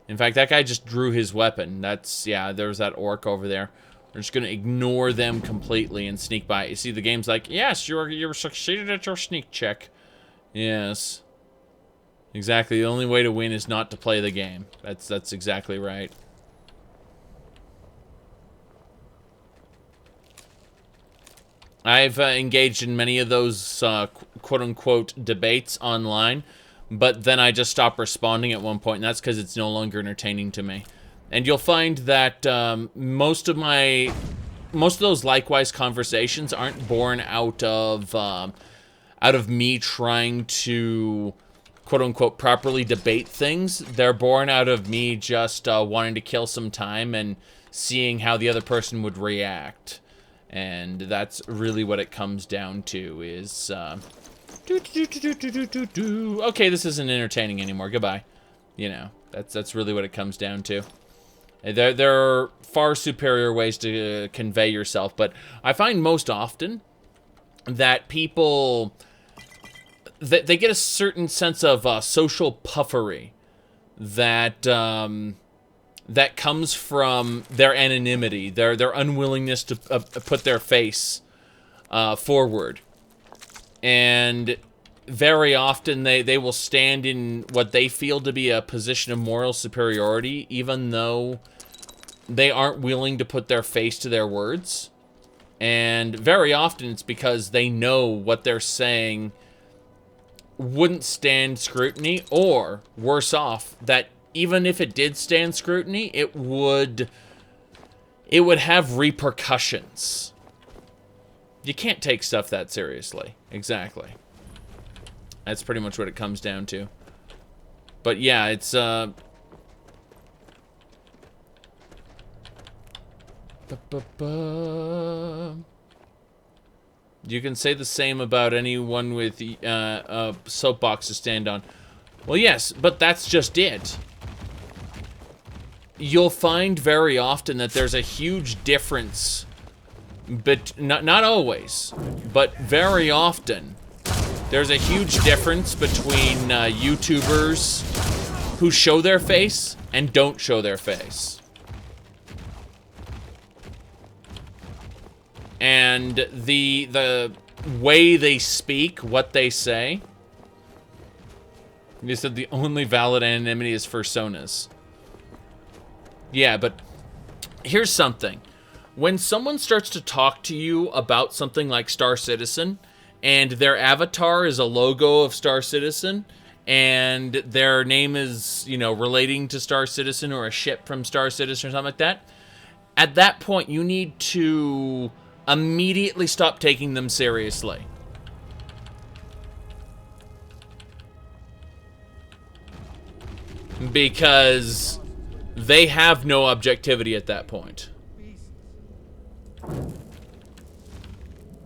In fact, that guy just drew his weapon. That's, yeah, there's that orc over there. We're just gonna ignore them completely and sneak by. You see, the game's like, yes, you're succeeded at your sneak check. Yes. Exactly. The only way to win is not to play the game. That's exactly right. I've engaged in many of those quote-unquote debates online, but then I just stop responding at one point, and that's because it's no longer entertaining to me. And you'll find that most of those likewise conversations aren't born out of me trying to quote-unquote properly debate things. They're born out of me just wanting to kill some time and seeing how the other person would react. And that's really what it comes down to is, okay, this isn't entertaining anymore, goodbye. You know, that's really what it comes down to. There are far superior ways to convey yourself, but I find most often that people, they get a certain sense of social puffery that, that comes from their anonymity, their unwillingness to put their face forward. And very often they will stand in what they feel to be a position of moral superiority, even though they aren't willing to put their face to their words. And very often it's because they know what they're saying wouldn't stand scrutiny, or worse off, that even if it did stand scrutiny, it would have repercussions. You can't take stuff that seriously. Exactly. That's pretty much what it comes down to. But yeah, it's you can say the same about anyone with a soapbox to stand on. Well, yes, but that's just it. You'll find very often that there's a huge difference, but not always, but very often, there's a huge difference between YouTubers who show their face and don't show their face. And the way they speak, what they say. You said the only valid anonymity is personas. Yeah, but here's something. When someone starts to talk to you about something like Star Citizen, and their avatar is a logo of Star Citizen, and their name is, you know, relating to Star Citizen or a ship from Star Citizen or something like that, at that point you need to immediately stop taking them seriously. Because they have no objectivity at that point.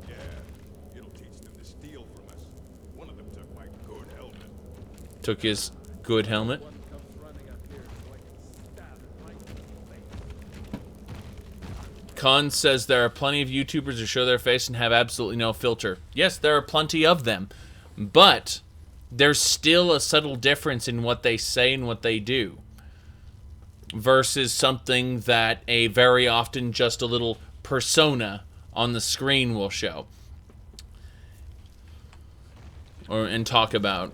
Yeah, it'll teach them to steal from us. One of them took my good helmet. Took his good helmet. Khan says there are plenty of YouTubers who show their face and have absolutely no filter. Yes, there are plenty of them. But there's still a subtle difference in what they say and what they do versus something that a very often just a little persona on the screen will show and talk about.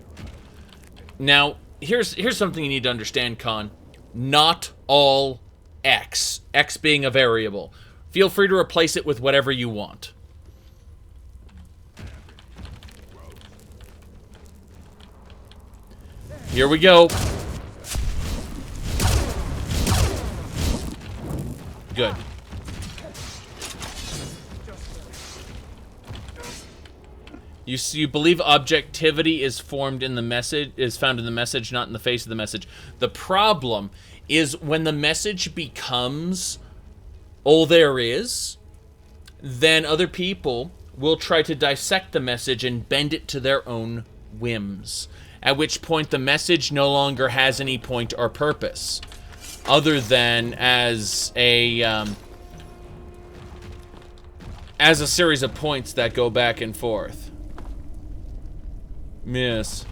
Now, here's something you need to understand, Con. Not all X being a variable. Feel free to replace it with whatever you want. Here we go. Good. You believe objectivity is found in the message, not in the face of the message. The problem is when the message becomes all there is, then other people will try to dissect the message and bend it to their own whims. At which point the message no longer has any point or purpose, other than as a series of points that go back and forth. Miss.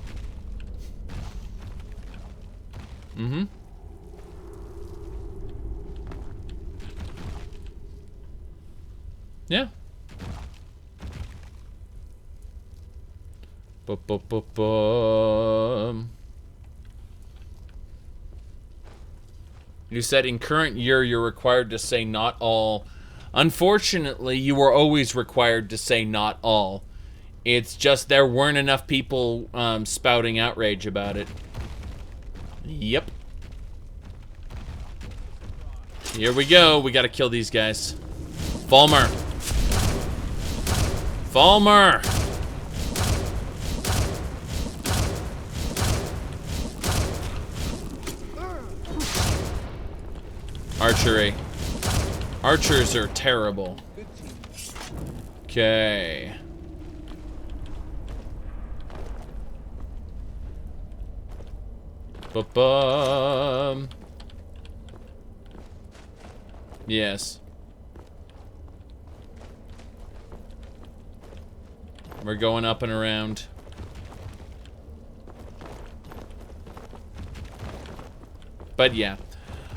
Mm-hmm. Yeah. You said in current year you're required to say not all. Unfortunately, you were always required to say not all. It's just there weren't enough people spouting outrage about it. Yep. Here we go. We gotta kill these guys. Falmer. Falmer! Archery. Archers are terrible. Okay. Ba-bum. Yes. We're going up and around. But yeah.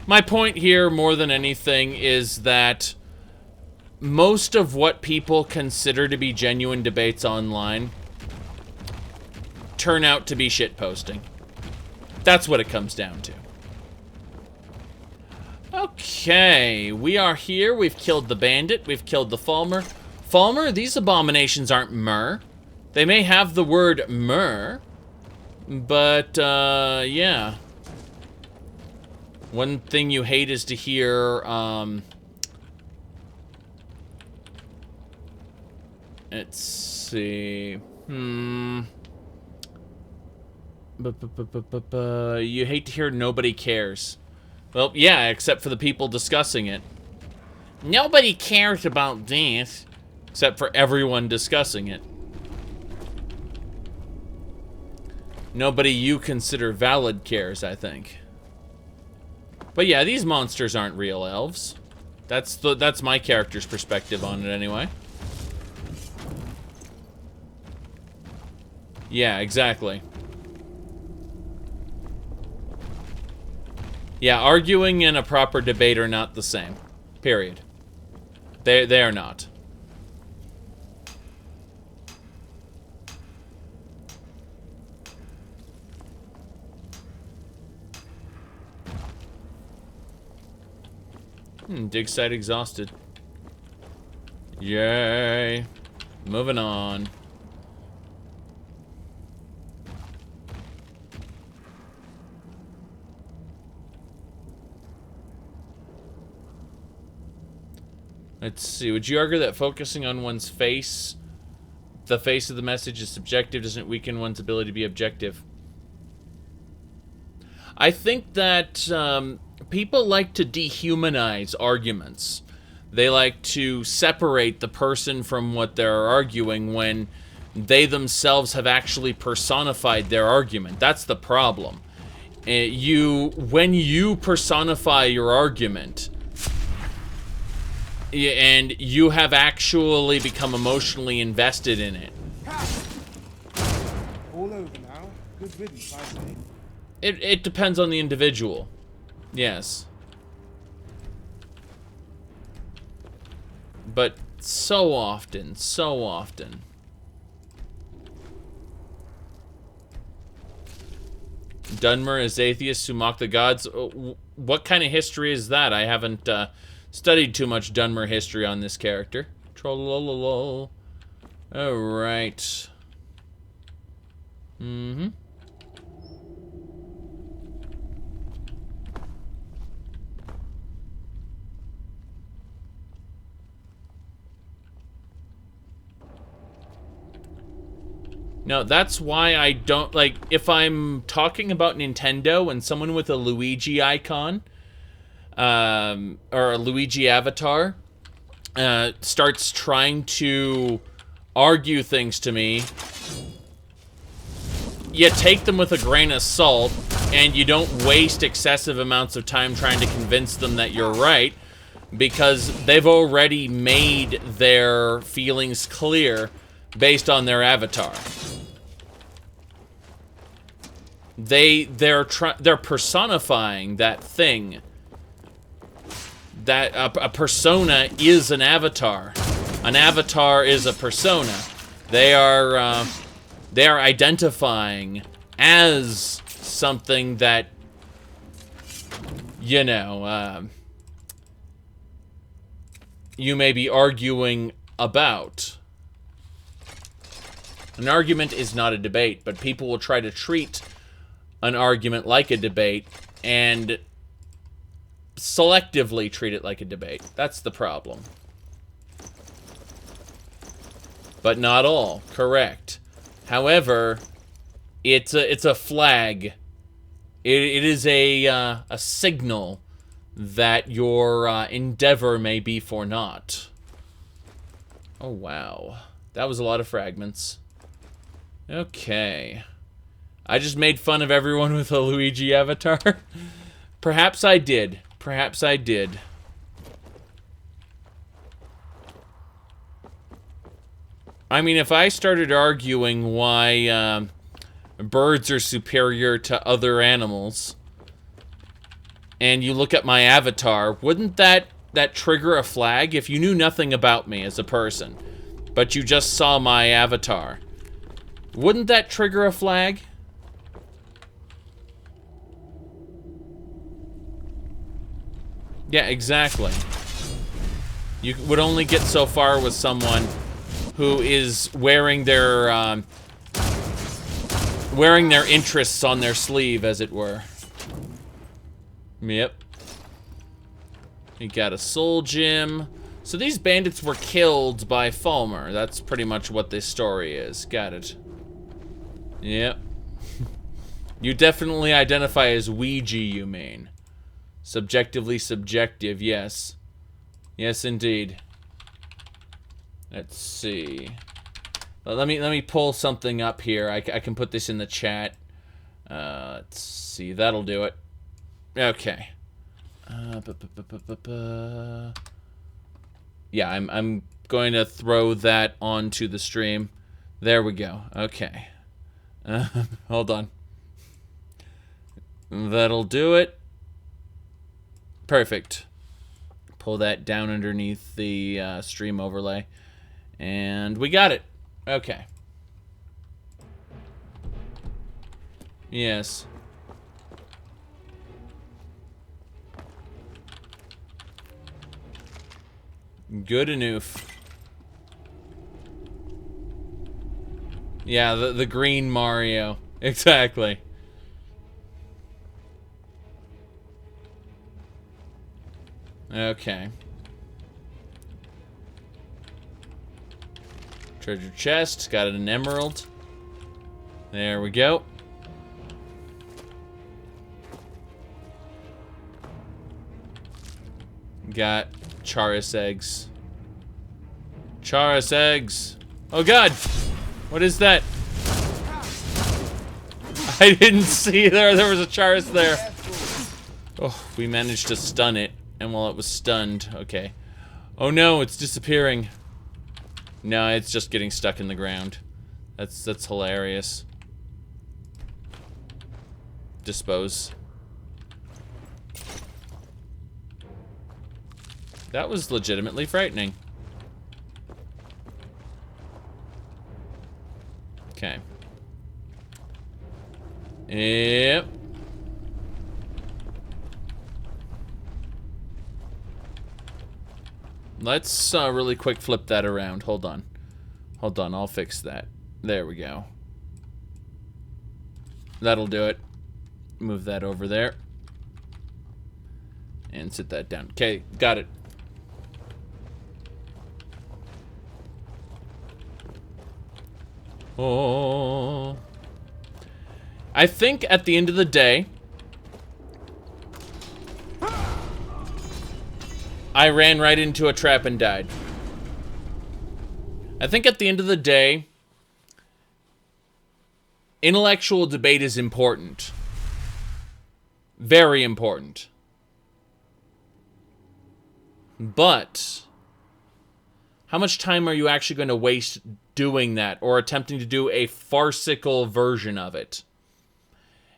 My point here, more than anything, is that most of what people consider to be genuine debates online turn out to be shitposting. That's what it comes down to. Okay, we are here. We've killed the bandit. We've killed the Falmer. Falmer, these abominations aren't myrrh. They may have the word myrrh, but, yeah. One thing you hate is to hear, let's see, you hate to hear nobody cares. Well, yeah, except for the people discussing it. Nobody cares about this, except for everyone discussing it. Nobody you consider valid cares, I think. But yeah, these monsters aren't real elves. That's my character's perspective on it anyway. Yeah, exactly. Yeah, arguing and a proper debate are not the same. Period. They are not. Dig site exhausted. Yay. Moving on. Let's see. Would you argue that focusing on one's face, the face of the message, is subjective, doesn't weaken one's ability to be objective? I think that people like to dehumanize arguments. They like to separate the person from what they're arguing when they themselves have actually personified their argument. That's the problem. When you personify your argument, and you have actually become emotionally invested in it. All over now. Good riddance, I say. It depends on the individual. Yes. But so often. Dunmer is atheists who mock the gods. What kind of history is that? I haven't studied too much Dunmer history on this character. Trollololol. Alright. Mm-hmm. No, that's why I don't, like, if I'm talking about Nintendo and someone with a Luigi icon, or a Luigi avatar, starts trying to argue things to me, you take them with a grain of salt, and you don't waste excessive amounts of time trying to convince them that you're right, because they've already made their feelings clear based on their avatar. They're personifying that thing. That a persona is an avatar. An avatar is a persona. They are identifying as something that, you know, you may be arguing about. An argument is not a debate, but people will try to treat an argument like a debate and selectively treat it like a debate. That's the problem. But not all, correct. However, it's a flag. It is a signal that your endeavor may be for naught. Oh wow, that was a lot of fragments. Okay. I just made fun of everyone with a Luigi avatar. Perhaps I did. Perhaps I did. I mean, if I started arguing why birds are superior to other animals, and you look at my avatar, wouldn't that trigger a flag? If you knew nothing about me as a person, but you just saw my avatar, wouldn't that trigger a flag? Yeah, exactly. You would only get so far with someone who is wearing their interests on their sleeve, as it were. Yep. You got a soul gem. So these bandits were killed by Falmer. That's pretty much what this story is. Got it. Yep. You definitely identify as Ouija, you mean. Subjectively subjective, yes. Yes, indeed. Let's see. Let me pull something up here. I can put this in the chat. Let's see. That'll do it. Okay. Yeah, I'm going to throw that onto the stream. There we go. Okay. Hold on. That'll do it. Perfect. Pull that down underneath the stream overlay. And we got it. Okay. Yes. Good enough. Yeah, the green Mario. Exactly. Okay. Treasure chest. Got an emerald. There we go. Got Charas eggs. Charas eggs. Oh god! What is that? I didn't see there was a Charas there. Oh, we managed to stun it. And while it was stunned, okay. Oh no, it's disappearing. No, it's just getting stuck in the ground. That's hilarious. dispose. That was legitimately frightening. Okay. Yep. Let's really quick flip that around. Hold on. Hold on, I'll fix that. There we go. That'll do it. Move that over there. And sit that down. Okay, got it. Oh. I think at the end of the day, I ran right into a trap and died. I think at the end of the day, intellectual debate is important. Very important. But how much time are you actually going to waste doing that or attempting to do a farcical version of it?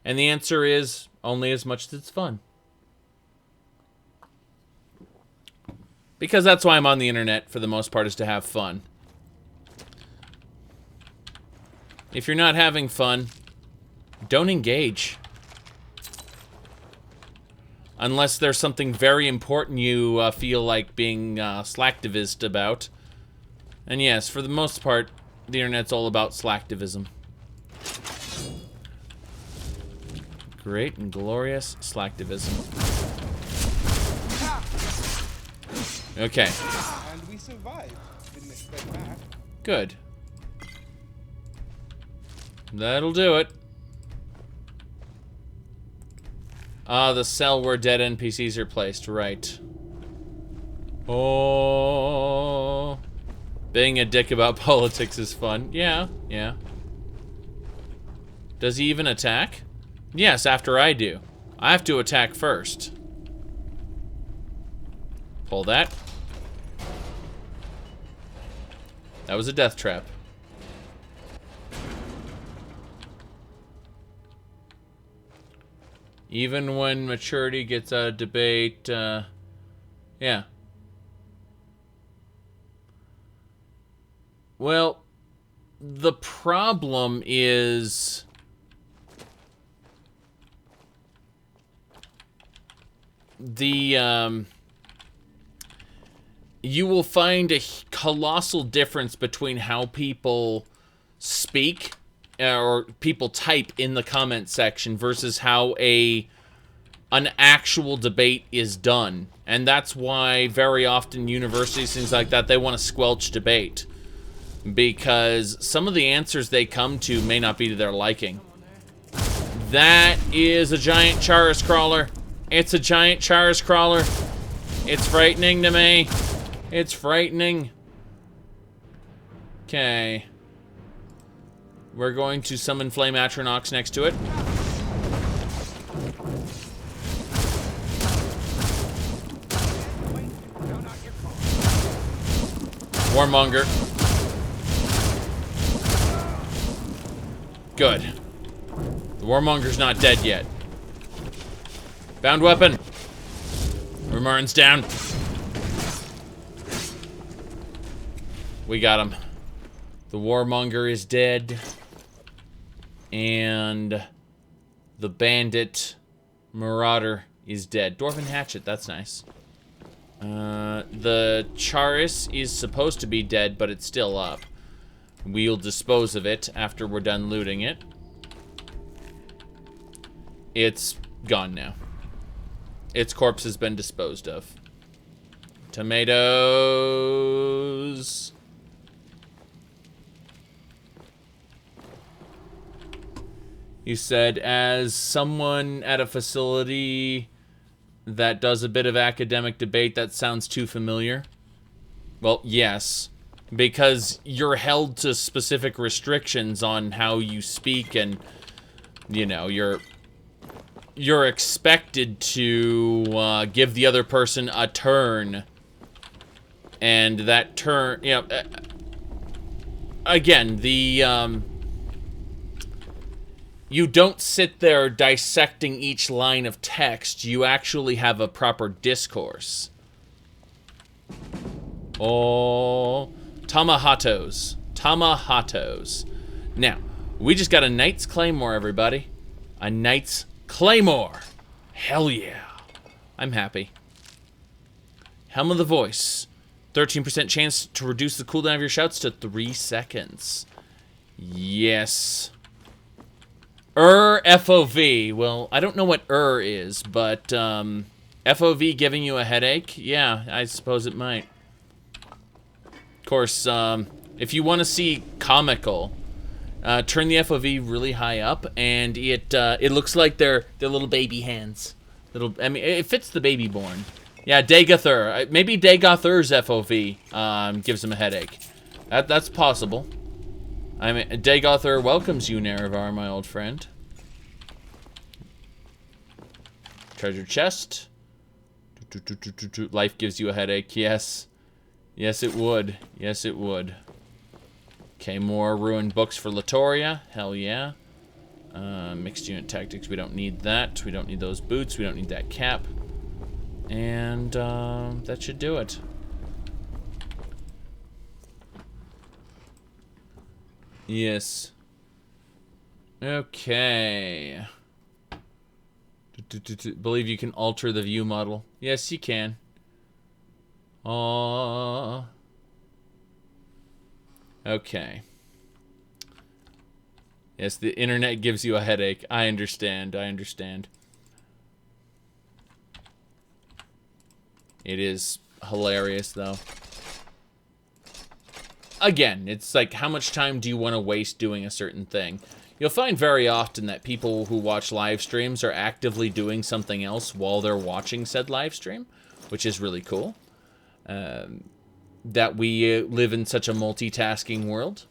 And the answer is only as much as it's fun. Because that's why I'm on the internet for the most part, is to have fun. If you're not having fun, don't engage. Unless there's something very important you feel like being slacktivist about. And yes, for the most part, the internet's all about slacktivism. Great and glorious slacktivism. Okay. And we survived. Didn't expect that. Good. That'll do it. Ah, the cell where dead NPCs are placed, right. Oh. Being a dick about politics is fun. Yeah, yeah. Does he even attack? Yes, after I do. I have to attack first. Pull that. That was a death trap. Even when maturity gets out of debate, yeah. Well, the problem is you will find a colossal difference between how people speak or people type in the comment section versus how an actual debate is done. And that's why very often universities, things like that, they want to squelch debate. Because some of the answers they come to may not be to their liking. That is a giant Charas crawler. It's a giant Charas crawler. It's frightening to me. It's frightening. Okay. We're going to summon Flame Atronox next to it. Warmonger. Good. The Warmonger's not dead yet. Bound weapon. Remarn's down. We got him. The Warmonger is dead. And the bandit Marauder is dead. Dwarven Hatchet, that's nice. The Charas is supposed to be dead, but it's still up. We'll dispose of it after we're done looting it. It's gone now. Its corpse has been disposed of. Tomatoes. You said, as someone at a facility that does a bit of academic debate, that sounds too familiar. Well, yes. Because you're held to specific restrictions on how you speak, and, you know, you're expected to give the other person a turn. And that turn, you know, again, you don't sit there dissecting each line of text. You actually have a proper discourse. Oh, Tamahatos. Tamahatos. Now, we just got a Knight's Claymore, everybody. A Knight's Claymore. Hell yeah. I'm happy. Helm of the Voice. 13% chance to reduce the cooldown of your shouts to 3 seconds. Yes. FOV. Well, I don't know what is, but FOV giving you a headache? Yeah, I suppose it might. Of course, if you want to see comical, turn the FOV really high up, and it looks like they're little baby hands. I mean, it fits the baby born. Yeah, Dagothur. Maybe Dagothur's FOV gives him a headache. That's possible. I mean, Dagothur welcomes you, Nerevar, my old friend. Treasure chest. Life gives you a headache. Yes. Yes, it would. Yes, it would. Okay, more ruined books for Latoria. Hell yeah. Mixed unit tactics. We don't need that. We don't need those boots. We don't need that cap. And that should do it. Yes. Okay. Believe you can alter the view model. Yes, you can. Okay. Yes, the internet gives you a headache. I understand. I understand. It is hilarious, though. Again, it's like, how much time do you want to waste doing a certain thing? You'll find very often that people who watch live streams are actively doing something else while they're watching said live stream, which is really cool. That we live in such a multitasking world.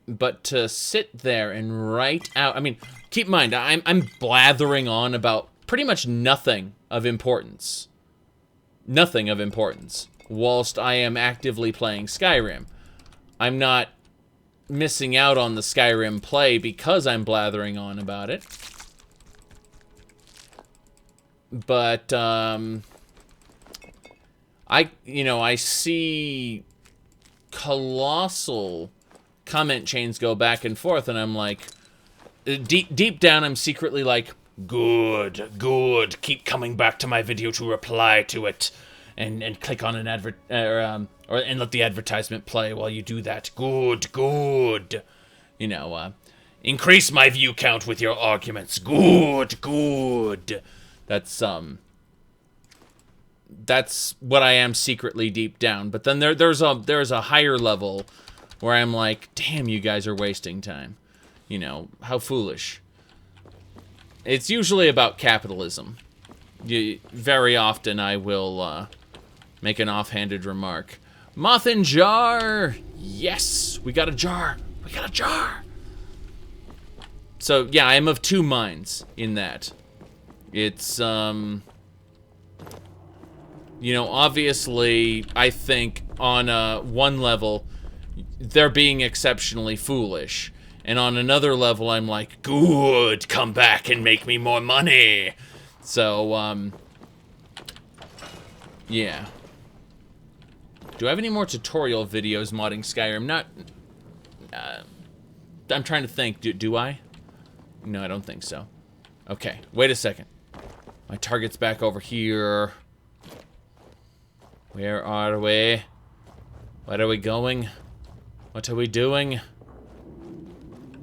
But to sit there and write out... I mean, keep in mind, I'm blathering on about pretty much nothing of importance. Nothing of importance. Whilst I am actively playing Skyrim. I'm not missing out on the Skyrim play because I'm blathering on about it. But, I see colossal comment chains go back and forth, and I'm like, deep down, I'm secretly like, good, keep coming back to my video to reply to it, and click on an and let the advertisement play while you do that. Good. Increase my view count with your arguments. Good. That's what I am secretly deep down. But then there's a higher level where I'm like, damn, you guys are wasting time. How foolish. It's usually about capitalism. Very often I will make an offhanded remark. Moth in jar! Yes! We got a jar! We got a jar! So, yeah, I am of two minds in that. It's, obviously, I think on one level, they're being exceptionally foolish. And on another level, I'm like, good, come back and make me more money. So, yeah. Do I have any more tutorial videos modding Skyrim? I'm trying to think. Do I? No, I don't think so. Okay, wait a second. My target's back over here. Where are we? Where are we going? What are we doing?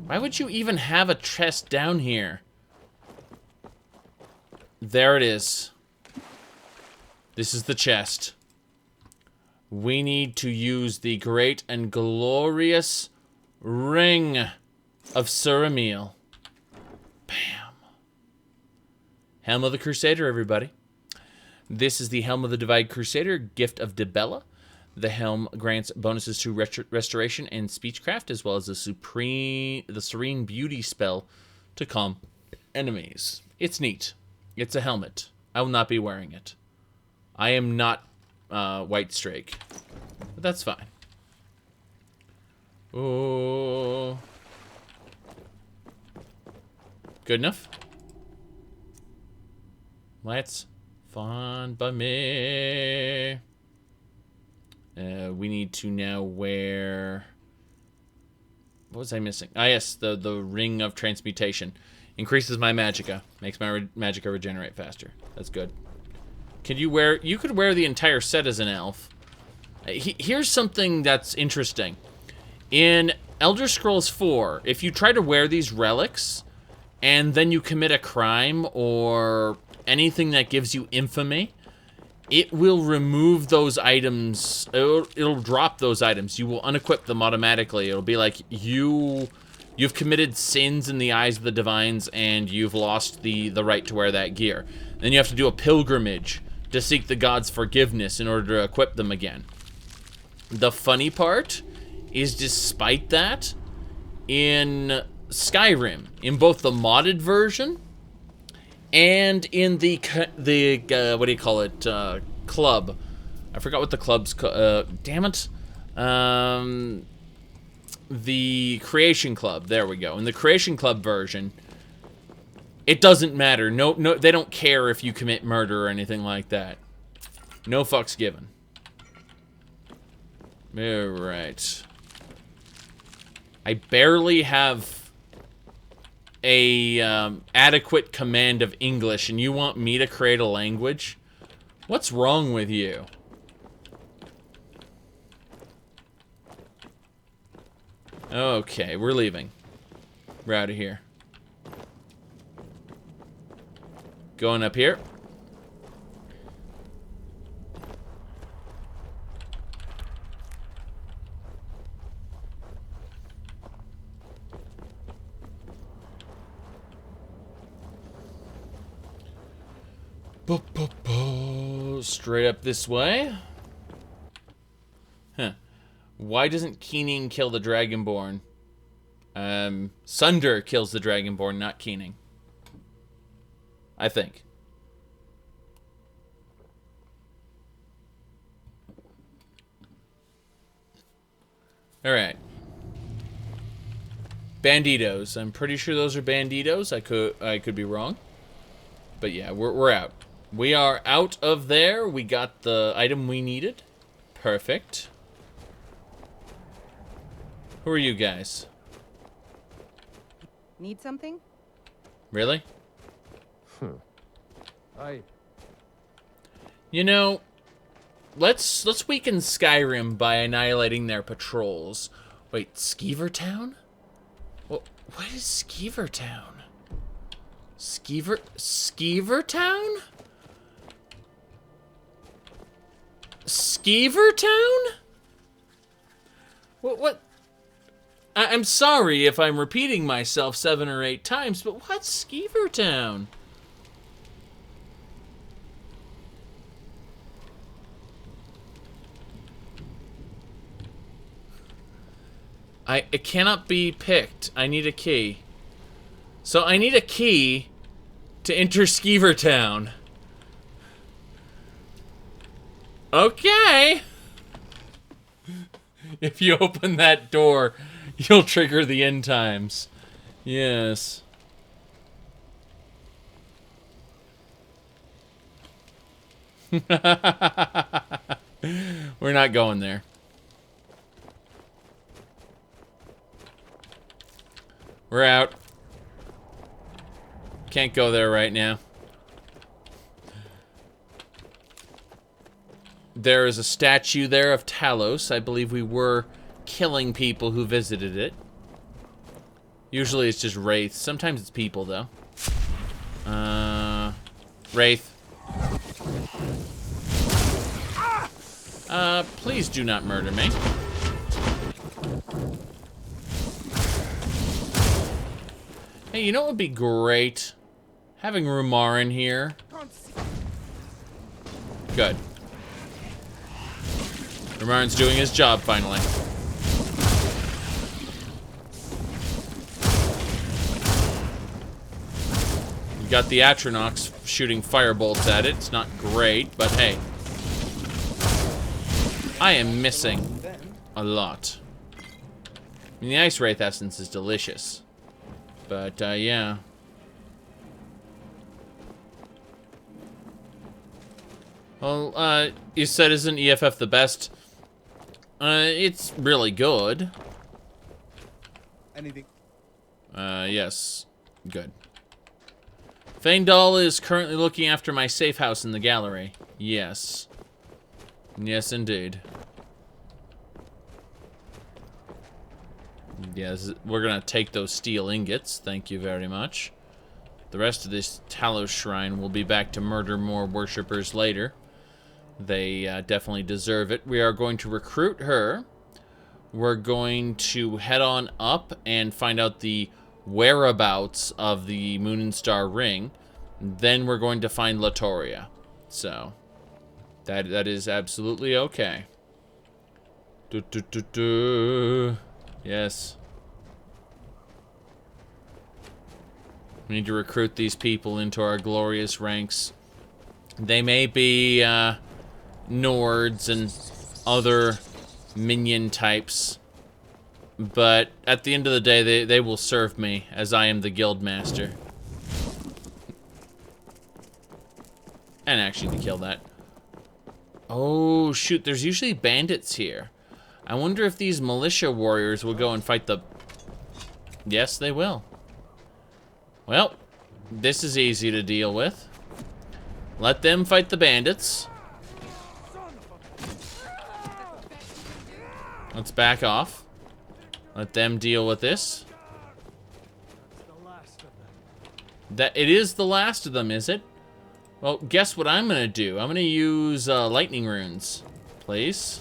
Why would you even have a chest down here? There it is. This is the chest. We need to use the great and glorious Ring of Suramiel. Bam. Helm of the Crusader, everybody. This is the Helm of the Divide Crusader, Gift of Dibella. The helm grants bonuses to restoration and speechcraft, as well as the Serene Beauty spell to calm enemies. It's neat. It's a helmet. I will not be wearing it. I am not White Strake, but that's fine. Oh. Good enough? Let's fun by me. We need to now wear... What was I missing? Ah, yes, the ring of transmutation. Increases my magicka. Makes my magicka regenerate faster. That's good. Could you wear... You could wear the entire set as an elf. Here's something that's interesting. In Elder Scrolls 4, if you try to wear these relics, and then you commit a crime or anything that gives you infamy, it will remove those items. It'll drop those items. You will unequip them automatically. It'll be like you've committed sins in the eyes of the divines, and you've lost the right to wear that gear. Then you have to do a pilgrimage to seek the gods' forgiveness in order to equip them again. The funny part is, despite that, in Skyrim, in both the modded version and in the what do you call it, club. I forgot what the club's damn it. The Creation Club. There we go. In the Creation Club version, it doesn't matter. No, they don't care if you commit murder or anything like that. No fucks given. All right. I barely have a adequate command of English, and you want me to create a language? What's wrong with you? Okay, we're leaving. We're out of here. Going up here. Straight up this way. Huh. Why doesn't Keening kill the Dragonborn? Sunder kills the Dragonborn, not Keening. I think. Alright. Banditos. I'm pretty sure those are banditos. I could be wrong. But yeah, we're out. We are out of there. We got the item we needed. Perfect. Who are you guys? Need something? Really? I... You know, let's weaken Skyrim by annihilating their patrols. Wait, Skeever Town? What is Skeever Town? Skeever Town? Skeever Town? What? I'm sorry if I'm repeating myself 7 or 8 times, but what's Skeever Town? It cannot be picked. I need a key. So I need a key to enter Skeever Town. Okay. If you open that door, you'll trigger the end times. Yes. We're not going there. We're out. Can't go there right now. There is a statue there of Talos. I believe we were killing people who visited it. Usually it's just wraiths. Sometimes it's people, though. Wraith. Please do not murder me. Hey, you know what would be great? Having Rumar in here. Good. Rumar's doing his job, finally. You got the Atronox shooting firebolts at it. It's not great, but hey. I am missing a lot. mean, the Ice Wraith essence is delicious. But, yeah. Well, you said isn't EFF the best? It's really good. Anything? Yes. Good. Feindal is currently looking after my safe house in the gallery. Yes. Yes, indeed. Yes, we're gonna take those steel ingots. Thank you very much. The rest of this Talos Shrine will be back to murder more worshippers later. They definitely deserve it. We are going to recruit her. We're going to head on up and find out the whereabouts of the Moon and Star Ring. Then we're going to find Latoria. So, that is absolutely okay. Yes. We need to recruit these people into our glorious ranks. They may be Nords and other minion types, but at the end of the day, they will serve me, as I am the guild master. And actually, to kill that. Oh, shoot, there's usually bandits here. I wonder if these militia warriors will go and fight the... Yes, they will. Well, this is easy to deal with. Let them fight the bandits. Let's back off. Let them deal with this. That it is the last of them, is it? Well, guess what I'm gonna do? I'm gonna use lightning runes, please.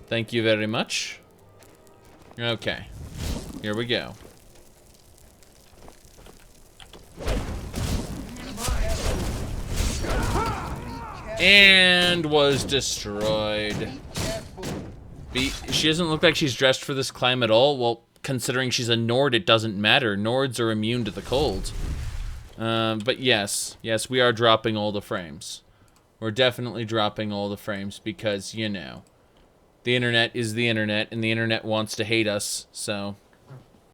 Thank you very much. Okay, here we go. And was destroyed. She doesn't look like she's dressed for this climb at all. Well, considering she's a Nord, it doesn't matter. Nords are immune to the cold. But yes, we are dropping all the frames. We're definitely dropping all the frames because, you know, the internet is the internet, and the internet wants to hate us, so